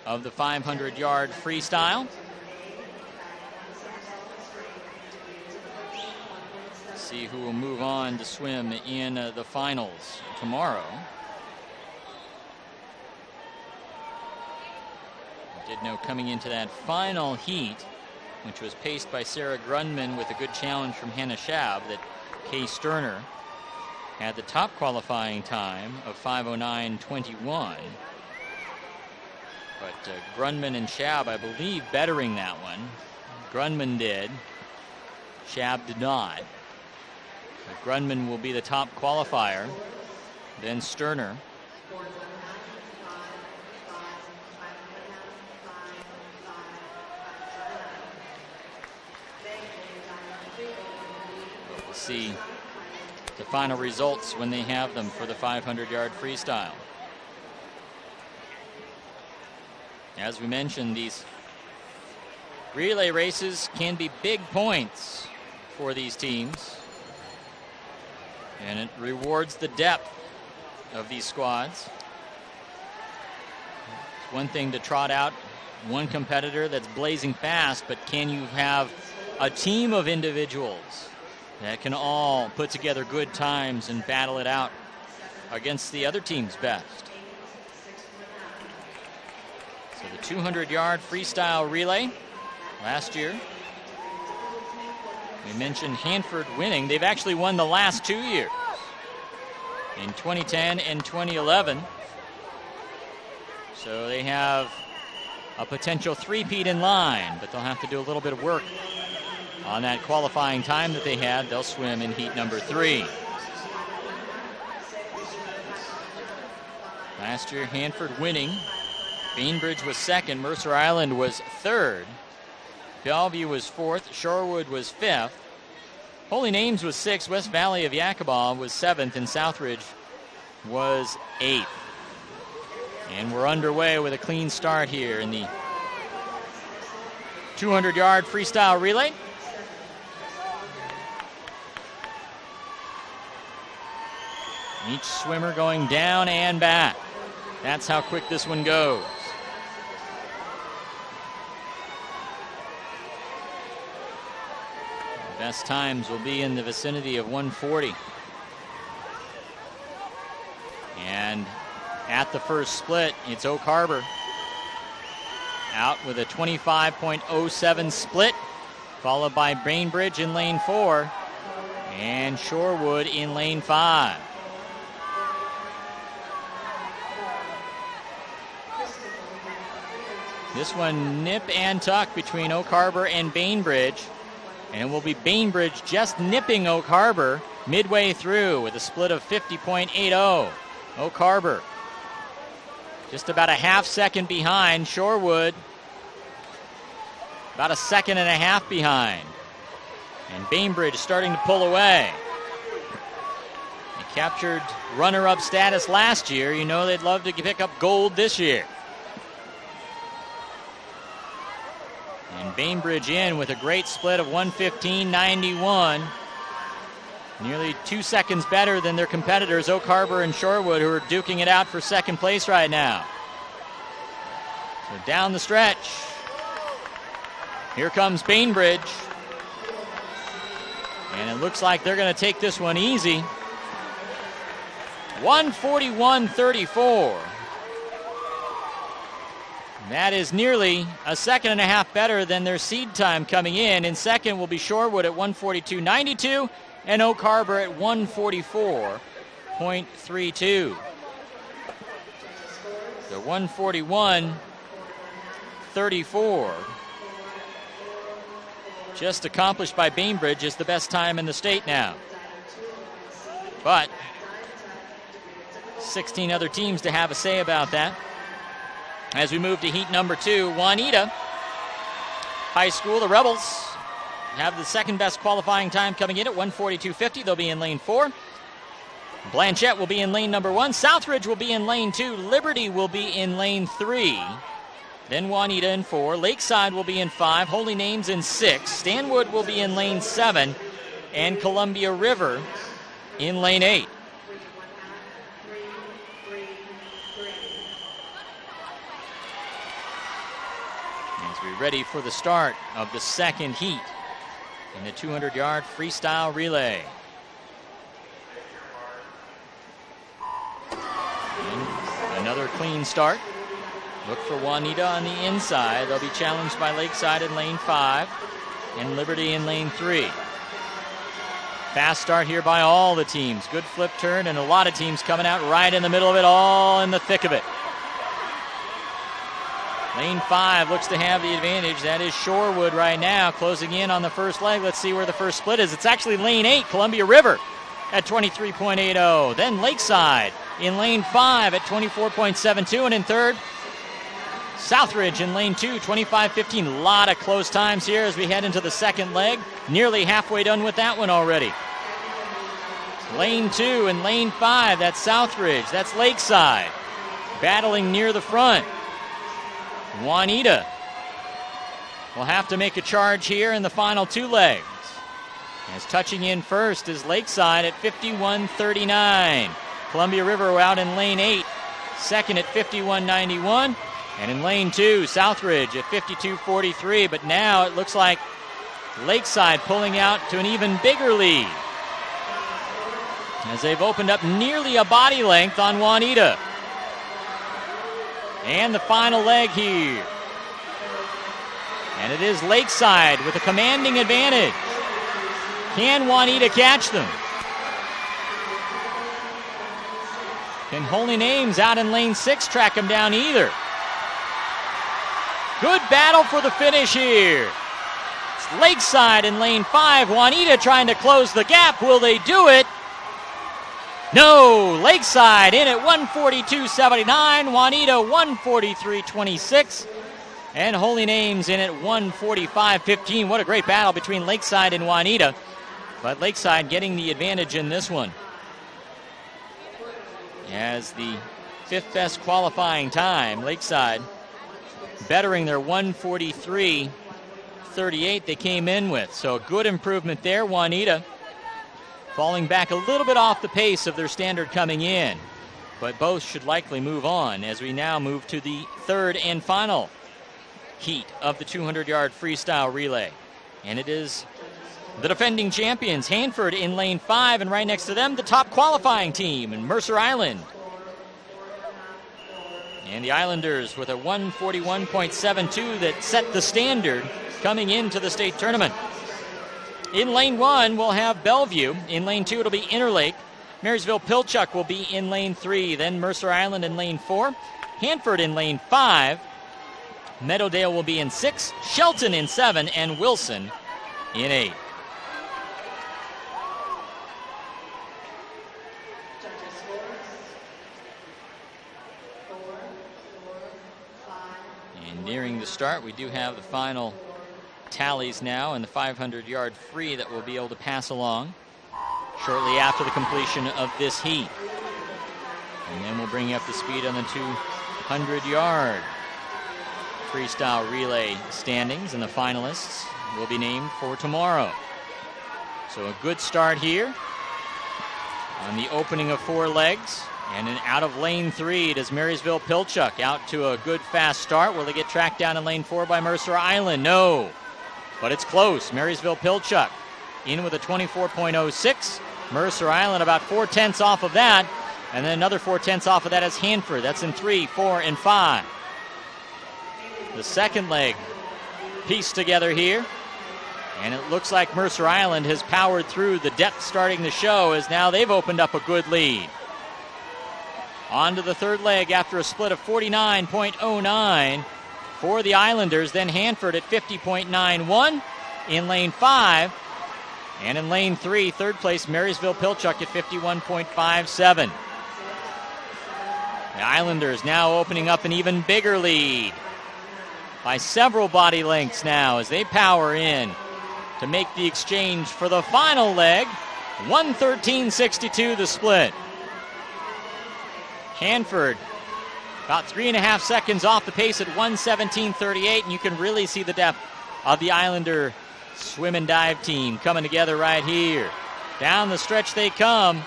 of the 500-yard freestyle. See who will move on to swim in the finals tomorrow. I did know coming into that final heat, which was paced by Sarah Grundman with a good challenge from Hannah Schwab, that Kay Sterner had the top qualifying time of 5:09.21. But Grundman and Schwab, I believe, bettering that one. Grundman did. Schwab did not. But Grundman will be the top qualifier. Then Sterner. We'll see the final results when they have them for the 500-yard freestyle. As we mentioned, these relay races can be big points for these teams, and it rewards the depth of these squads. It's one thing to trot out one competitor that's blazing fast, but can you have a team of individuals that can all put together good times and battle it out against the other team's best? So the 200-yard freestyle relay last year. We mentioned Hanford winning. They've actually won the last 2 years, in 2010 and 2011. So they have a potential three-peat in line, but they'll have to do a little bit of work on that qualifying time that they had. They'll swim in heat number 3. Last year, Hanford winning. Bainbridge was second. Mercer Island was third. Bellevue was fourth. Shorewood was fifth. Holy Names was sixth. West Valley of Yakima was seventh. And Southridge was eighth. And we're underway with a clean start here in the 200-yard freestyle relay. Each swimmer going down and back. That's how quick this one goes. The best times will be in the vicinity of 1:40. And at the first split, it's Oak Harbor out with a 25.07 split, followed by Bainbridge in lane 4 and Shorewood in lane 5. This one nip and tuck between Oak Harbor and Bainbridge, and it will be Bainbridge just nipping Oak Harbor midway through with a split of 50.80. Oak Harbor just about a half second behind. Shorewood about a second and a half behind. And Bainbridge starting to pull away. They captured runner-up status last year. You know they'd love to pick up gold this year. And Bainbridge in with a great split of 1:15.91. Nearly 2 seconds better than their competitors, Oak Harbor and Shorewood, who are duking it out for second place right now. So down the stretch. Here comes Bainbridge. And it looks like they're going to take this one easy. 1:41.34. That is nearly a second and a half better than their seed time coming in. In second will be Shorewood at 1:42.92 and Oak Harbor at 1:44.32. The 1:41.34 just accomplished by Bainbridge is the best time in the state now. But 16 other teams to have a say about that. As we move to heat number 2, Juanita High School, the Rebels have the second best qualifying time coming in at 1:42.50. They'll be in lane 4. Blanchette will be in lane number 1. Southridge will be in lane 2. Liberty will be in lane 3. Then Juanita in 4. Lakeside will be in 5. Holy Names in 6. Stanwood will be in lane 7. And Columbia River in lane 8. As we ready for the start of the second heat in the 200-yard freestyle relay. And another clean start. Look for Juanita on the inside. They'll be challenged by Lakeside in lane 5 and Liberty in lane 3. Fast start here by all the teams. Good flip turn and a lot of teams coming out right in the middle of it, all in the thick of it. Lane 5 looks to have the advantage. That is Shorewood right now, closing in on the first leg. Let's see where the first split is. It's actually lane 8, Columbia River at 23.80. Then Lakeside in lane 5 at 24.72. And in third, Southridge in lane 2, 25.15. A lot of close times here as we head into the second leg. Nearly halfway done with that one already. Lane 2 and lane 5, that's Southridge. That's Lakeside battling near the front. Juanita will have to make a charge here in the final two legs. As touching in first is Lakeside at 51.39. Columbia River out in lane 8, second at 51.91. And in lane 2, Southridge at 52.43. But now it looks like Lakeside pulling out to an even bigger lead, as they've opened up nearly a body length on Juanita. And the final leg here. And it is Lakeside with a commanding advantage. Can Juanita catch them? Can Holy Names out in lane 6 track them down either? Good battle for the finish here. It's Lakeside in lane 5. Juanita trying to close the gap. Will they do it? No. Lakeside in at 142.79. Juanita 143.26. And Holy Names in at 145.15. What a great battle between Lakeside and Juanita. But Lakeside getting the advantage in this one. As the 5th best qualifying time, Lakeside bettering their 143.38 they came in with. So a good improvement there. Juanita falling back a little bit off the pace of their standard coming in. But both should likely move on as we now move to the 3rd and final heat of the 200-yard freestyle relay. And it is the defending champions, Hanford in lane 5, and right next to them, the top qualifying team in Mercer Island. And the Islanders with a 141.72 that set the standard coming into the state tournament. In lane 1, we'll have Bellevue. In lane 2, it'll be Interlake. Marysville-Pilchuck will be in lane 3. Then Mercer Island in lane 4. Hanford in lane 5. Meadowdale will be in 6. Shelton in 7. And Wilson in 8. And nearing the start, we do have the final tallies now and the 500-yard free that we'll be able to pass along shortly after the completion of this heat. And then we'll bring you up to speed on the 200-yard freestyle relay standings, and the finalists will be named for tomorrow. So a good start here on the opening of 4 legs. And then out of lane 3, it is Marysville-Pilchuck out to a good fast start. Will they get tracked down in lane 4 by Mercer Island? No. But it's close. Marysville-Pilchuck in with a 24.06. Mercer Island about 4/10 off of that. And then another 4/10 off of that is Hanford. That's in 3, 4, and 5. The second leg pieced together here. And it looks like Mercer Island has powered through the depth starting the show, as now they've opened up a good lead. On to the third leg after a split of 49.09 for the Islanders. Then Hanford at 50.91 in lane 5. And in lane 3, third place, Marysville-Pilchuck at 51.57. The Islanders now opening up an even bigger lead by several body lengths now as they power in to make the exchange for the final leg. 113.62 the split. Hanford about 3.5 seconds off the pace at 117.38, and you can really see the depth of the Islander swim and dive team coming together right here. Down the stretch they come.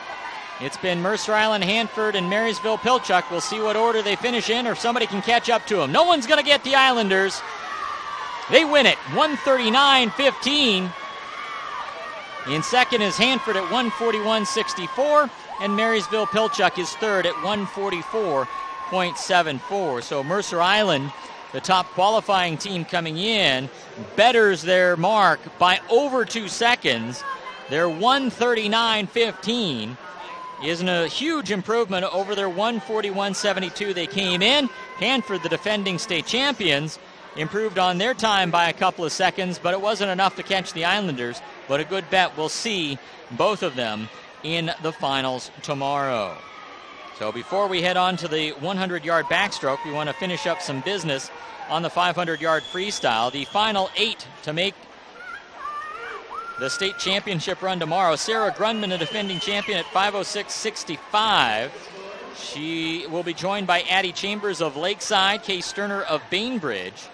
It's been Mercer Island, Hanford, and Marysville-Pilchuck. We'll see what order they finish in, or if somebody can catch up to them. No one's going to get the Islanders. They win it, 139.15. In second is Hanford at 141.64. And Marysville-Pilchuck is third at 144.74. So Mercer Island, the top qualifying team coming in, betters their mark by over 2 seconds. Their 139.15 isn't a huge improvement over their 141.72 they came in. Hanford, the defending state champions, improved on their time by a couple of seconds, but it wasn't enough to catch the Islanders. But a good bet. We'll see both of them in the finals tomorrow. So before we head on to the 100-yard backstroke, we want to finish up some business on the 500-yard freestyle. The final 8 to make the state championship run tomorrow. Sarah Grundman, a defending champion at 5:06.65. She will be joined by Addie Chambers of Lakeside, Kay Sterner of Bainbridge.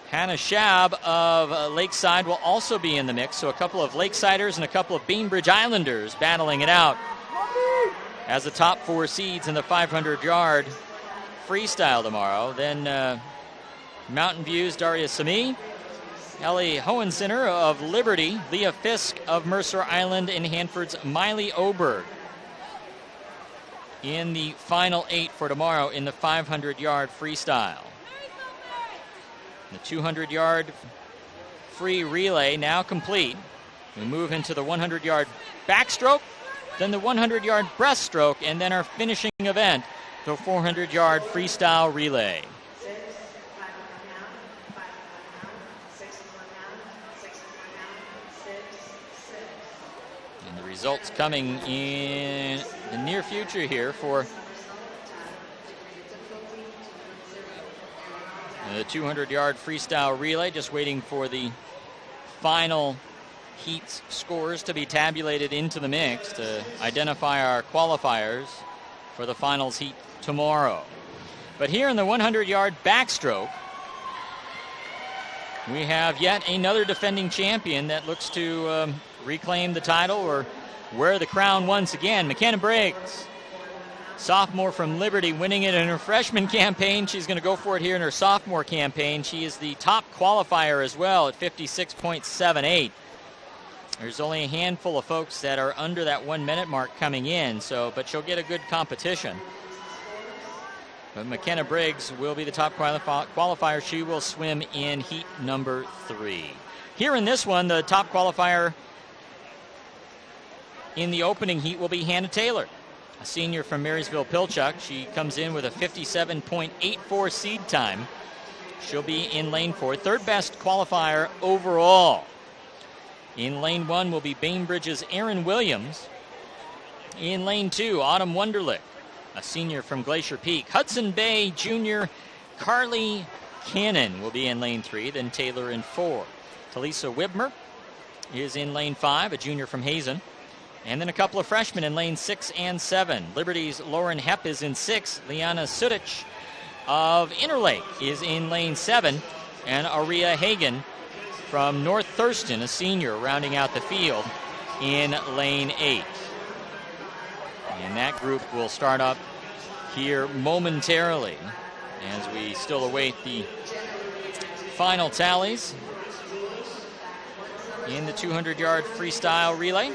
Hannah Schwab of Lakeside will also be in the mix, so a couple of Lakesiders and a couple of Bainbridge Islanders battling it out as the top 4 seeds in the 500-yard freestyle tomorrow. Then Mountain View's Daria Sami, Ellie Hohensinner of Liberty, Leah Fisk of Mercer Island, and Hanford's Miley Oberg. in the final 8 for tomorrow in the 500-yard freestyle. The 200-yard free relay now complete. We move into the 100-yard backstroke, then the 100-yard breaststroke, and then our finishing event, the 400-yard freestyle relay. And the results coming in the near future here for the 200-yard freestyle relay. Just waiting for the final heats scores to be tabulated into the mix to identify our qualifiers for the finals heat tomorrow. But here in the 100-yard backstroke, we have yet another defending champion that looks to reclaim the title or wear the crown once again. McKenna Briggs, sophomore from Liberty, winning it in her freshman campaign. She's going to go for it here in her sophomore campaign. She is the top qualifier as well at 56.78. There's only a handful of folks that are under that 1 minute mark coming in, but she'll get a good competition. But McKenna Briggs will be the top qualifier. She will swim in heat number 3. Here in this one, the top qualifier in the opening heat will be Hannah Taylor, a senior from Marysville Pilchuck. She comes in with a 57.84 seed time. She'll be in lane 4, third best qualifier overall. In lane 1 will be Bainbridge's Erin Williams. In lane 2, Autumn Wunderlich, a senior from Glacier Peak. Hudson Bay junior Carly Cannon will be in lane 3, then Taylor in 4. Talisa Wibmer is in lane 5, a junior from Hazen. And then a couple of freshmen in lane 6 and 7. Liberty's Lauren Hepp is in 6. Liana Sudich of Interlake is in lane 7. And Aria Hagen from North Thurston, a senior, rounding out the field in lane 8. And that group will start up here momentarily as we still await the final tallies in the 200-yard freestyle relay.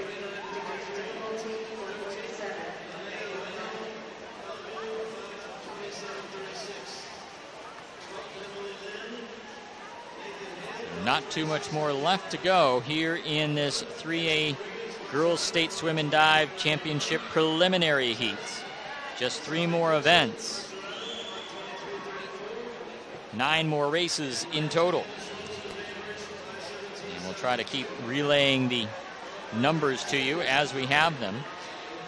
Not too much more left to go here in this 3A Girls State Swim and Dive Championship preliminary heats. Just 3 more events. 9 more races in total. And we'll try to keep relaying the numbers to you as we have them.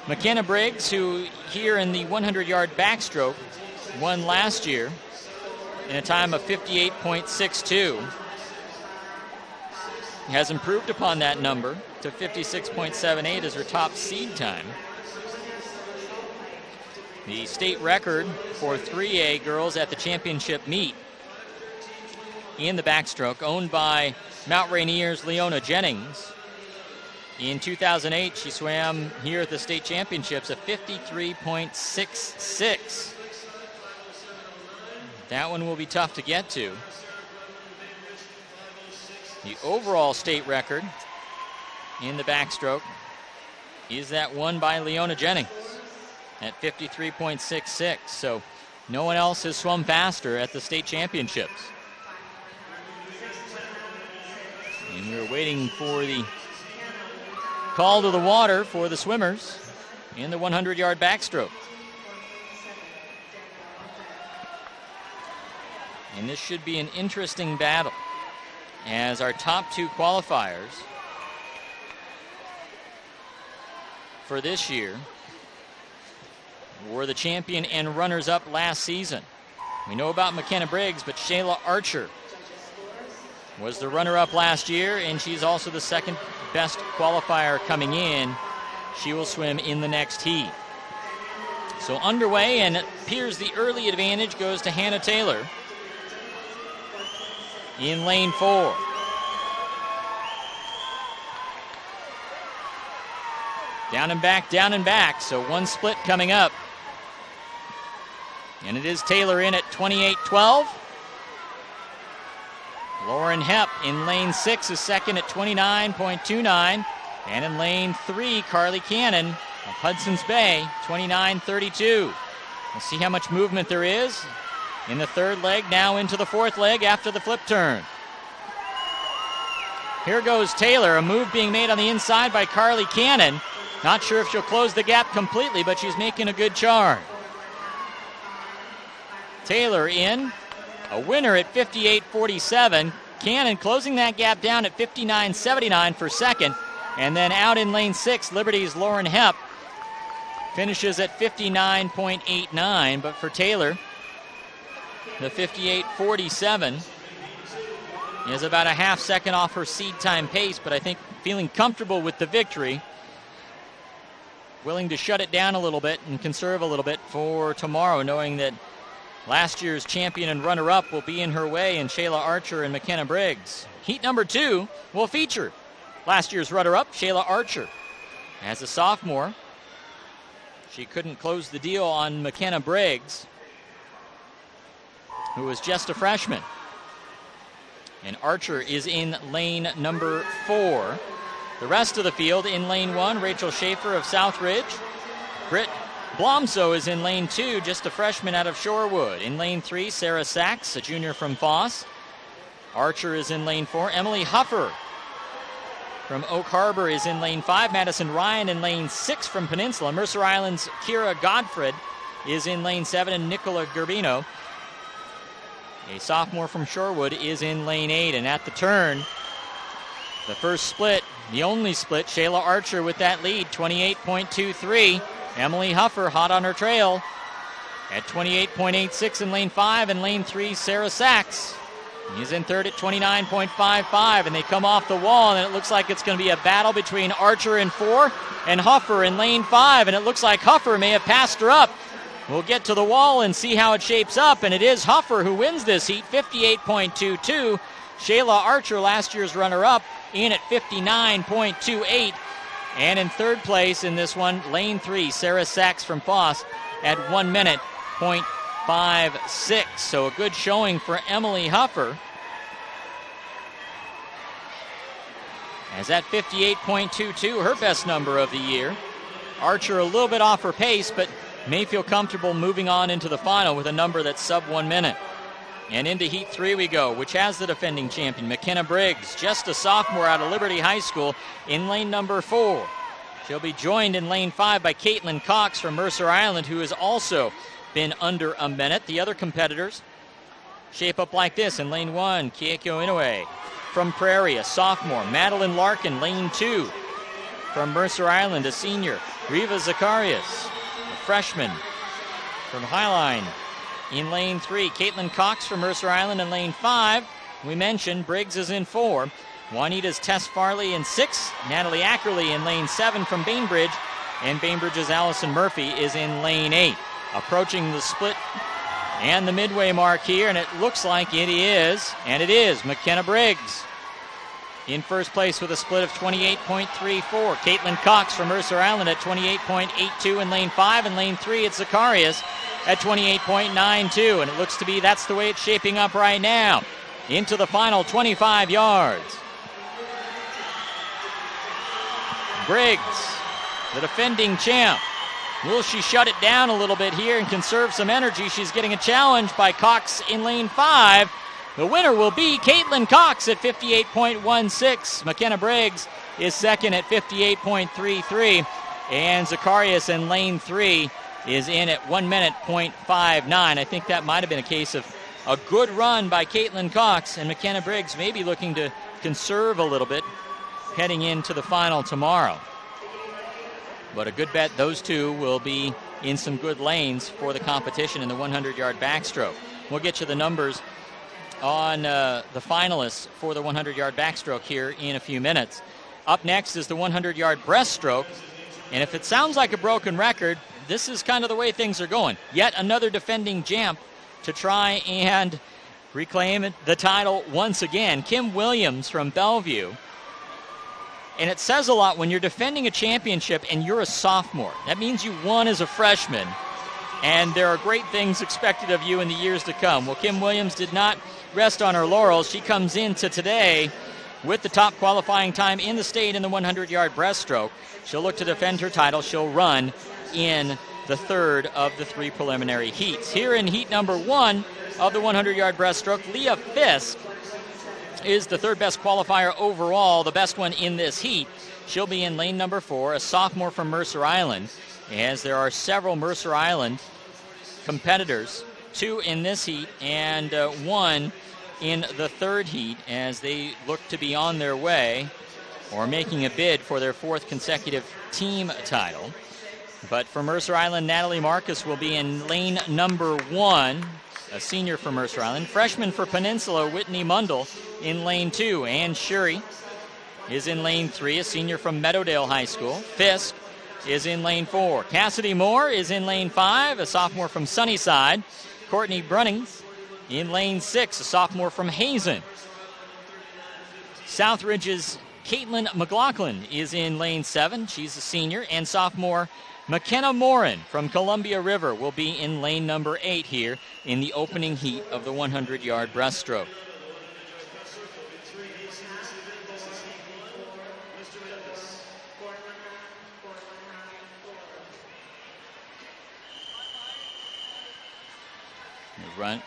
McKenna Briggs, who here in the 100-yard backstroke won last year in a time of 58.62. Has improved upon that number to 56.78 as her top seed time. The state record for 3A girls at the championship meet in the backstroke, owned by Mount Rainier's Leona Jennings. In 2008, she swam here at the state championships at 53.66. That one will be tough to get to. The overall state record in the backstroke is that one by Leona Jennings at 53.66. So no one else has swum faster at the state championships. And we're waiting for the call to the water for the swimmers in the 100-yard backstroke. And this should be an interesting battle, as our top 2 qualifiers for this year were the champion and runners-up last season. We know about McKenna Briggs, but Shayla Archer was the runner-up last year, and she's also the second best qualifier coming in. She will swim in the next heat. So underway, and it appears the early advantage goes to Hannah Taylor in lane 4. Down and back, so one split coming up. And it is Taylor in at 28.12. Lauren Hepp in lane 6 is second at 29.29. And in lane 3, Carly Cannon Hudson's Bay, 29-32. We'll see how much movement there is in the third leg, now into the fourth leg after the flip turn. Here goes Taylor, a move being made on the inside by Carly Cannon. Not sure if she'll close the gap completely, but she's making a good charge. Taylor in, a winner at 58.47. Cannon closing that gap down at 59.79 for second. And then out in lane 6, Liberty's Lauren Hepp finishes at 59.89. But for Taylor, the 58.47 is about a half second off her seed time pace, but I think feeling comfortable with the victory. Willing to shut it down a little bit and conserve a little bit for tomorrow, knowing that last year's champion and runner-up will be in her way in Shayla Archer and McKenna Briggs. Heat number 2 will feature last year's runner-up, Shayla Archer. As a sophomore, she couldn't close the deal on McKenna Briggs, who was just a freshman. And Archer is in lane number 4. The rest of the field in lane 1, Rachel Schaefer of Southridge. Britt Blomso is in lane 2, just a freshman out of Shorewood. In lane 3, Sarah Sachs, a junior from Foss. Archer is in lane 4. Emily Huffer from Oak Harbor is in lane 5. Madison Ryan in lane 6 from Peninsula. Mercer Island's Kira Godfred is in lane 7, and Nicola Gerbino, a sophomore from Shorewood, is in lane 8. And at the turn, the first split, the only split, Shayla Archer with that lead, 28.23. Emily Huffer hot on her trail at 28.86 in lane 5. And lane 3, Sarah Sachs is in third at 29.55. And they come off the wall, and it looks like it's going to be a battle between Archer in 4 and Huffer in lane 5. And it looks like Huffer may have passed her up. We'll get to the wall and see how it shapes up. And it is Huffer who wins this heat, 58.22. Shayla Archer, last year's runner-up, in at 59.28. And in third place in this one, lane 3, Sarah Sachs from Foss at 1 minute, 0.56. So a good showing for Emily Huffer. As at 58.22, her best number of the year. Archer a little bit off her pace, but may feel comfortable moving on into the final with a number that's sub 1 minute. And into Heat 3 we go, which has the defending champion, McKenna Briggs, just a sophomore out of Liberty High School, in lane number 4. She'll be joined in lane 5 by Caitlin Cox from Mercer Island, who has also been under a minute. The other competitors shape up like this. In lane 1, Kiekyo Inoue from Prairie, a sophomore. Madeline Larkin, lane 2. From Mercer Island, a senior. Riva Zacharias, a freshman from Highline. In lane 3, Caitlin Cox from Mercer Island in lane 5. We mentioned Briggs is in 4. Juanita's Tess Farley in 6. Natalie Ackerley in lane 7 from Bainbridge. And Bainbridge's Allison Murphy is in lane 8. Approaching the split and the midway mark here, and it looks like it is, and it is, McKenna Briggs in first place with a split of 28.34. Caitlin Cox from Mercer Island at 28.82 in lane 5. In lane 3, it's Zacharias at 28.92. And it looks to be that's the way it's shaping up right now. Into the final 25 yards. Briggs, the defending champ. Will she shut it down a little bit here and conserve some energy? She's getting a challenge by Cox in lane 5. The winner will be Caitlin Cox at 58.16. McKenna Briggs is second at 58.33. And Zacharias in lane 3 is in at 1 minute, 0.59. I think that might have been a case of a good run by Caitlin Cox, and McKenna Briggs may be looking to conserve a little bit heading into the final tomorrow. But a good bet those two will be in some good lanes for the competition in the 100-yard backstroke. We'll get you the numbers on the finalists for the 100-yard backstroke here in a few minutes. Up next is the 100-yard breaststroke. And if it sounds like a broken record, this is kind of the way things are going. Yet another defending champ to try and reclaim the title once again. Kim Williams from Bellevue. And it says a lot when you're defending a championship and you're a sophomore. That means you won as a freshman. And there are great things expected of you in the years to come. Well, Kim Williams did not rest on her laurels. She comes into today with the top qualifying time in the state in the 100-yard breaststroke. She'll look to defend her title. She'll run in the third of the 3 preliminary heats. Here in heat number 1 of the 100-yard breaststroke, Leah Fisk is the third best qualifier overall, the best one in this heat. She'll be in lane number 4, a sophomore from Mercer Island, as there are several Mercer Island competitors, 2 in this heat and 1 in the third heat, as they look to be on their way or making a bid for their 4th consecutive team title. But for Mercer Island, Natalie Marcus will be in lane number 1, a senior for Mercer Island. Freshman for Peninsula, Whitney Mundell, in lane 2. Ann Shuri is in lane 3, a senior from Meadowdale High School. Fisk is in lane 4. Cassidy Moore is in lane 5, a sophomore from Sunnyside. Courtney Brunnings in lane 6, a sophomore from Hazen. Southridge's Caitlin McLaughlin is in lane 7. She's a senior. And sophomore McKenna Morin from Columbia River will be in lane number 8 here in the opening heat of the 100-yard breaststroke.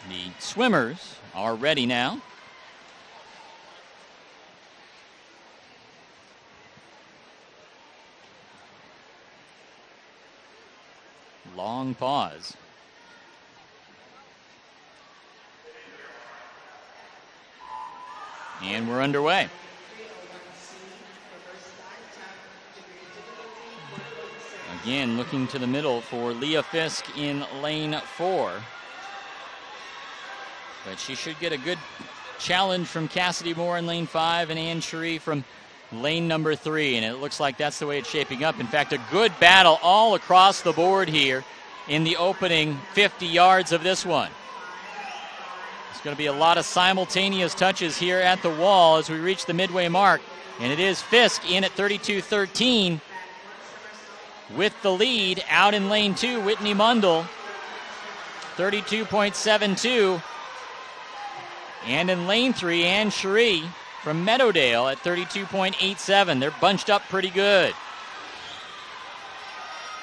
The swimmers are ready now. Long pause. And we're underway. Again, looking to the middle for Leah Fisk in lane 4. But she should get a good challenge from Cassidy Moore in lane 5 and Ann Cherie from lane number 3. And it looks like that's the way it's shaping up. In fact, a good battle all across the board here in the opening 50 yards of this one. There's going to be a lot of simultaneous touches here at the wall as we reach the midway mark. And it is Fisk in at 32-13 with the lead. Out in lane 2, Whitney Mundell, 32.72. And in lane 3, Ann Cherie from Meadowdale at 32.87. They're bunched up pretty good.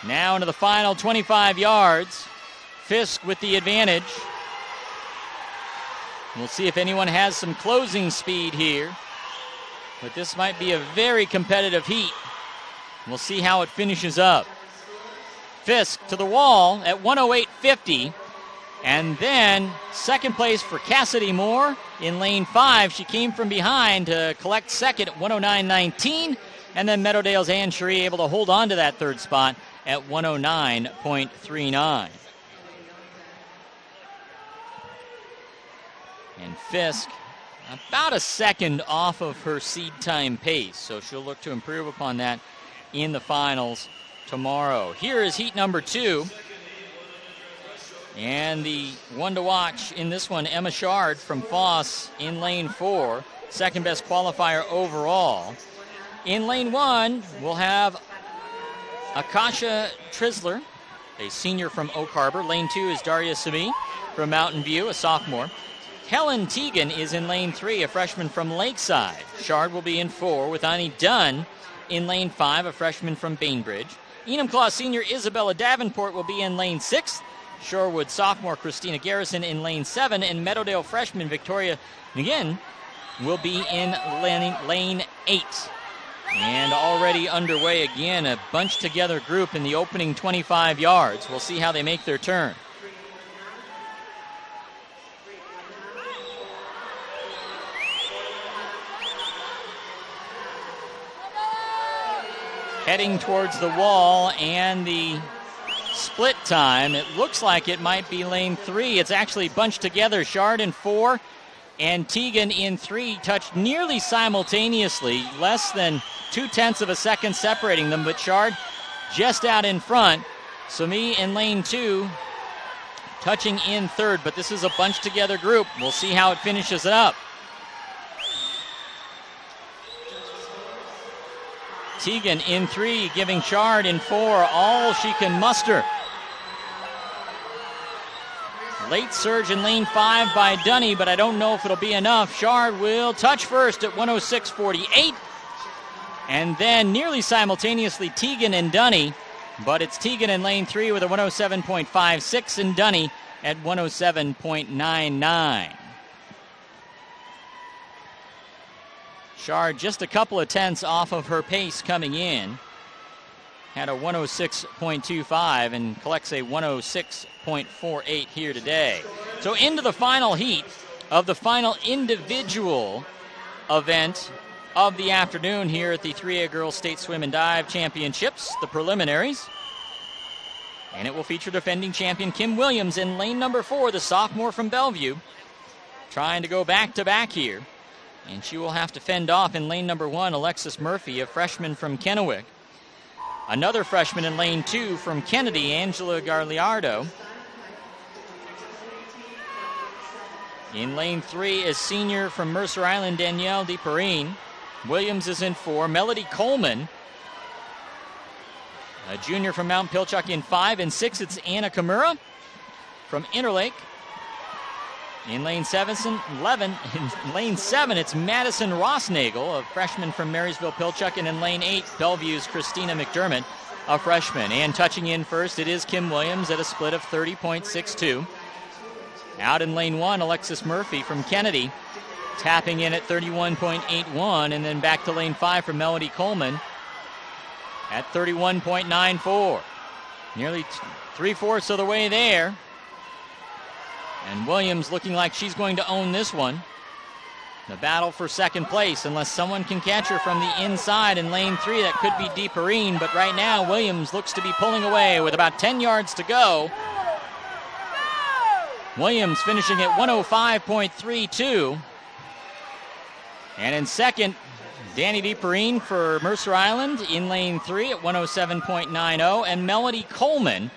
Now into the final 25 yards. Fisk with the advantage. We'll see if anyone has some closing speed here. But this might be a very competitive heat. We'll see how it finishes up. Fisk to the wall at 108.50. And then second place for Cassidy Moore in lane 5. She came from behind to collect second at 109.19. And then Meadowdale's Ann Cherie able to hold on to that third spot at 109.39. And Fisk about a second off of her seed time pace. So she'll look to improve upon that in the finals tomorrow. Here is heat number 2. And the one to watch in this one, Emma Shard from Foss in lane 4, second best qualifier overall. In lane 1, we'll have Akasha Trisler, a senior from Oak Harbor. Lane 2 is Daria Sami from Mountain View, a sophomore. Helen Teagan is in lane 3, a freshman from Lakeside. Shard will be in 4 with Ani Dunn in lane 5, a freshman from Bainbridge. Enumclaw senior Isabella Davenport will be in lane 6. Shorewood sophomore Christina Garrison in lane 7, and Meadowdale freshman Victoria Nguyen will be in lane 8. And already underway again, a bunched together group in the opening 25 yards. We'll see how they make their turn. Heading towards the wall and the split time. It looks like it might be lane 3. It's actually bunched together. Shard in 4 and Teagan in 3 touched nearly simultaneously, less than 0.2 of a second separating them, but Shard just out in front. Sami in lane 2 touching in 3rd, but this is a bunched together group. We'll see how it finishes up. Teagan in 3, giving Shard in 4 all she can muster. Late surge in lane 5 by Dunny, but I don't know if it'll be enough. Shard will touch first at 106.48. And then nearly simultaneously Teagan and Dunny, but it's Teagan in lane 3 with a 107.56 and Dunny at 107.99. Shard just a couple of tenths off of her pace coming in. Had a 106.25 and collects a 106.48 here today. So into the final heat of the final individual event of the afternoon here at the 3A Girls State Swim and Dive Championships, the preliminaries. And it will feature defending champion Kim Williams in lane number 4, the sophomore from Bellevue, trying to go back-to-back here. And she will have to fend off in lane number 1, Alexis Murphy, a freshman from Kennewick. Another freshman in lane 2 from Kennedy, Angela Garliardo. In lane 3 is senior from Mercer Island, Danielle DePerine. Williams is in 4. Melody Coleman, a junior from Mount Pilchuck, in 5. In 6, it's Anna Kimura from Interlake. In lane 7, it's Madison Rossnagel, a freshman from Marysville Pilchuck. And in lane 8, Bellevue's Christina McDermott, a freshman. And touching in first, it is Kim Williams at a split of 30.62. Out in lane 1, Alexis Murphy from Kennedy, tapping in at 31.81. And then back to lane 5 for Melody Coleman at 31.94. Nearly 3/4 of the way there. And Williams looking like she's going to own this one. The battle for second place, unless someone can catch her from the inside in lane 3. That could be DePerine, but right now Williams looks to be pulling away with about 10 yards to go. Williams finishing at 105.32. And in second, Danny DePerine for Mercer Island in lane 3 at 107.90. And Melody Coleman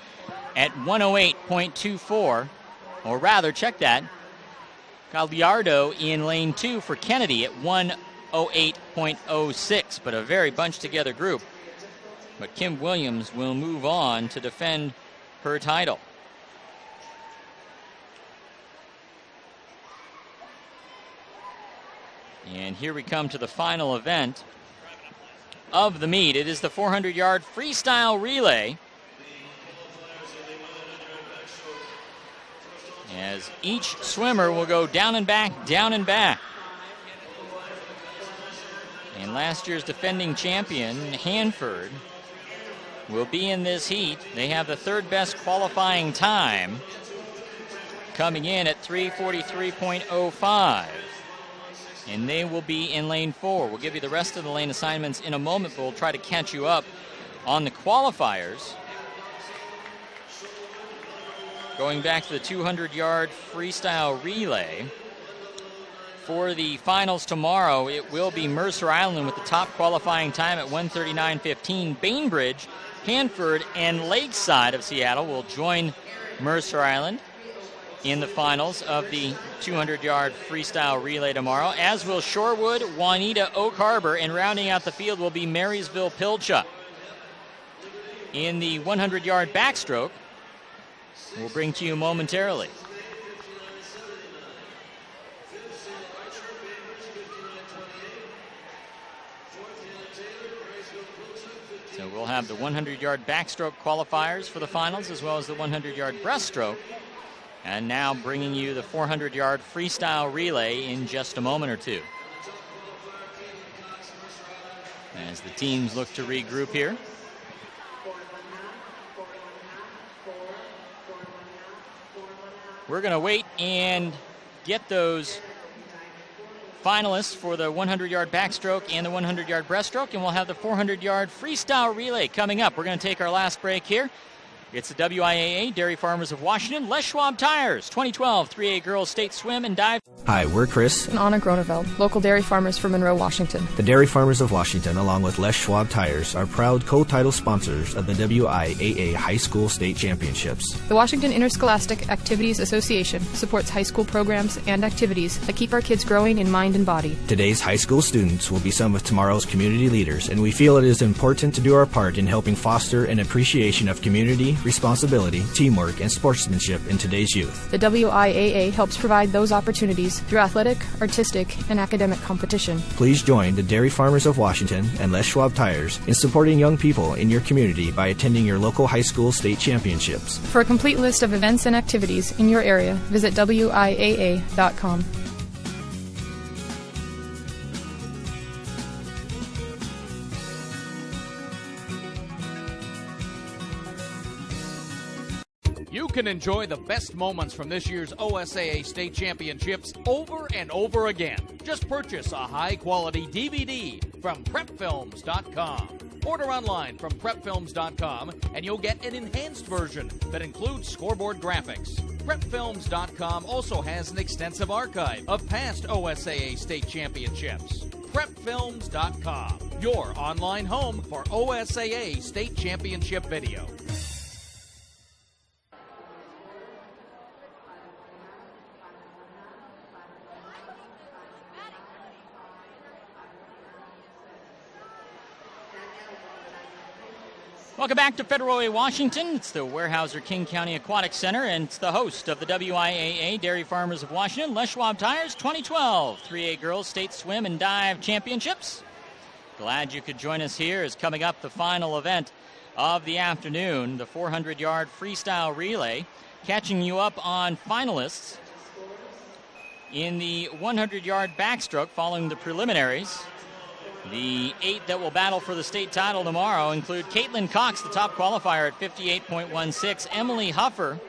at 108.24. Or rather, check that, Galliardo in lane 2 for Kennedy at 108.06, but a very bunched together group. But Kim Williams will move on to defend her title. And here we come to the final event of the meet. It is the 400-yard freestyle relay, as each swimmer will go down and back, down and back. And last year's defending champion, Hanford, will be in this heat. They have the third best qualifying time, coming in at 3:43.05. And they will be in lane 4. We'll give you the rest of the lane assignments in a moment, but we'll try to catch you up on the qualifiers. Going back to the 200-yard freestyle relay. For the finals tomorrow, it will be Mercer Island with the top qualifying time at 1:39.15. Bainbridge, Hanford, and Lakeside of Seattle will join Mercer Island in the finals of the 200-yard freestyle relay tomorrow, as will Shorewood, Juanita, Oak Harbor, and rounding out the field will be Marysville Pilchuck. In the 100-yard backstroke, we'll bring to you momentarily. So we'll have the 100-yard backstroke qualifiers for the finals, as well as the 100-yard breaststroke. And now bringing you the 400-yard freestyle relay in just a moment or two, as the teams look to regroup here. We're going to wait and get those finalists for the 100-yard backstroke and the 100-yard breaststroke, and we'll have the 400-yard freestyle relay coming up. We're going to take our last break here. It's the WIAA, Dairy Farmers of Washington, Les Schwab Tires, 2012 3A Girls State Swim and Dive. Hi, we're Chris and Anna Groneveld, local dairy farmers from Monroe, Washington. The Dairy Farmers of Washington, along with Les Schwab Tires, are proud co-title sponsors of the WIAA High School State Championships. The Washington Interscholastic Activities Association supports high school programs and activities that keep our kids growing in mind and body. Today's high school students will be some of tomorrow's community leaders, and we feel it is important to do our part in helping foster an appreciation of community, responsibility, teamwork, and sportsmanship in today's youth. The WIAA helps provide those opportunities through athletic, artistic, and academic competition. Please join the Dairy Farmers of Washington and Les Schwab Tires in supporting young people in your community by attending your local high school state championships. For a complete list of events and activities in your area, visit WIAA.com. You can enjoy the best moments from this year's OSAA State Championships over and over again. Just purchase a high-quality DVD from PrepFilms.com. Order online from PrepFilms.com and you'll get an enhanced version that includes scoreboard graphics. PrepFilms.com also has an extensive archive of past OSAA State Championships. PrepFilms.com, your online home for OSAA State Championship video. Welcome back to Federal Way, Washington. It's the Weyerhaeuser King County Aquatic Center, and it's the host of the WIAA Dairy Farmers of Washington, Les Schwab Tires 2012 3A Girls State Swim and Dive Championships. Glad you could join us here as coming up the final event of the afternoon, the 400-yard freestyle relay, catching you up on finalists in the 100-yard backstroke following the preliminaries. The 8 that will battle for the state title tomorrow include Caitlin Cox, the top qualifier at 58.16, Emily Huffer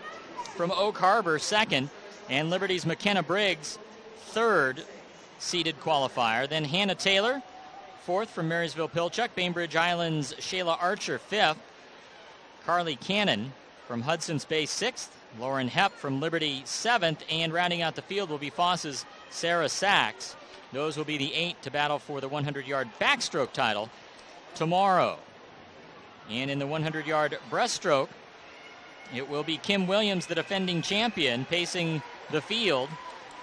from Oak Harbor, second, and Liberty's McKenna Briggs, third seeded qualifier. Then Hannah Taylor, fourth from Marysville-Pilchuck, Bainbridge Island's Shayla Archer, fifth, Carly Cannon from Hudson's Bay, sixth, Lauren Hepp from Liberty, seventh, and rounding out the field will be Foss's Sarah Sachs. Those will be the 8 to battle for the 100-yard backstroke title tomorrow. And in the 100-yard breaststroke, it will be Kim Williams, the defending champion, pacing the field.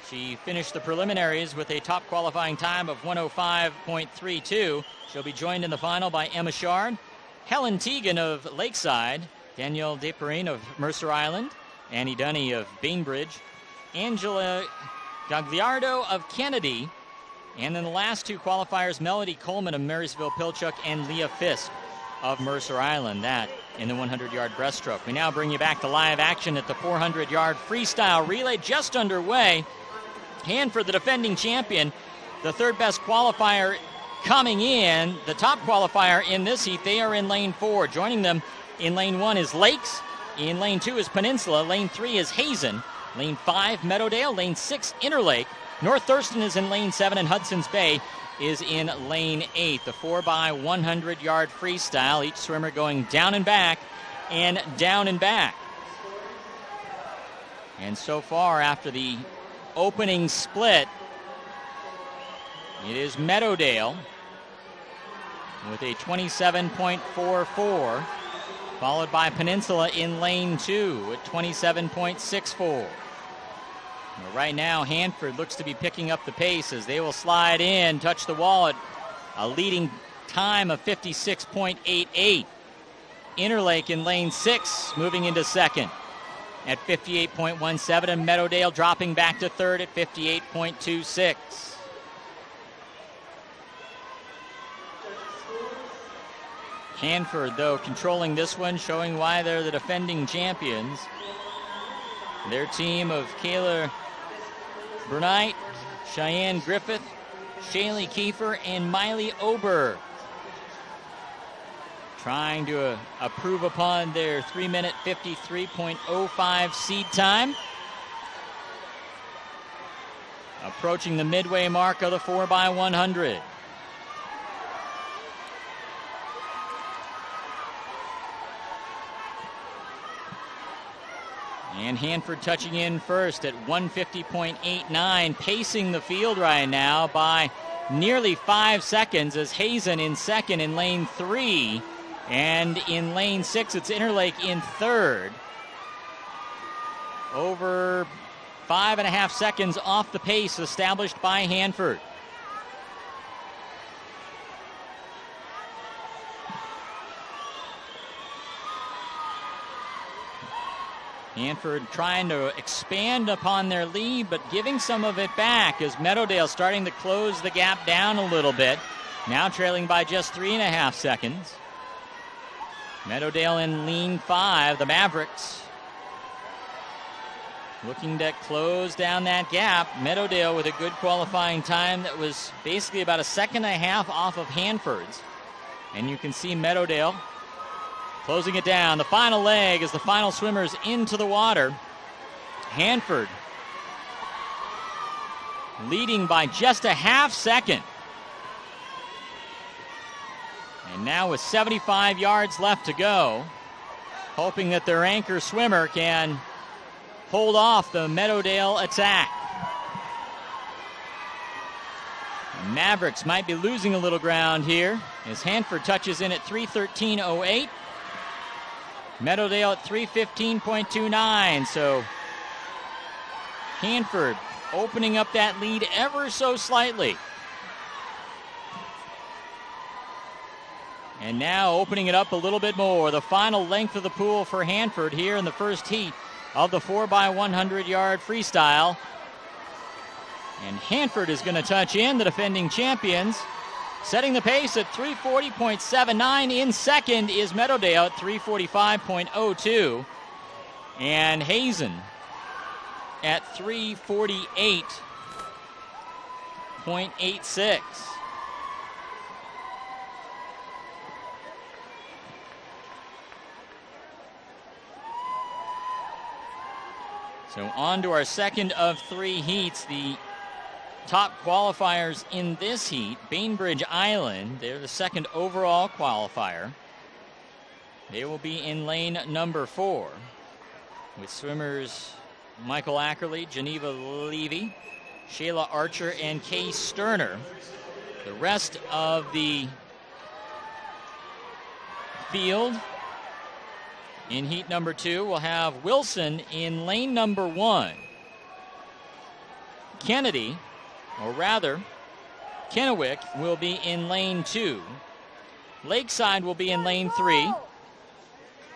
She finished the preliminaries with a top qualifying time of 105.32. She'll be joined in the final by Emma Shard, Helen Teagan of Lakeside, Danielle Desperine of Mercer Island, Annie Dunny of Bainbridge, Angela Gagliardo of Kennedy, and then the last two qualifiers, Melody Coleman of Marysville-Pilchuck and Leah Fisk of Mercer Island. That in the 100-yard breaststroke. We now bring you back to live action at the 400-yard freestyle relay, just underway. Hanford, the defending champion, the third best qualifier coming in, the top qualifier in this heat. They are in lane 4. Joining them in lane 1 is Lakes. In lane 2 is Peninsula. Lane 3 is Hazen. Lane 5, Meadowdale. Lane 6, Interlake. North Thurston is in lane 7, and Hudson's Bay is in lane 8. The 4x100-yard freestyle, each swimmer going down and back and down and back. And so far, after the opening split, it is Meadowdale with a 27.44, followed by Peninsula in lane 2 at 27.64. Right now, Hanford looks to be picking up the pace as they will slide in, touch the wall at a leading time of 56.88. Interlake in lane 6, moving into second at 58.17, and Meadowdale dropping back to third at 58.26. Hanford, though, controlling this one, showing why they're the defending champions. Their team of Kayla Bernight, Cheyenne Griffith, Shaylee Kiefer, and Miley Ober, trying to improve upon their 3-minute 53.05 seed time. Approaching the midway mark of the 4x100. And Hanford touching in first at 150.89, pacing the field right now by nearly 5 seconds as Hazen in second in lane 3. And in lane 6, it's Interlake in third. Over 5.5 seconds off the pace established by Hanford. Hanford trying to expand upon their lead, but giving some of it back as Meadowdale starting to close the gap down a little bit. Now trailing by just 3.5 seconds. Meadowdale in lean 5, the Mavericks looking to close down that gap. Meadowdale with a good qualifying time that was basically about 1.5 seconds off of Hanford's. And you can see Meadowdale closing it down. The final leg as the final swimmers into the water. Hanford leading by just 0.5 seconds. And now with 75 yards left to go, hoping that their anchor swimmer can hold off the Meadowdale attack. Mavericks might be losing a little ground here as Hanford touches in at 3:13.08. Meadowdale at 3:15.29. So Hanford opening up that lead ever so slightly. And now opening it up a little bit more. The final length of the pool for Hanford here in the first heat of the 4x100 yard freestyle. And Hanford is going to touch in, the defending champions, setting the pace at 3:40.79. In second is Meadowdale at 3:45.02. And Hazen at 3:48.86. So on to our second of 3 heats. The top qualifiers in this heat, Bainbridge Island, they're the second overall qualifier. They will be in lane number 4 with swimmers Michael Ackerley, Geneva Levy, Shayla Archer, and Kay Sterner. The rest of the field in heat number 2, we'll have Wilson in lane number 1. Kennedy, or rather, Kennewick will be in lane 2. Lakeside will be in lane 3.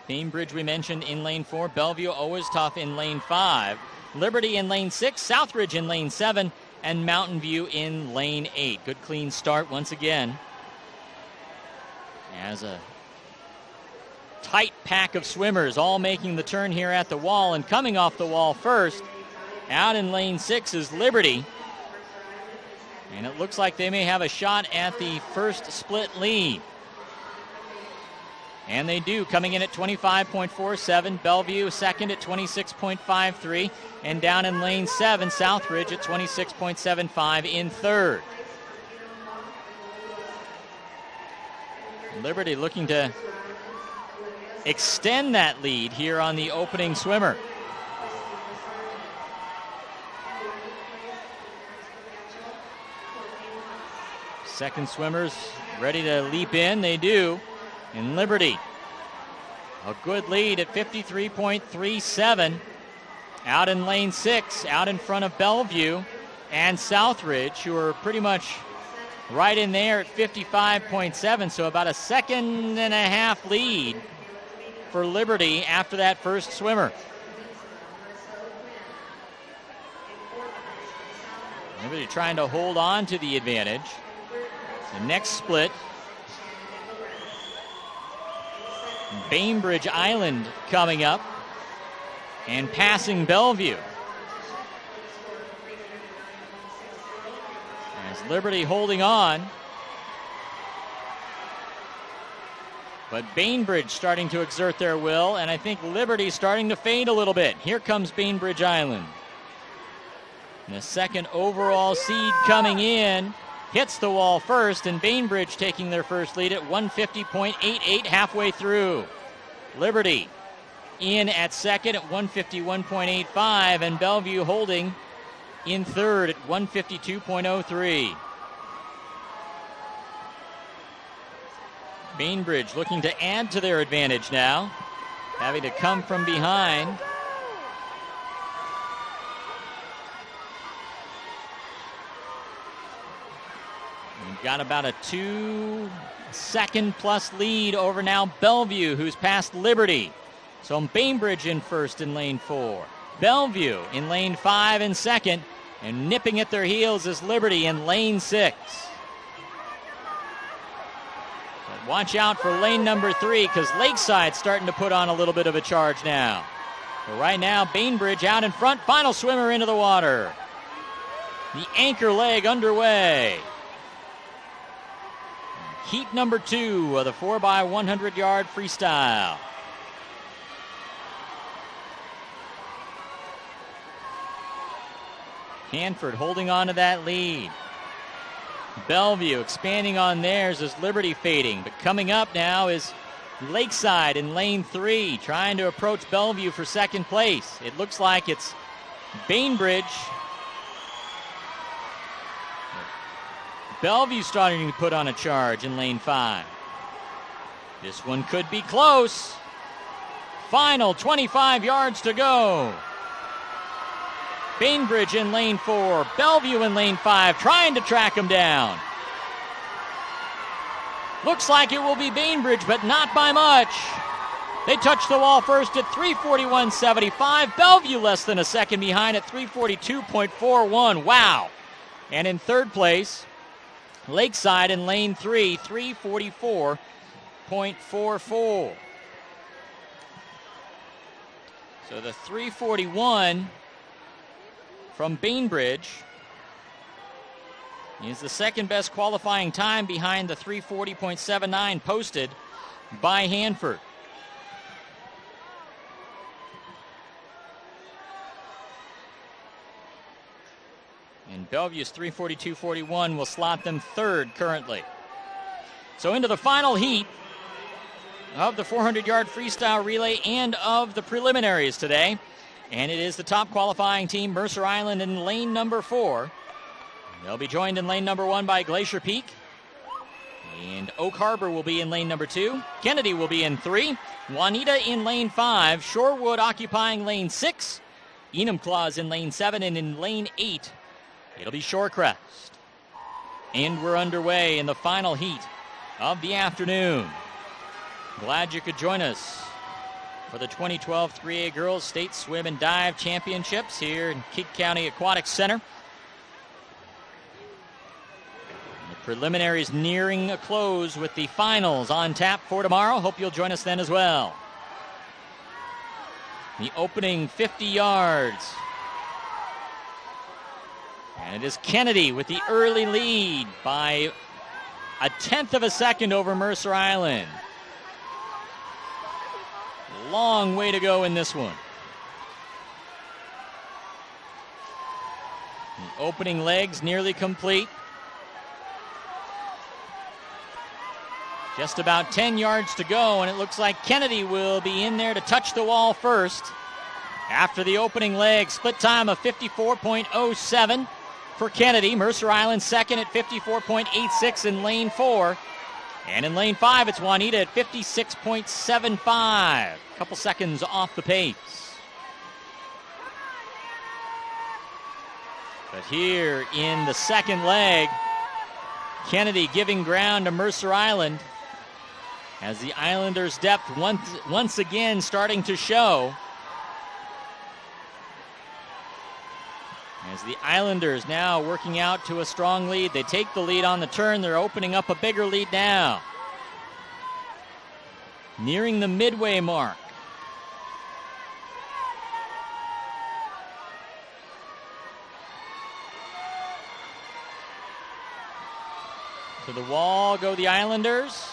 Bainbridge we mentioned in lane 4. Bellevue always tough in lane 5. Liberty in lane 6. Southridge in lane 7. And Mountain View in lane 8. Good clean start once again. As a tight pack of swimmers all making the turn here at the wall, and coming off the wall first out in lane 6 is Liberty, and it looks like they may have a shot at the first split lead, and they do, coming in at 25.47. Bellevue second at 26.53, and down in lane 7 Southridge at 26.75 in third. Liberty looking to extend that lead here on the opening swimmer. Second swimmers ready to leap in. They do. And Liberty, a good lead at 53.37. Out in lane 6, out in front of Bellevue and Southridge, who are pretty much right in there at 55.7. So about 1.5 seconds lead for Liberty after that first swimmer. Liberty trying to hold on to the advantage. The next split, Bainbridge Island coming up and passing Bellevue. As Liberty holding on, but Bainbridge starting to exert their will, and I think Liberty starting to fade a little bit. Here comes Bainbridge Island. And the second overall seed coming in hits the wall first, and Bainbridge taking their first lead at 150.88 halfway through. Liberty in at second at 151.85, and Bellevue holding in third at 152.03. Bainbridge looking to add to their advantage now, having to come from behind. We've got about a 2-second plus lead over now Bellevue, who's passed Liberty. So Bainbridge in first in lane 4. Bellevue in lane 5 in second, and nipping at their heels is Liberty in lane 6. But watch out for lane number 3, because Lakeside's starting to put on a little bit of a charge now. But right now, Bainbridge out in front, final swimmer into the water. The anchor leg underway. Heat number 2 of the 4x100 yard freestyle. Hanford holding on to that lead. Bellevue expanding on theirs as Liberty fading. But coming up now is Lakeside in lane 3, trying to approach Bellevue for second place. It looks like it's Bainbridge. Bellevue starting to put on a charge in lane 5. This one could be close. Final 25 yards to go. Bainbridge in lane 4, Bellevue in lane 5, trying to track him down. Looks like it will be Bainbridge, but not by much. They touch the wall first at 3:41.75. Bellevue less than a second behind at 3:42.41. Wow. And in third place, Lakeside in lane 3, 3:44.44. So the 3:41 from Bainbridge is the second best qualifying time behind the 3:40.79 posted by Hanford. And Bellevue's 3:42.41 will slot them third currently. So into the final heat of the 400-yard freestyle relay and of the preliminaries today. And it is the top qualifying team, Mercer Island, in lane number 4. They'll be joined in lane number 1 by Glacier Peak. And Oak Harbor will be in lane number 2. Kennedy will be in 3. Juanita in lane 5. Shorewood occupying lane 6. Enumclaw in lane 7. And in lane 8, it'll be Shorecrest. And we're underway in the final heat of the afternoon. Glad you could join us for the 2012 3A Girls State Swim and Dive Championships here in King County Aquatic Center. The preliminaries nearing a close with the finals on tap for tomorrow. Hope you'll join us then as well. The opening 50 yards. And it is Kennedy with the early lead by a tenth of a second over Mercer Island. Long way to go in this one. The opening legs nearly complete. Just about 10 yards to go, and it looks like Kennedy will be in there to touch the wall first. After the opening leg, split time of 54.07 for Kennedy. Mercer Island second at 54.86 in lane 4. And in lane 5, it's Juanita at 56.75. A couple seconds off the pace. But here in the second leg, Kennedy giving ground to Mercer Island as the Islanders' depth once again starting to show. As the Islanders now working out to a strong lead. They take the lead on the turn. They're opening up a bigger lead now. Nearing the midway mark. To the wall go the Islanders.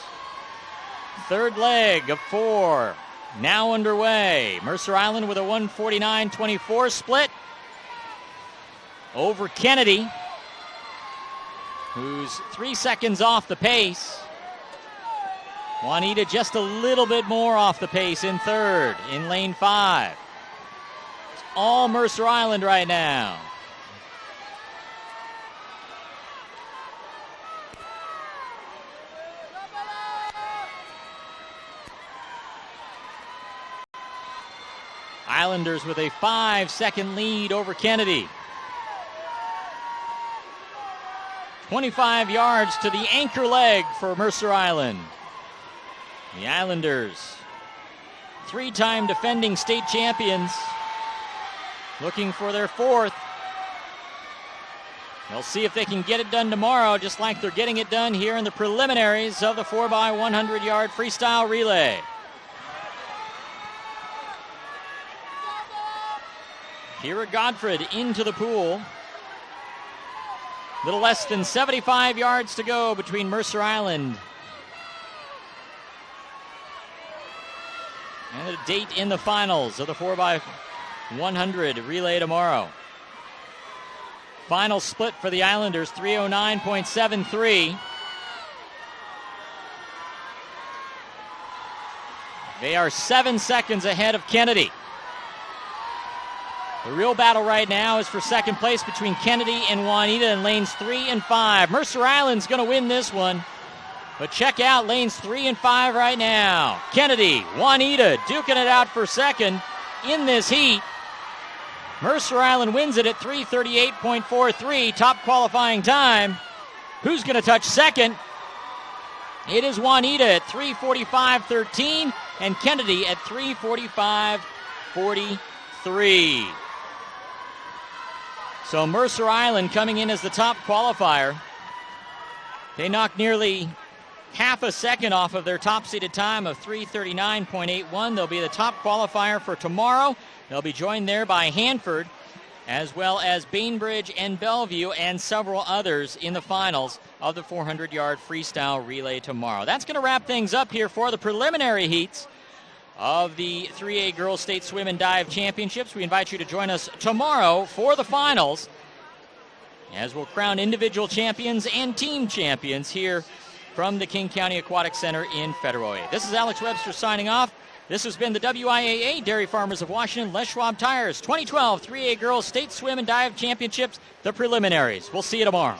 Third leg of 4 now underway. Mercer Island with a 1:49.24 split over Kennedy, who's 3 seconds off the pace. Juanita just a little bit more off the pace in third in lane 5. It's all Mercer Island right now. Islanders with a 5-second lead over Kennedy. 25 yards to the anchor leg for Mercer Island. The Islanders, 3-time defending state champions, looking for their 4th. They'll see if they can get it done tomorrow, just like they're getting it done here in the preliminaries of the 4x100-yard freestyle relay. Kira Godfred into the pool. Little less than 75 yards to go between Mercer Island and a date in the finals of the 4x100 relay tomorrow. Final split for the Islanders, 309.73. They are 7 seconds ahead of Kennedy. The real battle right now is for second place between Kennedy and Juanita in lanes 3 and 5. Mercer Island's going to win this one. But check out lanes 3 and 5 right now. Kennedy, Juanita duking it out for second in this heat. Mercer Island wins it at 3:38.43, top qualifying time. Who's going to touch second? It is Juanita at 3:45.13 and Kennedy at 3:45.43. So Mercer Island coming in as the top qualifier. They knocked nearly half a second off of their top-seeded time of 3:39.81. They'll be the top qualifier for tomorrow. They'll be joined there by Hanford, as well as Bainbridge and Bellevue, and several others in the finals of the 400-yard freestyle relay tomorrow. That's going to wrap things up here for the preliminary heats of the 3A Girls State Swim and Dive Championships. We invite you to join us tomorrow for the finals, as we'll crown individual champions and team champions here from the King County Aquatic Center in Federal Way. This is Alex Webster signing off. This has been the WIAA Dairy Farmers of Washington, Les Schwab Tires 2012 3A Girls State Swim and Dive Championships, the preliminaries. We'll see you tomorrow.